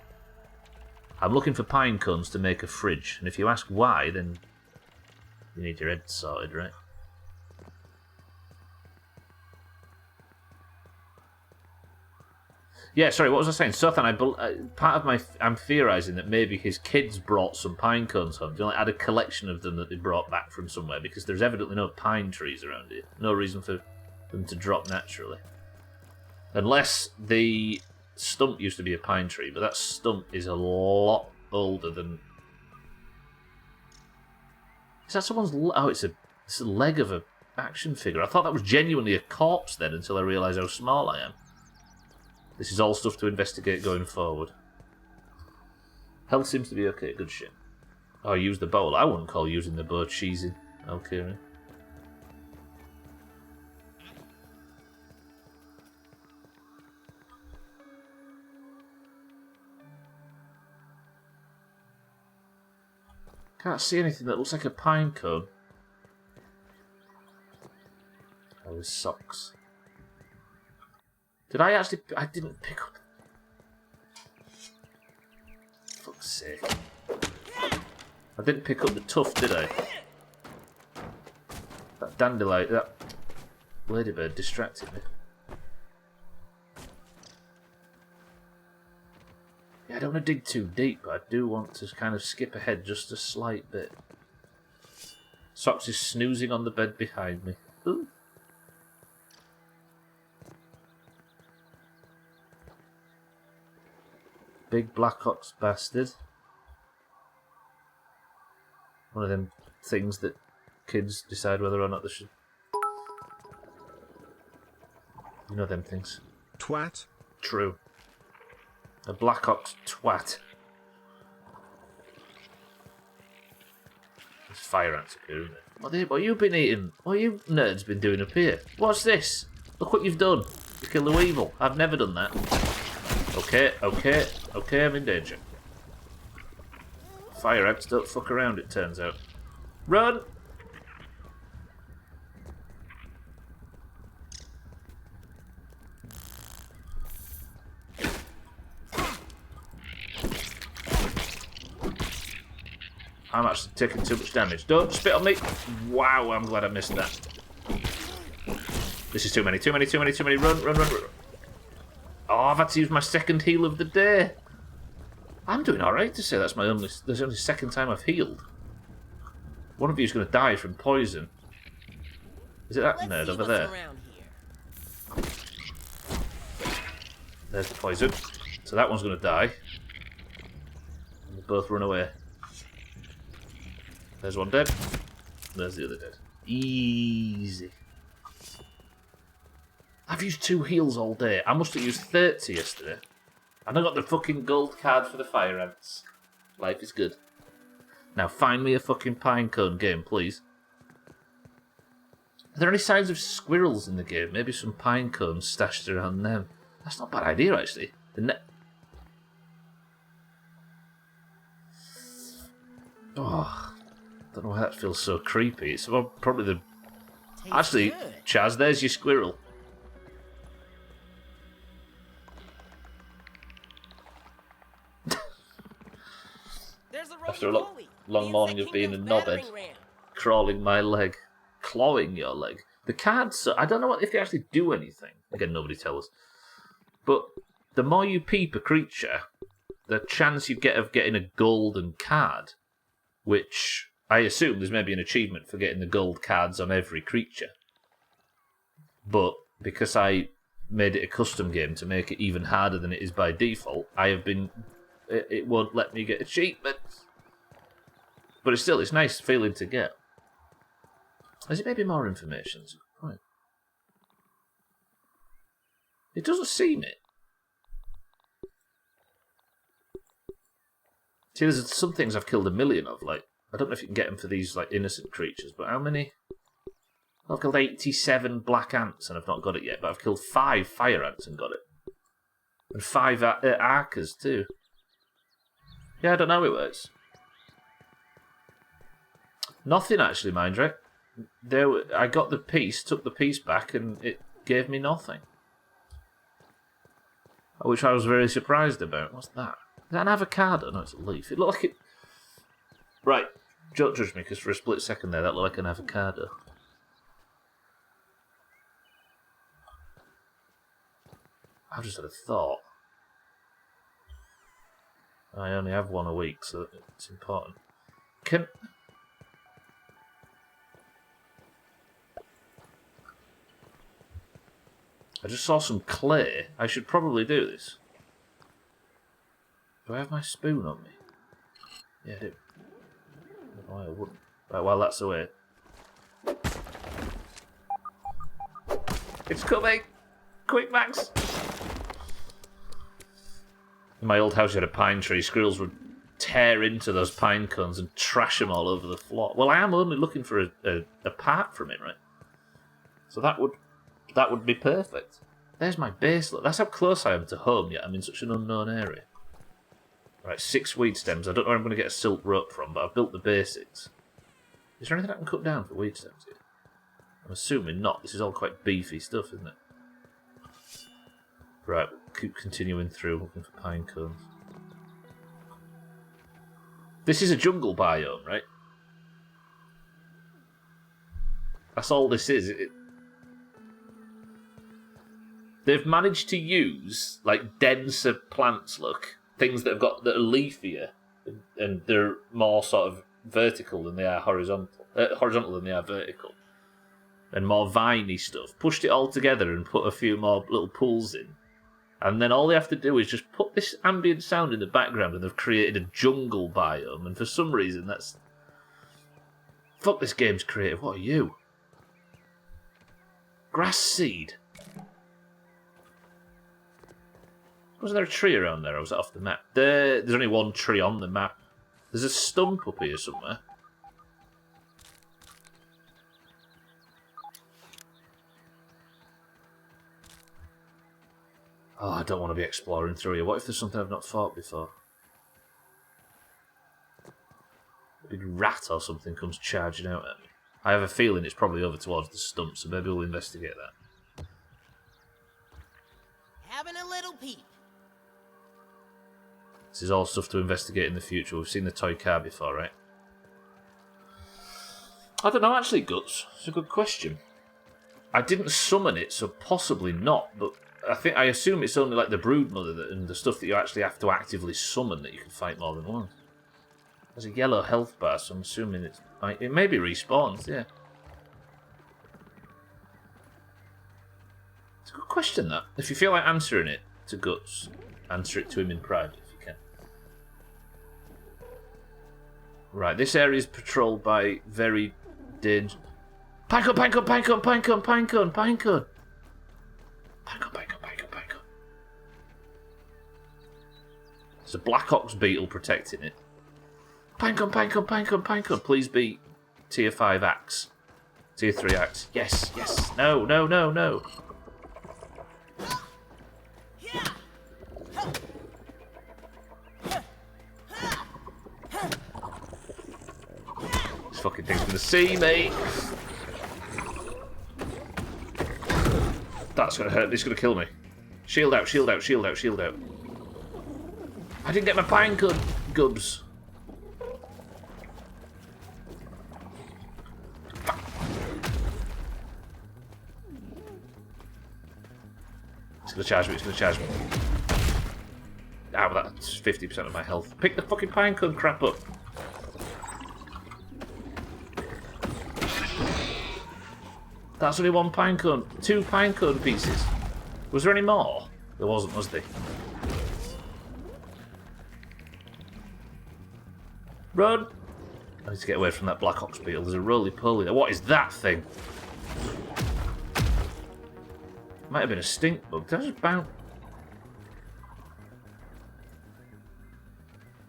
I'm looking for pine cones to make a fridge, and if you ask why, then you need your head sorted, right? Yeah, sorry, what was I saying? Sothan, part of my... I'm theorising that maybe his kids brought some pine cones home. They only had a collection of them that they brought back from somewhere, because there's evidently no pine trees around here. No reason for them to drop naturally. Unless the stump used to be a pine tree, but that stump is a lot older than... Is that someone's... Oh, it's a leg of an action figure. I thought that was genuinely a corpse then, until I realised how small I am. This is all stuff to investigate going forward. Health seems to be okay, good shit. Oh, I used the bowl. I wouldn't call using the bow cheesy, Alkyria. Can't see anything that looks like a pine cone. Oh, his socks. Did I actually... I didn't pick up... Fuck's sake. I didn't pick up the tuft, did I? That dandelion... That ladybird distracted me. Yeah, I don't want to dig too deep, but I do want to kind of skip ahead just a slight bit. Socks is snoozing on the bed behind me. Ooh. Big Black Ox bastard. One of them things that kids decide whether or not they should... You know them things. Twat. True. A Black Ox twat. There's fire ants up here, isn't it? What have you been eating? What have you nerds been doing up here? What's this? Look what you've done. You kill the weevil. I've never done that. Okay, I'm in danger. Fire ants don't fuck around, it turns out. Run! I'm actually taking too much damage. Don't spit on me! Wow, I'm glad I missed that. This is too many. Run. Oh, I've had to use my second heal of the day. I'm doing alright to say that's only the second time I've healed. One of you's going to die from poison. Is it that nerd over there? There's the poison. So that one's going to die. And they both run away. There's one dead. There's the other dead. Easy. I've used 2 heals all day. I must have used 30 yesterday. And I got the fucking gold card for the fire ants. Life is good. Now find me a fucking pinecone game, please. Are there any signs of squirrels in the game? Maybe some pine cones stashed around them. That's not a bad idea, actually. Oh, don't know why that feels so creepy. It's probably the... Tastes Actually, good. Chaz, there's your squirrel. There's a After a roly-poly. long The morning Insect of being a Kingdom's knobhead, battering ram. crawling my leg, clawing your leg. The cards, I don't know if they actually do anything. Again, nobody tells us. But the more you peep a creature, the chance you get of getting a golden card, which I assume there's maybe an achievement for getting the gold cards on every creature. But because I made it a custom game to make it even harder than it is by default, it won't let me get achievements. But it's nice feeling to get. Is it maybe more information? That's a good point. It doesn't seem it. See, there's some things I've killed 1 million of, like, I don't know if you can get them for these, like, innocent creatures, but how many? I've killed 87 black ants and I've not got it yet, but I've killed 5 fire ants and got it. And 5 archers, too. Yeah, I don't know how it works. Nothing, actually, Mindrek. I got the piece, took the piece back, and it gave me nothing. Which I was very surprised about. What's that? Is that an avocado? No, it's a leaf. It looked like it... Right, don't judge me, because for a split second there, that looked like an avocado. I've just had a thought. I only have one a week, so it's important. I just saw some clay. I should probably do this. Do I have my spoon on me? Yeah, I do. I don't know why I wouldn't. Right, while that's away. It's coming! Quick, Max! In my old house, you had a pine tree. Squirrels would tear into those pine cones and trash them all over the floor. Well, I am only looking for a part from it, right? So that would be perfect. There's my base. Look, that's how close I am to home, yet I'm in such an unknown area. Right, 6 weed stems. I don't know where I'm going to get a silk rope from, but I've built the basics. Is there anything I can cut down for weed stems here? I'm assuming not. This is all quite beefy stuff, isn't it? Right, keep continuing through, looking for pine cones. This is a jungle biome, right? That's all this is. They've managed to use, like, denser plants, look. Things that are leafier, and they're more sort of vertical than they are horizontal. Horizontal than they are vertical. And more viney stuff. Pushed it all together and put a few more little pools in. And then all they have to do is just put this ambient sound in the background and they've created a jungle biome. And for some reason that's... Fuck, this game's creative. What are you? Grass seed. Was there a tree around there, or was that off the map? There's only one tree on the map. There's a stump up here somewhere. Oh, I don't want to be exploring through here. What if there's something I've not fought before? A big rat or something comes charging out at me. I have a feeling it's probably over towards the stump, so maybe we'll investigate that. Having a little peep. This is all stuff to investigate in the future. We've seen the toy car before, right? I don't know, actually, Guts. It's a good question. I didn't summon it, so possibly not, but I assume it's only like the broodmother and the stuff that you actually have to actively summon that you can fight more than once. There's a yellow health bar, so I'm assuming it maybe respawns, yeah. It's a good question, that. If you feel like answering it to Guts, answer it to him in private if you can. Right, this area is patrolled by very dangerous... Pinecone, pinecone, pinecone, pinecone, pinecone, pinecone! Pinecone, pinecone, pinecone, pinecone. There's a black ox beetle protecting it. Pinecone, pinecone, pinecone, pinecone. Please be tier 5 axe. Tier 3 axe. Yes, yes. No, no, no, no. This fucking thing's gonna see me. That's gonna hurt. This is gonna kill me. Shield out, shield out, shield out, shield out. I didn't get my pine cone gubs. It's gonna charge me, it's gonna charge me. Ah, well, that's 50% of my health. Pick the fucking pine cone crap up. That's only one pine cone. 2 pine cone pieces. Was there any more? There wasn't, was there? Run! I need to get away from that black ox beetle. There's a roly-poly there. What is that thing? Might have been a stink bug. Did I just bounce?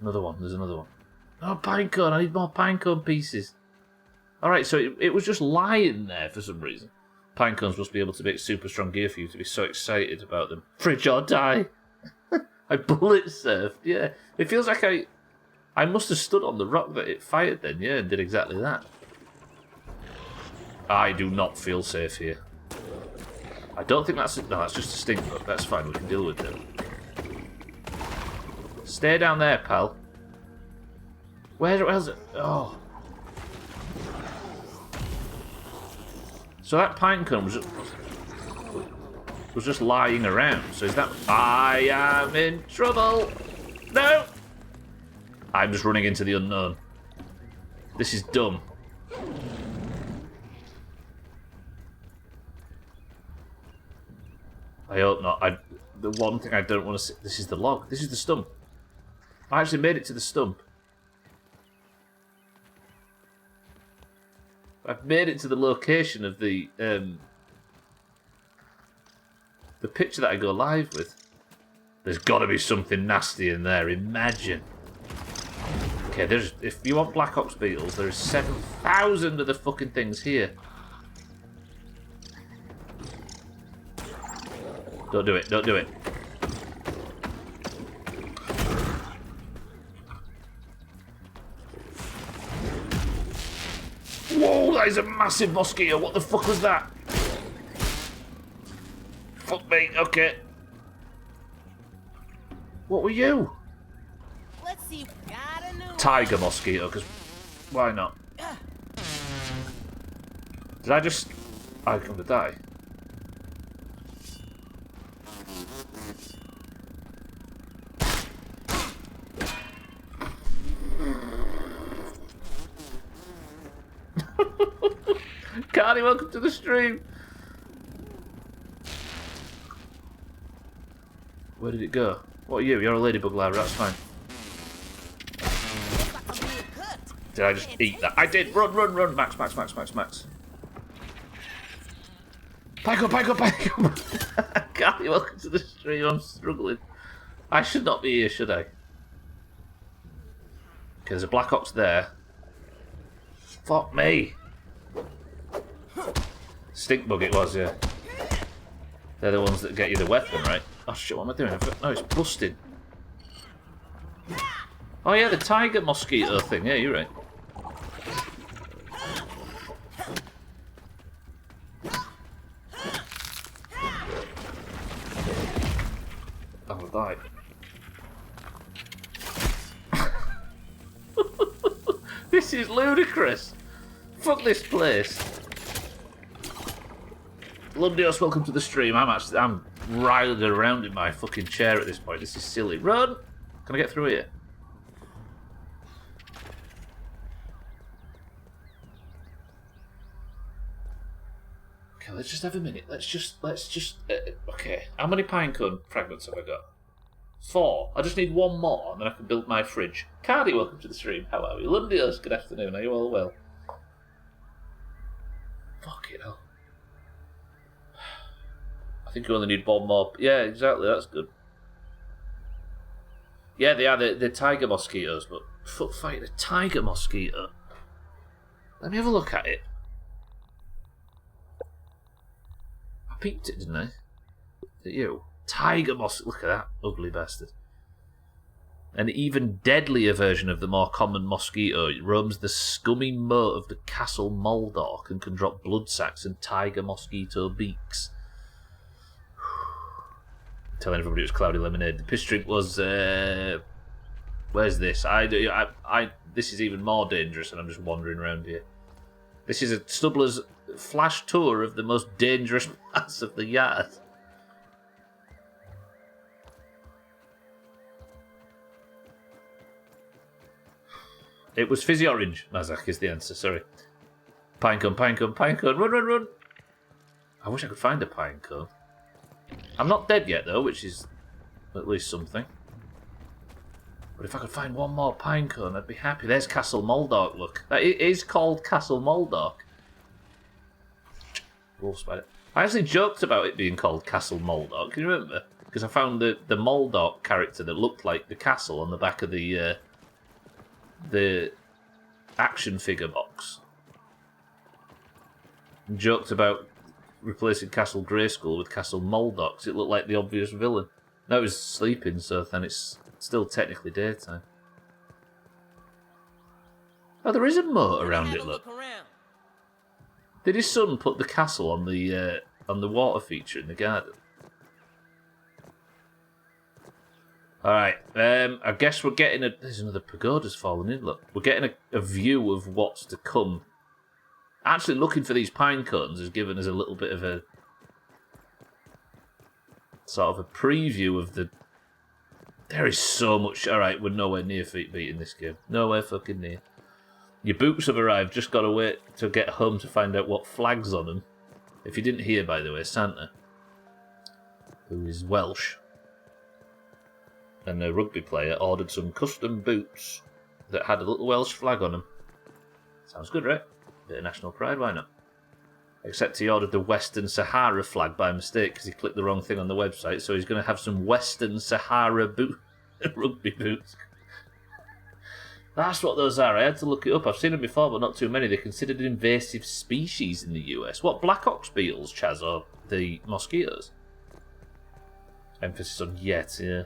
Another one. There's another one. Oh, pinecone. I need more pinecone pieces. Alright, so it was just lying there for some reason. Pinecones must be able to make super strong gear for you to be so excited about them. Fridge or die. I bullet surfed, yeah. It feels like I must have stood on the rock that it fired then, yeah, and did exactly that. I do not feel safe here. I don't think that's... No, that's just a stink bug. That's fine, we can deal with them. Stay down there, pal. Where's it? Oh. So that pinecone was just lying around. So is that... I am in trouble! No! I'm just running into the unknown. This is dumb. I hope not. The one thing I don't want to see... This is the log. This is the stump. I actually made it to the stump. I've made it to the location of the picture that I go live with. There's got to be something nasty in there. Imagine. Okay, if you want black ox beetles, there's 7,000 of the fucking things here. Don't do it. Don't do it. Whoa, that is a massive mosquito. What the fuck was that? Fuck me. Okay. What were you? Let's see if we got a new Tiger mosquito, because why not? Did I just... I'm going to die. Cardi, welcome to the stream. Where did it go? What are you? You're a ladybug larva, that's fine. Did I just eat that? I did! Run, run, run! Max, max, max, max, max. Back up, back up, back up! Cardi, welcome to the stream. I'm struggling. I should not be here, should I? Okay, there's a black ox there. Fuck me! Stink bug it was, yeah. They're the ones that get you the weapon, right? Oh shit, what am I doing? No, it's busted. Oh yeah, the tiger mosquito thing. Yeah, you're right. I'll die. This is ludicrous. Fuck this place. Lundios, welcome to the stream. I'm riled around in my fucking chair at this point. This is silly. Run! Can I get through here? Okay, let's just have a minute. Let's just. Okay, how many pinecone fragments have I got? 4. I just need 1 more, and then I can build my fridge. Cardi, welcome to the stream. How are you? Lundios, good afternoon. Are you all well? Fucking hell. I think you only need 1 more. Yeah, exactly. That's good. Yeah, they are. They're tiger mosquitoes, but fuck fight a tiger mosquito. Let me have a look at it. I peeped it, didn't I? Is it you? Tiger mosquito. Look at that ugly bastard. An even deadlier version of the more common mosquito roams the scummy moat of the Castle Moldork and can drop blood sacs and tiger mosquito beaks. Telling everybody it was cloudy lemonade. The piss drink was. Where's this? This is even more dangerous, and I'm just wandering around here. This is a Stubbler's flash tour of the most dangerous parts of the yard. It was fizzy orange, Mazak is the answer, sorry. Pinecone, pinecone, pinecone, run, run, run! I wish I could find a pinecone. I'm not dead yet, though, which is at least something. But if I could find one more pinecone, I'd be happy. There's Castle Moldork, look. It is called Castle Moldork. Wolf spider. I actually joked about it being called Castle Moldork, can you remember? Because I found the Moldork character that looked like the castle on the back of the action figure box. And joked about replacing Castle Grayskull with Castle Moldork because it looked like the obvious villain. Now he's sleeping, so then it's still technically daytime. Oh, there is a moat around it, look. Did his son put the castle on the water feature in the garden? Alright, I guess we're getting a... There's another pagoda's fallen in, look. We're getting a view of what's to come. Actually, looking for these pine cones has given us a little bit of a... sort of a preview of the... There is so much... Alright, we're nowhere near feet beating this game. Nowhere fucking near. Your boots have arrived, just got to wait to get home to find out what flag's on them. If you didn't hear, by the way, Santa, who is Welsh, and a rugby player, ordered some custom boots that had a little Welsh flag on them. Sounds good, right? Bit of national pride, why not? Except he ordered the Western Sahara flag by mistake because he clicked the wrong thing on the website, so he's going to have some Western Sahara rugby boots. That's what those are. I had to look it up. I've seen them before, but not too many. They're considered invasive species in the US. What, black ox beetles, Chaz, or the mosquitoes? Emphasis on yet, yeah.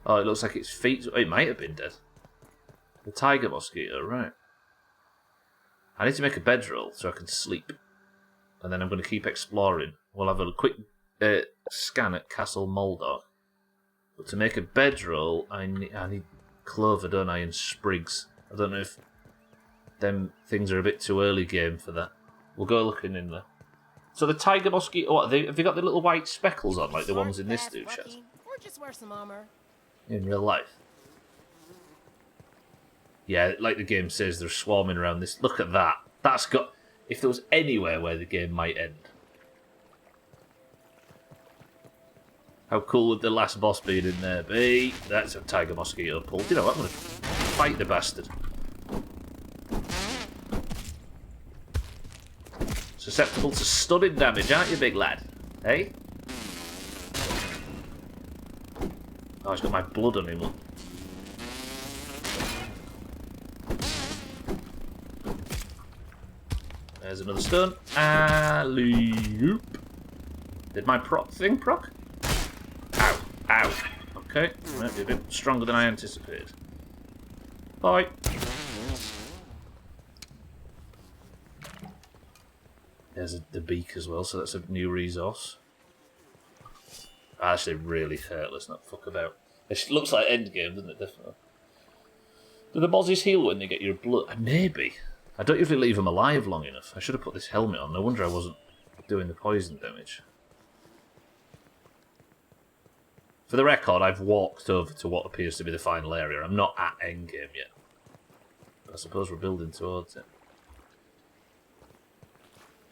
Oh, it looks like its feet... Oh, it might have been dead. The tiger mosquito, right. I need to make a bedroll so I can sleep. And then I'm going to keep exploring. We'll have a quick scan at Castle Moldork. But to make a bedroll, I need clover, don't I, and sprigs. I don't know if them things are a bit too early game for that. We'll go looking in there. So the tiger mosquito... What, have they got the little white speckles on, like the ones in this dude, Chaz? Or just wear some armor. In real life. Yeah, like the game says, they're swarming around this. Look at that. That's got... If there was anywhere where the game might end. How cool would the last boss be in there be? That's a tiger mosquito pulled. You know what? I'm going to fight the bastard. Susceptible to stunning damage, aren't you, big lad? Hey? Oh, he's got my blood on him, look. There's another stun. Alley-oop. Did my thing proc? Ow. Ow. Okay. Might be a bit stronger than I anticipated. Bye. There's the beak as well, so that's a new resource. Actually, really hurt. Let's not fuck about. It looks like endgame, doesn't it? Definitely. Do the mozzies heal when they get your blood? Maybe. I don't usually leave them alive long enough. I should have put this helmet on. No wonder I wasn't doing the poison damage. For the record, I've walked over to what appears to be the final area. I'm not at endgame yet. But I suppose we're building towards it.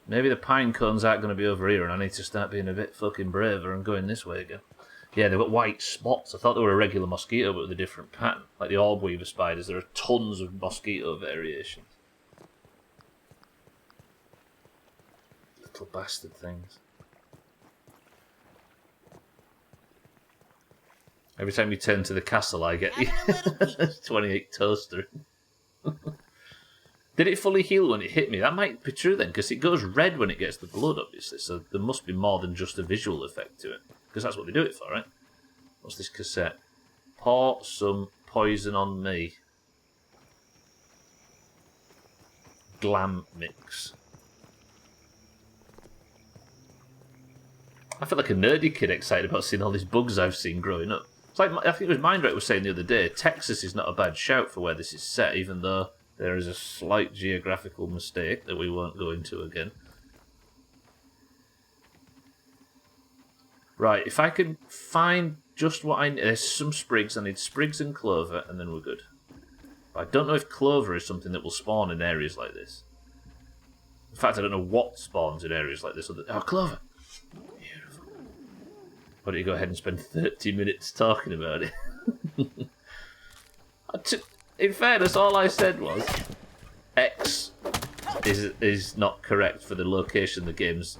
Maybe the pine cones aren't going to be over here and I need to start being a bit fucking braver and going this way again. Yeah, they've got white spots. I thought they were a regular mosquito, but with a different pattern. Like the orb weaver spiders, there are tons of mosquito variations. Little bastard things. Every time you turn to the castle, I get 28 toaster. Did it fully heal when it hit me? That might be true then, because it goes red when it gets the blood, obviously, so there must be more than just a visual effect to it. Because that's what they do it for, right? What's this cassette? Pour some poison on me. Glam mix. I feel like a nerdy kid excited about seeing all these bugs I've seen growing up. It's like, I think it was Mindrat was saying the other day, Texas is not a bad shout for where this is set, even though there is a slight geographical mistake that we won't go into again. Right, if I can find just what I need, there's some sprigs, I need sprigs and clover, and then we're good. But I don't know if clover is something that will spawn in areas like this. In fact, I don't know what spawns in areas like this. Oh, clover! Beautiful. Why don't you go ahead and spend 30 minutes talking about it? In fairness, all I said was X is not correct for the location the game's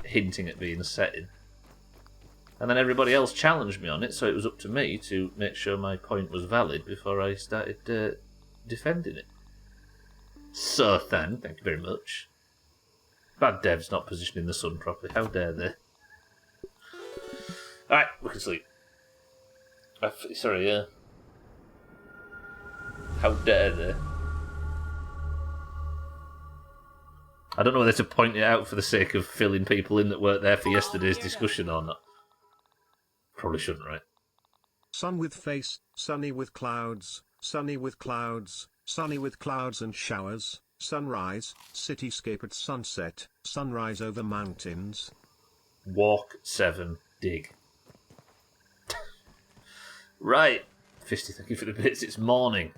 hinting at being set in. And then everybody else challenged me on it, so it was up to me to make sure my point was valid before I started defending it. So then, thank you very much. Bad devs not positioning the sun properly, how dare they? Alright, we can sleep. Sorry, yeah. How dare they? I don't know whether to point it out for the sake of filling people in that weren't there for yesterday's discussion or not. Probably shouldn't, right? Sun with face, sunny with clouds, sunny with clouds, sunny with clouds and showers, sunrise, cityscape at sunset, sunrise over mountains. Walk 7, dig. Right. Fisty, thank you for the bits. It's morning.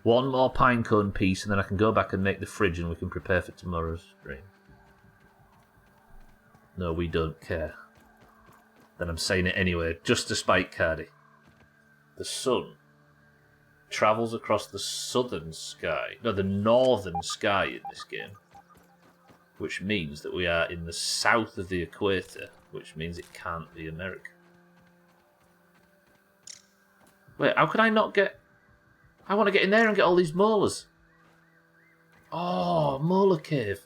One more pinecone piece and then I can go back and make the fridge and we can prepare for tomorrow's stream. No, we don't care. Then I'm saying it anyway, just to spite Cardi. The sun travels across the southern sky, no, the northern sky in this game, which means that we are in the south of the equator, which means it can't be America. Wait, how can I not get... I want to get in there and get all these molars. Oh, molar cave.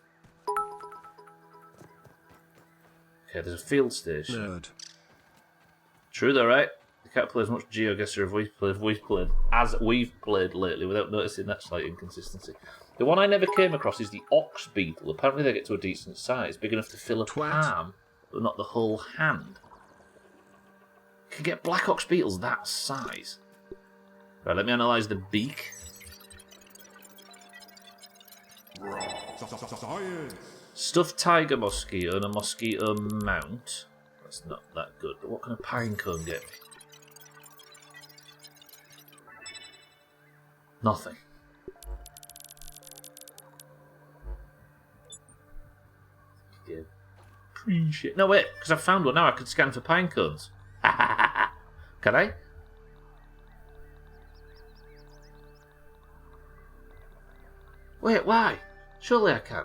Okay, there's a field station. Nerd. True though, right? You can't play as much GeoGuessr as we've played lately without noticing that slight inconsistency. The one I never came across is the ox beetle. Apparently they get to a decent size, big enough to fill a palm, but not the whole hand. You can get black ox beetles that size. Right, let me analyse the beak. Stuffed tiger mosquito and a mosquito mount. That's not that good, but what can a pinecone get me? Nothing. Yeah. Appreciate. No, wait, because I found one now. I could scan for pinecones. Can I? Wait, why? Surely I can.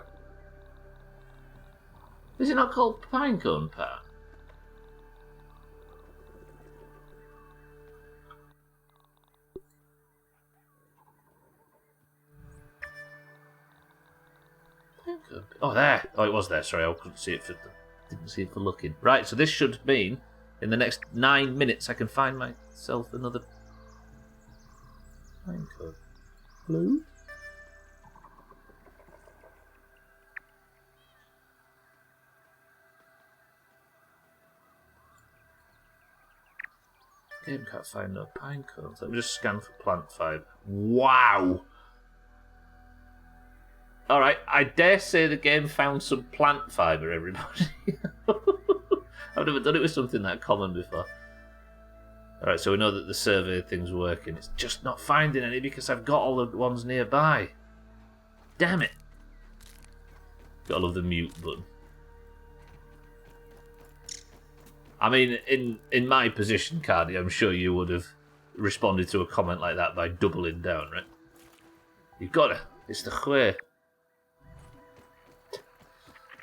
Is it not called pinecone part? Oh, there. Oh, it was there. Sorry, I couldn't see it for didn't see it for looking. Right, so this should mean in the next 9 minutes I can find myself another pinecone. Hello? Game can't find no pinecones. Let me just scan for plant fibre. Wow! Alright, I dare say the game found some plant fibre, everybody. I've never done it with something that common before. Alright, so we know that the survey thing's working. It's just not finding any because I've got all the ones nearby. Damn it. Gotta love the mute button. I mean, in my position, Cardi, I'm sure you would have responded to a comment like that by doubling down, right? You've got to. It's the way.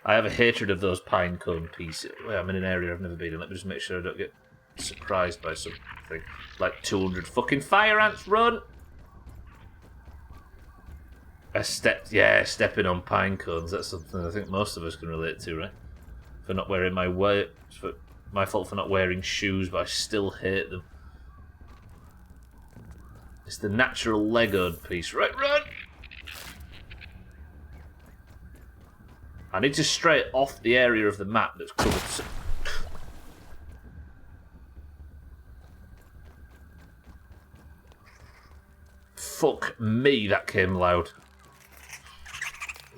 I have a hatred of those pinecone pieces. Wait, I'm in an area I've never been in. Let me just make sure I don't get surprised by something. Like 200 fucking fire ants, run! Stepping on pine cones. That's something I think most of us can relate to, right? For not wearing my fault for not wearing shoes, but I still hate them. It's the natural Legoed piece. Right, run! I need to stray off the area of the map that's covered. Fuck me, that came loud.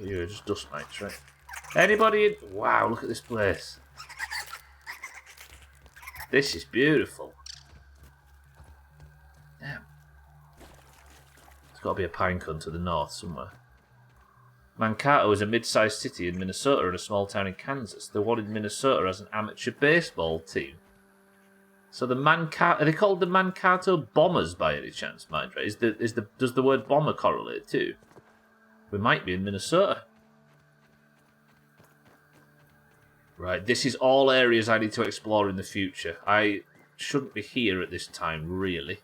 You're just dust mites, right? Anybody in... Wow, look at this place. This is beautiful. Damn. There's got to be a pine cone to the north somewhere. Mankato is a mid-sized city in Minnesota and a small town in Kansas. The one in Minnesota has an amateur baseball team. So the Mankato... Are they called the Mankato Bombers by any chance, mind? Right? Does the word bomber correlate too? We might be in Minnesota. Right, this is all areas I need to explore in the future. I shouldn't be here at this time, really.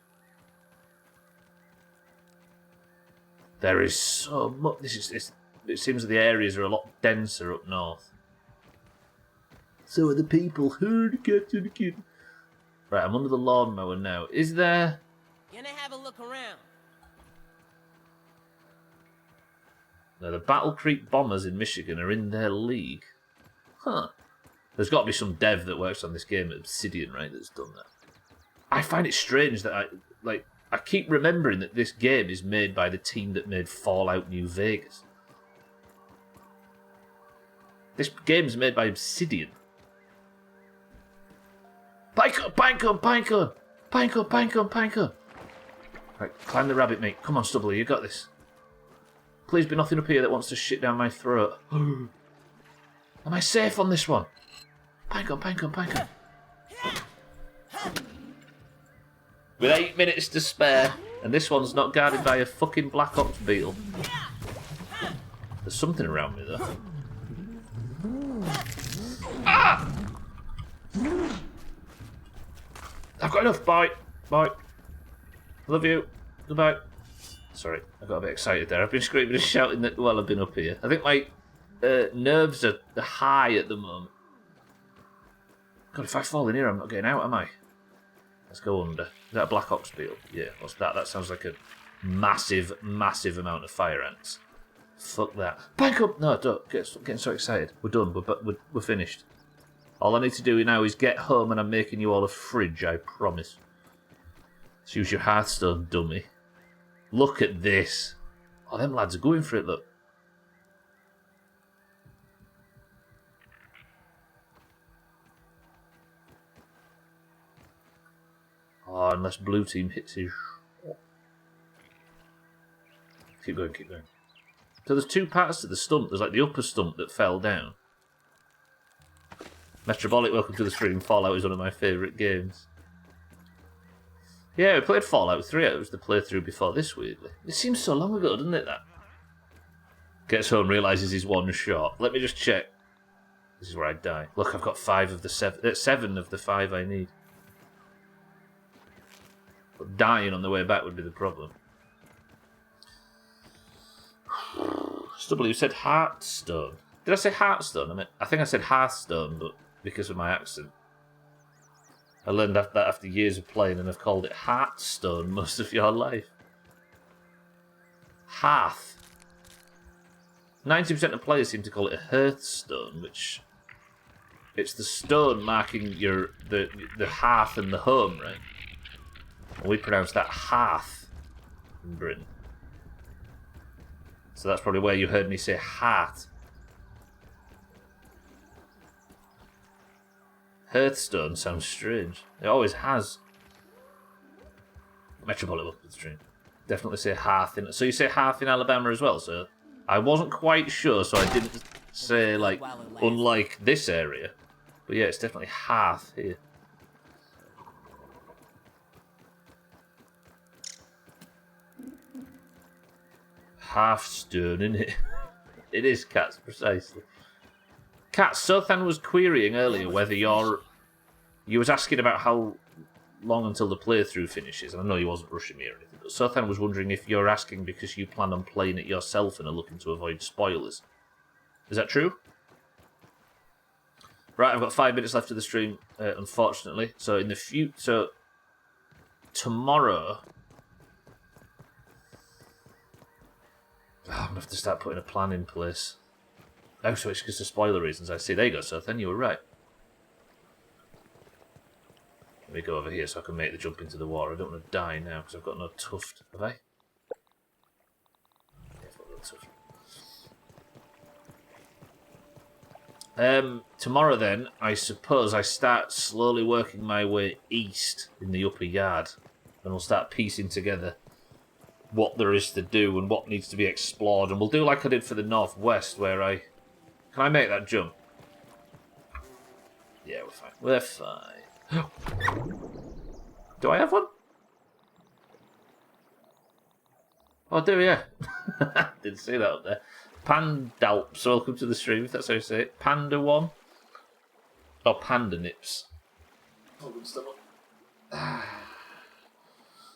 There is so much... It seems that the areas are a lot denser up north. So are the people. Right, I'm under the lawnmower now. Is there... Gonna have a look around. No, the Battle Creek Bombers in Michigan are in their league. Huh. There's got to be some dev that works on this game at Obsidian, right, that's done that. I find it strange that I keep remembering that this game is made by the team that made Fallout New Vegas. This game's made by Obsidian. Pinecone! Right, climb the rabbit, mate. Come on, Stubbler, you got this. Please be nothing up here that wants to shit down my throat. Am I safe on this one? Pinecone. With 8 minutes to spare, and this one's not guarded by a fucking Black Ops beetle. There's something around me, though. Ah! I've got enough. Bye. Love you. Goodbye. Sorry, I got a bit excited there. I've been screaming and shouting that while I've been up here. I think my nerves are high at the moment. God, if I fall in here, I'm not getting out, am I? Let's go under. Is that a Black Ops beetle? Yeah, what's that? That sounds like a massive amount of fire ants. Fuck that. Back up! No, don't. Stop getting so excited. We're done. We're finished. All I need to do now is get home and I'm making you all a fridge, I promise. Let's use your Hearthstone, dummy. Look at this. Oh, them lads are going for it, look. Oh, unless blue team hits his... Keep going. So there's two parts to the stump. There's like the upper stump that fell down. Metrobolic, welcome to the stream. Fallout is one of my favourite games. Yeah, we played Fallout 3. It was the playthrough before this, weirdly. It seems so long ago, doesn't it, that? Gets home, realises he's one shot. Let me just check. This is where I die. Look, I've got 5 of the 7... 7 of the 5 I need. But dying on the way back would be the problem. Stubbler, you said Hearthstone. Did I say Hearthstone? I think I said Hearthstone, but because of my accent. I learned that after years of playing and I've called it Hearthstone most of your life. Hearth. 90% of players seem to call it a Hearthstone, which... It's the stone marking the hearth and the home, right? And we pronounce that hearth in Britain. So that's probably where you heard me say heart. Hearthstone sounds strange. It always has. Metropolitan up the stream. Definitely say hearth in... So you say hearth in Alabama as well, so... I wasn't quite sure, so I didn't say, like, unlike this area. But yeah, it's definitely hearth here. Hearthstone, innit? It is, Cats, precisely. Cats, Sothan was querying earlier whether you was asking about how long until the playthrough finishes, and I know you wasn't rushing me or anything, but Sothan was wondering if you're asking because you plan on playing it yourself and are looking to avoid spoilers. Is that true? Right, I've got 5 minutes left of the stream, unfortunately. So in the future, so tomorrow, I'm going to have to start putting a plan in place. Oh, so it's because of spoiler reasons. I see. There you go, Sothan, you were right. Let me go over here so I can make the jump into the water. I don't want to die now because I've got no tuft. Have I? Yeah, I've got no tuft. Tomorrow then, I suppose I start slowly working my way east in the upper yard. And we'll start piecing together what there is to do and what needs to be explored. And we'll do like I did for the northwest where I... Can I make that jump? Yeah, we're fine. We're fine. Do I have one? Oh, do yeah. Didn't see that up there. Pandalps, welcome to the stream, if that's how you say it. Panda one. Or Panda Nips.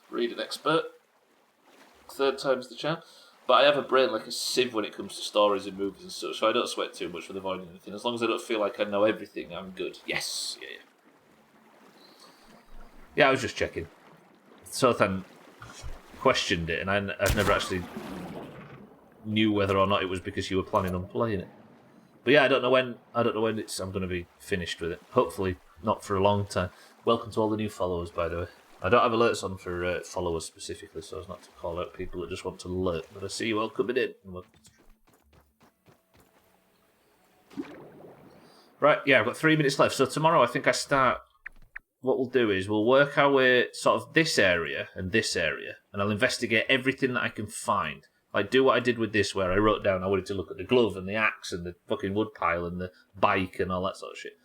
Read an expert. Third time's the charm. But I have a brain like a sieve when it comes to stories and movies and such, so I don't sweat too much with avoiding anything. As long as I don't feel like I know everything, I'm good. Yes! Yeah. Yeah, I was just checking. Sothan questioned it, and I've never actually knew whether or not it was because you were planning on playing it. But yeah, I don't know when I'm going to be finished with it. Hopefully not for a long time. Welcome to all the new followers, by the way. I don't have alerts on for followers specifically, so as not to call out people that just want to alert. But I see you all coming in. Right, yeah, I've got 3 minutes left. So tomorrow I think I start... What we'll do is we'll work our way sort of this area, and I'll investigate everything that I can find. Like, do what I did with this, where I wrote down I wanted to look at the glove and the axe and the fucking wood pile and the bike and all that sort of shit.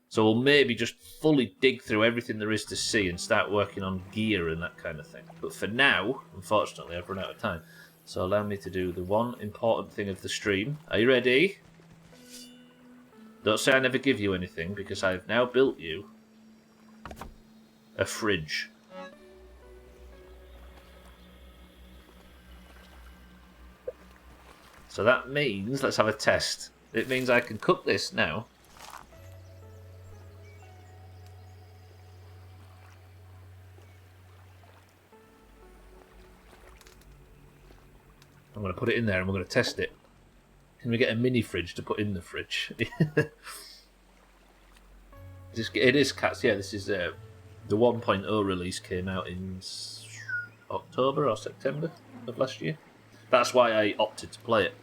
So we'll maybe just fully dig through everything there is to see and start working on gear and that kind of thing. But for now, unfortunately, I've run out of time. So allow me to do the one important thing of the stream. Are you ready? Don't say I never give you anything, because I've now built you a fridge. So that means, let's have a test. It means I can cook this now. I'm going to put it in there and we're going to test it. Can we get a mini fridge to put in the fridge? It is cats. Yeah, this is the 1.0 release came out in October or September of last year. That's why I opted to play it.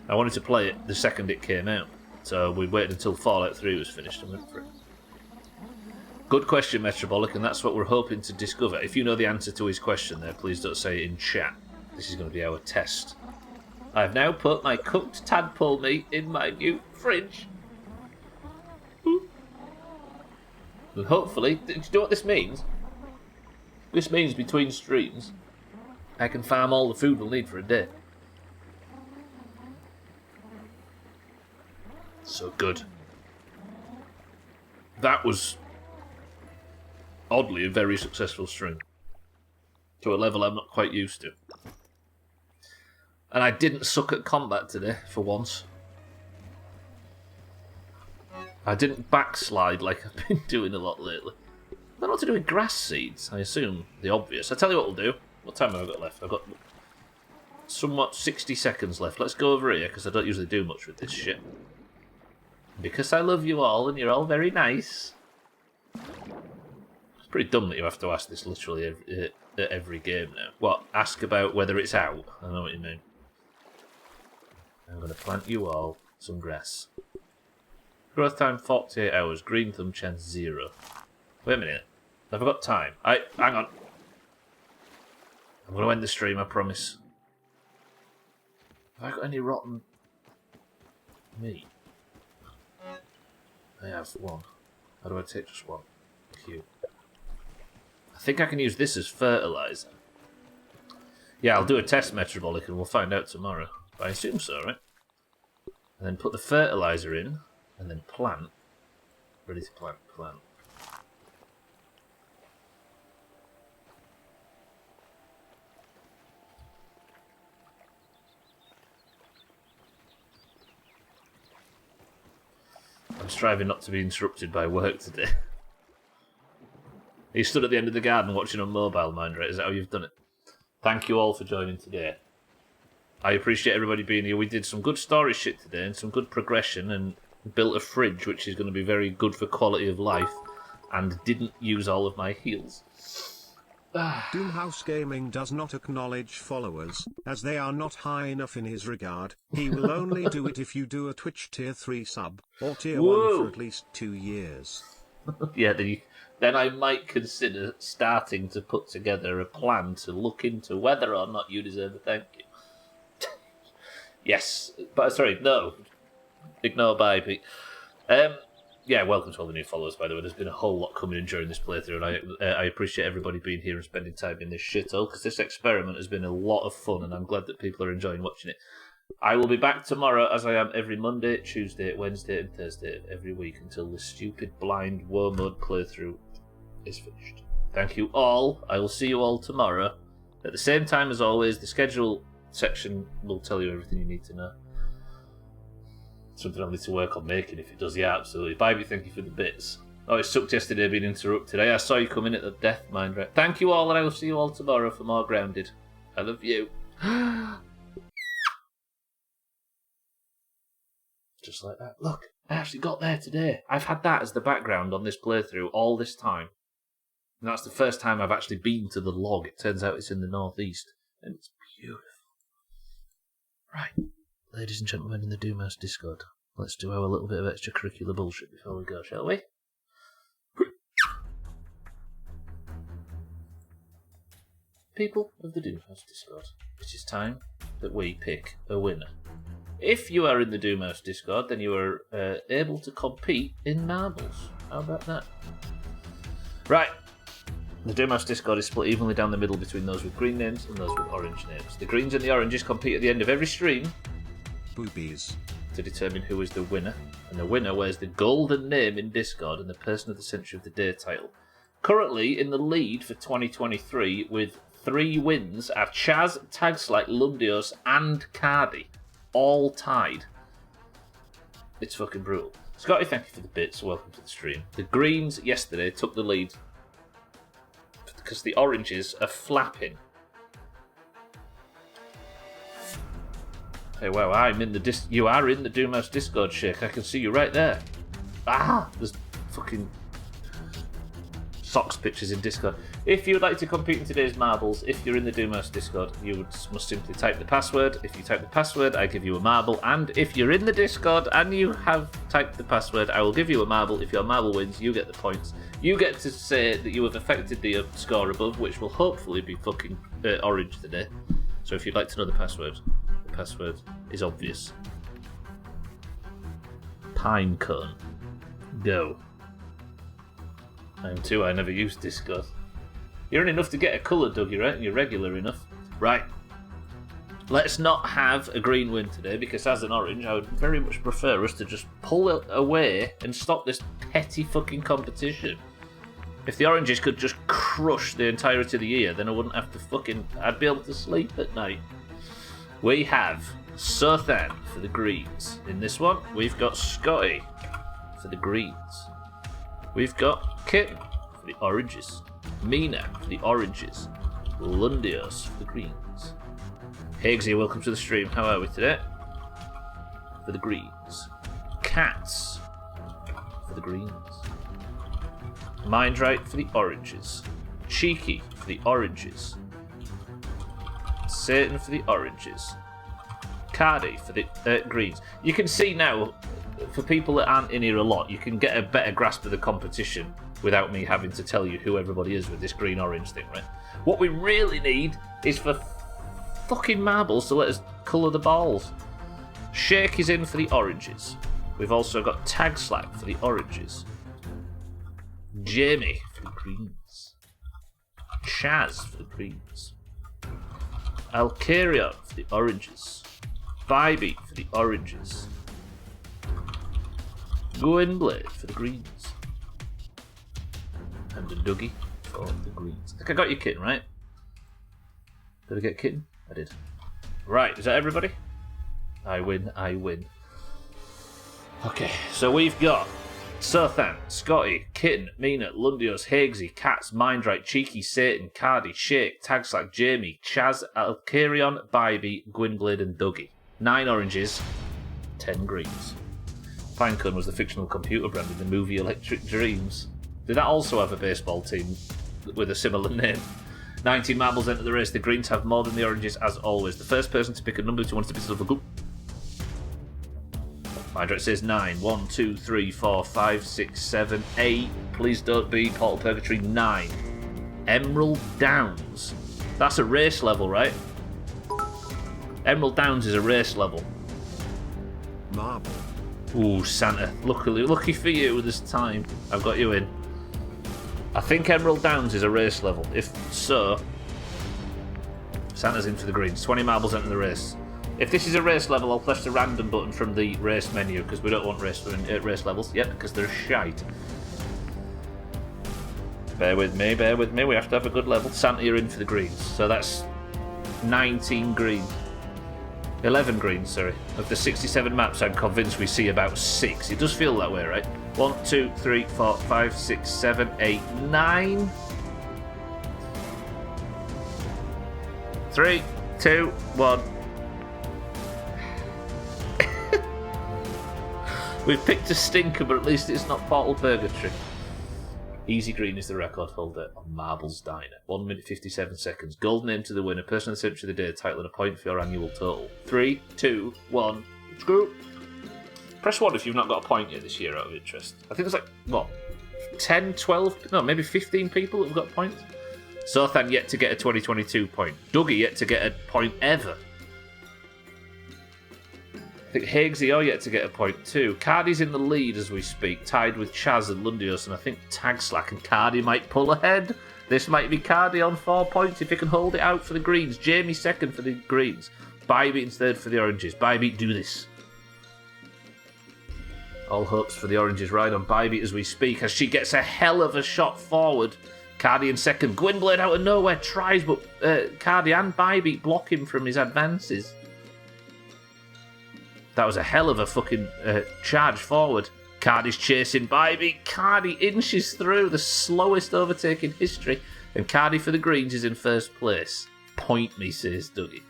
I wanted to play it the second it came out, so we waited until Fallout 3 was finished and went for it. Good question, Metrobolic, and that's what we're hoping to discover. If you know the answer to his question there, please don't say it in chat. This is going to be our test. I've now put my cooked tadpole meat in my new fridge. And hopefully, do you know what this means? This means between streams, I can farm all the food we'll need for a day. So good. That was oddly a very successful stream. To a level I'm not quite used to. And I didn't suck at combat today, for once. I didn't backslide like I've been doing a lot lately. I don't know what to do with grass seeds. I assume the obvious. I tell you what we'll do. What time have I got left? I've got somewhat 60 seconds left. Let's go over here, because I don't usually do much with this shit. Because I love you all, and you're all very nice. It's pretty dumb that you have to ask this literally at every game now. What? Ask about whether it's out? I know what you mean. I'm going to plant you all some grass. Growth time 48 hours. Green thumb chance 0. Wait a minute. Have I got time? Hang on. I'm going to end the stream, I promise. Have I got any rotten meat? I have one. How do I take just one? Cute. I think I can use this as fertilizer. Yeah, I'll do a test metabolic and we'll find out tomorrow. But I assume so, right? And then put the fertilizer in, and then plant. Ready to plant. I'm striving not to be interrupted by work today. Are you stood at the end of the garden watching on mobile, Mindray? Is that how you've done it? Thank you all for joining today. I appreciate everybody being here. We did some good story shit today and some good progression and built a fridge which is going to be very good for quality of life and didn't use all of my heals. Doomhaus Gaming does not acknowledge followers, as they are not high enough in his regard. He will only do it if you do a Twitch tier 3 sub, or tier 1 for at least 2 years. Yeah, then I might consider starting to put together a plan to look into whether or not you deserve a thank you. Yes, but sorry, no. Ignore bye, Pete. Yeah, welcome to all the new followers, by the way. There's been a whole lot coming in during this playthrough, and I appreciate everybody being here and spending time in this shithole, because this experiment has been a lot of fun, and I'm glad that people are enjoying watching it. I will be back tomorrow, as I am every Monday, Tuesday, Wednesday, and Thursday every week until this stupid blind war mode playthrough is finished. Thank you all. I will see you all tomorrow. At the same time as always, the schedule section will tell you everything you need to know. Something I need to work on making if it does. Yeah, absolutely. Bybie, thank you for the bits. Oh, it sucked yesterday being interrupted. I saw you come in at the death, Mindray. Thank you all, and I will see you all tomorrow for more Grounded. I love you. Just like that. Look, I actually got there today. I've had that as the background on this playthrough all this time. And that's the first time I've actually been to the log. It turns out it's in the northeast. And it's beautiful. Right. Ladies and gentlemen in the Doomhaus Discord, let's do our little bit of extracurricular bullshit before we go, shall we? People of the Doomhaus Discord, it is time that we pick a winner. If you are in the Doomhaus Discord, then you are able to compete in marbles. How about that? Right. The Doomhaus Discord is split evenly down the middle between those with green names and those with orange names. The greens and the oranges compete at the end of every stream Boobies. to determine who is the winner. And the winner wears the golden name in Discord and the Person of the Century of the Day title. Currently in the lead for 2023 with 3 wins are Chaz, Tagslight, Lundios and Cardi. All tied. It's fucking brutal. Scotty, thank you for the bits. Welcome to the stream. The greens yesterday took the lead because the oranges are flapping. Hey, wow, I'm in the you are in the Doomhaus Discord, Shake. I can see you right there. Ah, there's fucking socks pictures in Discord. If you would like to compete in today's marbles, if you're in the Doomhaus Discord, you must simply type the password. If you type the password, I give you a marble. And if you're in the Discord and you have typed the password, I will give you a marble. If your marble wins, you get the points. You get to say that you have affected the score above, which will hopefully be fucking orange today. So if you'd like to know the password is obvious. Pine cone. Go. I'm too, I never used Discord. You're in enough to get a colour, Dougie, right? And you're regular enough. Right. Let's not have a green win today, because as an orange, I would very much prefer us to just pull it away and stop this petty fucking competition. If the oranges could just crush the entirety of the year, then I wouldn't have to I'd be able to sleep at night. We have Sothan for the greens. In this one, we've got Scotty for the greens. We've got Kitten for the oranges. Mina for the oranges. Lundios for the greens. Higgsy, welcome to the stream. How are we today? For the greens. Cats for the greens. Mindright for the oranges. Cheeky for the oranges. Satan for the oranges. Cardi for the greens. You can see now, for people that aren't in here a lot, you can get a better grasp of the competition without me having to tell you who everybody is with this green-orange thing, right? What we really need is for fucking marbles to let us colour the balls. Shake is in for the oranges. We've also got Tag Slack for the oranges. Jamie for the greens. Chaz for the greens. Alcarion for the oranges. Bybie for the oranges. Gwynblade for the greens. And a Dougie for the greens. I think I got you, Kitten, right? Did I get Kitten? I did. Right, is that everybody? I win, I win. Okay, so we've got Sothan, Scotty, Kitten, Mina, Lundios, Hagsy, Cats, Mindright, Cheeky, Satan, Cardi, Shake, Tagslack, Jamie, Chaz, Alcarion, Bybee, Gwynblade, and Dougie. 9 oranges, 10 greens. Pinecone was the fictional computer brand in the movie Electric Dreams. Did that also have a baseball team with a similar name? 19 marbles enter the race. The greens have more than the oranges, as always. The first person to pick a number to wants to be silver go. Mindright says 9. 1, 2, 3, 4, 5, 6, 7, 8. Please don't be Portal Purgatory. 9. Emerald Downs. That's a race level, right? Emerald Downs is a race level. Marble. Ooh, Santa. Lucky for you, this time. I've got you in. I think Emerald Downs is a race level. If so, Santa's in for the greens. 20 marbles enter the race. If this is a race level, I'll press the random button from the race menu, because we don't want race levels. Yep, because they're shite. Bear with me. We have to have a good level. Santa, you're in for the greens. So that's 19 green. 11 greens, sorry. Of the 67 maps, I'm convinced we see about 6. It does feel that way, right? 1, 2, 3, 4, 5, 6, 7, 8, 9. 3, 2, 1. We've picked a stinker, but at least it's not Portal Purgatory. Easy Green is the record holder on Marbles Diner. 1 minute 57 seconds. Gold name to the winner. Person of the century of the day. Title and a point for your annual total. 3, 2, 1. Let's go. Press 1 if you've not got a point yet this year, out of interest. I think there's like, what, 10, 12, no, maybe 15 people that have got points. Sothan yet to get a 2022 point. Dougie yet to get a point ever. I think Hagsy are yet to get a point too. Cardi's in the lead as we speak, tied with Chaz and Lundios, and I think Tagslack and Cardi might pull ahead. This might be Cardi on 4 points if he can hold it out for the greens. Jamie second for the greens. Bybee in third for the oranges. Bybee, do this. All hopes for the oranges ride on Bybee as we speak, as she gets a hell of a shot forward. Cardi in second. Gwynblade out of nowhere tries, but Cardi and Bybee block him from his advances. That was a hell of a fucking charge forward. Cardi's chasing Bybee. Cardi inches through, the slowest overtake in history. And Cardi for the greens is in first place. Point me, says Dougie.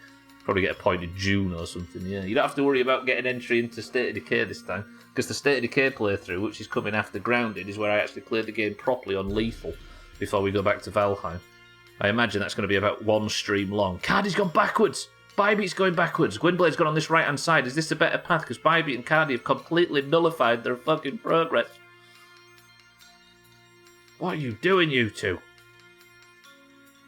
Probably get a point in June or something, yeah. You don't have to worry about getting entry into State of Decay this time, because the State of Decay playthrough, which is coming after Grounded, is where I actually cleared the game properly on Lethal before we go back to Valheim. I imagine that's going to be about 1 stream long. Cardi's gone backwards! Bybee's going backwards. Gwynblade's gone on this right-hand side. Is this a better path? Because Bybee and Cardi have completely nullified their fucking progress. What are you doing, you two?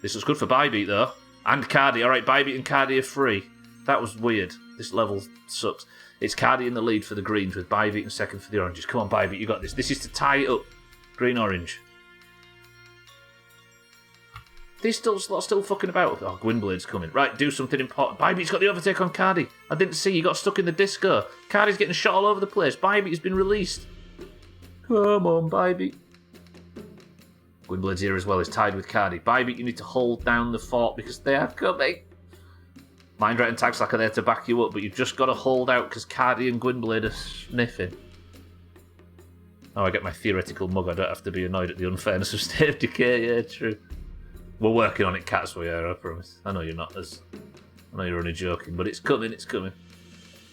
This looks good for Bybee, though. And Cardi. Alright, Bybee and Cardi are free. That was weird. This level sucks. It's Cardi in the lead for the greens, with Bybee in second for the oranges. Come on, Bybee, you got this. This is to tie it up. Green-orange. These still fucking about. Oh, Gwynblade's coming. Right, do something important. Bybee's got the overtake on Cardi. I didn't see. He got stuck in the disco. Cardi's getting shot all over the place. Bybee's been released. Come on, Bybee. Gwynblade's here as well. He's tied with Cardi. Bybee, you need to hold down the fort because they are coming. Mindrat and Tagslack are there to back you up, but you've just got to hold out because Cardi and Gwynblade are sniffing. Oh, I get my theoretical mug. I don't have to be annoyed at the unfairness of State of Decay. Yeah, true. We're working on it, Cats, we are, I promise. I know you're not as... I know you're only joking, but it's coming, it's coming.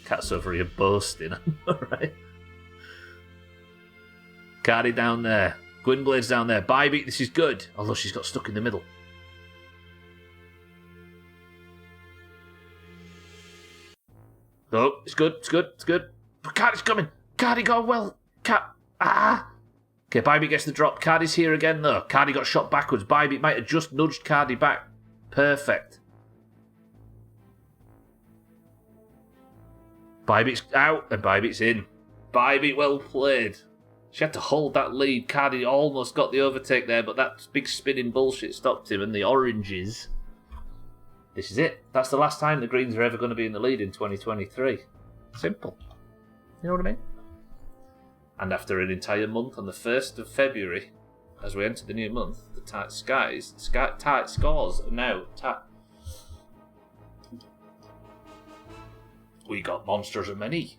Cats over here boasting, alright? Cardi down there. Gwynblade's down there. Bybee, this is good. Although she's got stuck in the middle. Oh, it's good, it's good, it's good. But Cardi's coming. Cardi got well. Okay, Bybee gets the drop. Cardi's here again, though. Cardi got shot backwards. Bybee might have just nudged Cardi back. Perfect. Bybee's out, and Bybee's in. Bybee, well played. She had to hold that lead. Cardi almost got the overtake there, but that big spinning bullshit stopped him, and the oranges... This is it. That's the last time the greens are ever going to be in the lead in 2023. Simple. You know what I mean? And after an entire month, on the 1st of February, as we enter the new month, the tight scores are now tight. We got monsters of many.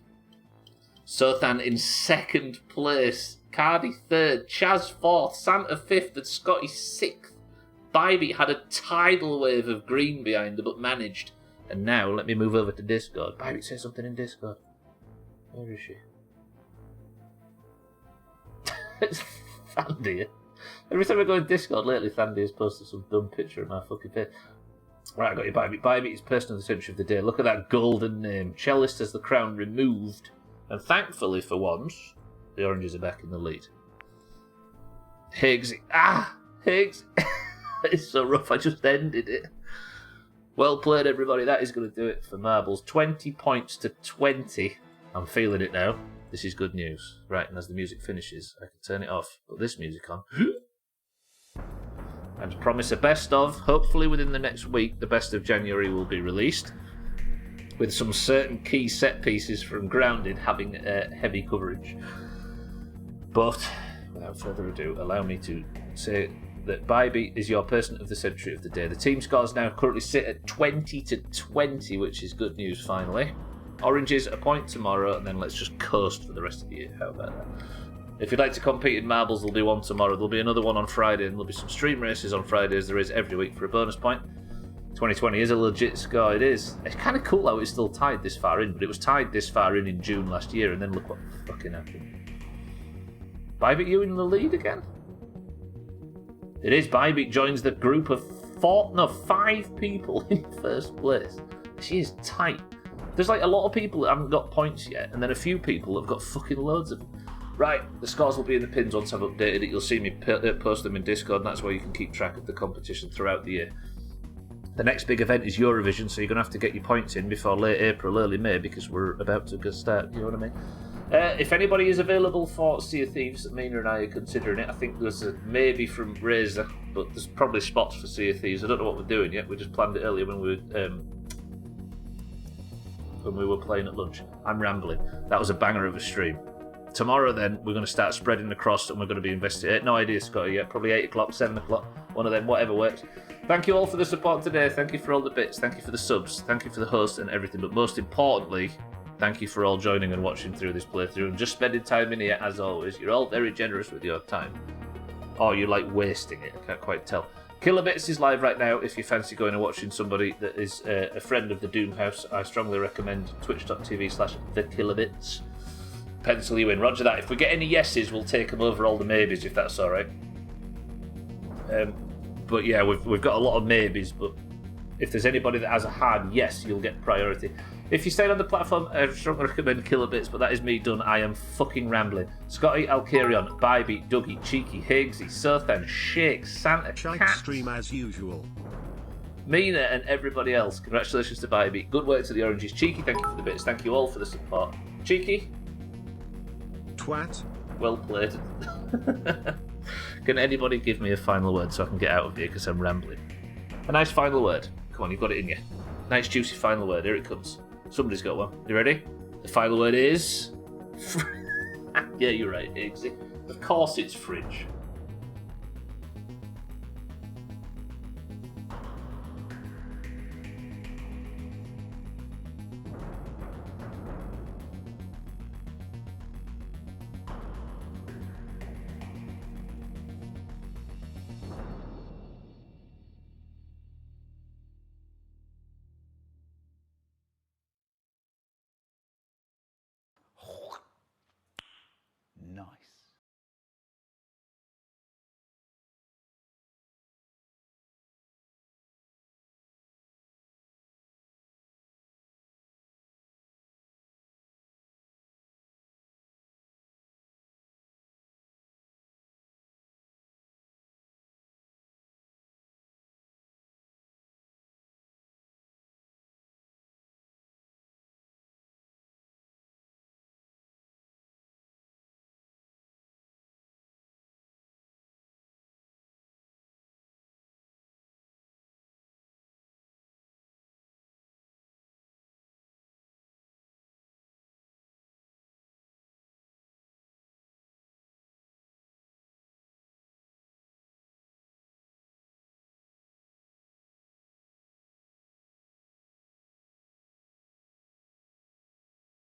Sothan in 2nd place. Cardi 3rd. Chaz 4th. Santa 5th. And Scotty 6th. Bybee had a tidal wave of green behind her, but managed. And now, let me move over to Discord. Bybee, say something in Discord. Where is she? It's Thandy. Every time I go in Discord lately, Thandy has posted some dumb picture of my fucking face. Right, I got you, Bybee. Bybee is person of the century of the day. Look at that golden name. Cellist has the crown removed. And thankfully, for once, the Oranges are back in the lead. Higgs. Higgs. It's so rough, I just ended it. Well played, everybody. That is going to do it for marbles. 20 points to 20. I'm feeling it now. This is good news. Right, and as the music finishes, I can turn it off. Put this music on. And promise a best of. Hopefully within the next week, the best of January will be released. With some certain key set pieces from Grounded having heavy coverage. But, without further ado, allow me to say that Bybee is your person of the century of the day. The team scores now currently sit at 20 to 20, which is good news finally. Oranges a point tomorrow, and then let's just coast for the rest of the year. How about that? If you'd like to compete in marbles, there'll be one tomorrow. There'll be another one on Friday, and there'll be some stream races on Friday, as there is every week, for a bonus point. 2020 is a legit score, it is. It's kind of cool how it's still tied this far in, but it was tied this far in June last year, and then look what fucking happened. Bybee, you in the lead again? It is. Bybee joins the group of 5 people in first place. She is tight. There's like a lot of people that haven't got points yet, and then a few people have got fucking loads of them. Right, the scores will be in the pins once I've updated it. You'll see me post them in Discord, and that's where you can keep track of the competition throughout the year. The next big event is Eurovision, so you're going to have to get your points in before late April, early May, because we're about to start, you know what I mean? If anybody is available for Sea of Thieves, Mina and I are considering it. I think there's a maybe from Razor, but there's probably spots for Sea of Thieves. I don't know what we're doing yet. We just planned it earlier when we were playing at lunch. I'm rambling. That was a banger of a stream. Tomorrow then, we're going to start spreading across, and we're going to be investigating. No idea, Scotty, yet. Probably 8 o'clock, 7 o'clock. One of them, whatever works. Thank you all for the support today. Thank you for all the bits. Thank you for the subs. Thank you for the host and everything. But most importantly, thank you for all joining and watching through this playthrough and just spending time in here as always. You're all very generous with your time. Or you're like wasting it. I can't quite tell. Kilobits is live right now. If you fancy going and watching somebody that is a friend of the Doomhaus, I strongly recommend twitch.tv/thekilobits. Pencil you in. Roger that. If we get any yeses, we'll take them over all the maybes, if that's alright. But yeah, we've got a lot of maybes, but if there's anybody that has a hard yes, you'll get priority. If you stay on the platform, I strongly recommend Kilobits, but that is me done. I am fucking rambling. Scotty, Alkarion, Bybee, Dougie, Cheeky, Higgsy, Sothan, Shake, Santa, Shite stream as usual. Mina and everybody else. Congratulations to Bybee. Good work to the Oranges. Cheeky, thank you for the bits. Thank you all for the support. Cheeky. Twat. Well played. Can anybody give me a final word so I can get out of here because I'm rambling? A nice final word. Come on, you've got it in you. Nice juicy final word. Here it comes. Somebody's got one. You ready? The final word is... Yeah, you're right, Iggsy. Of course it's fridge.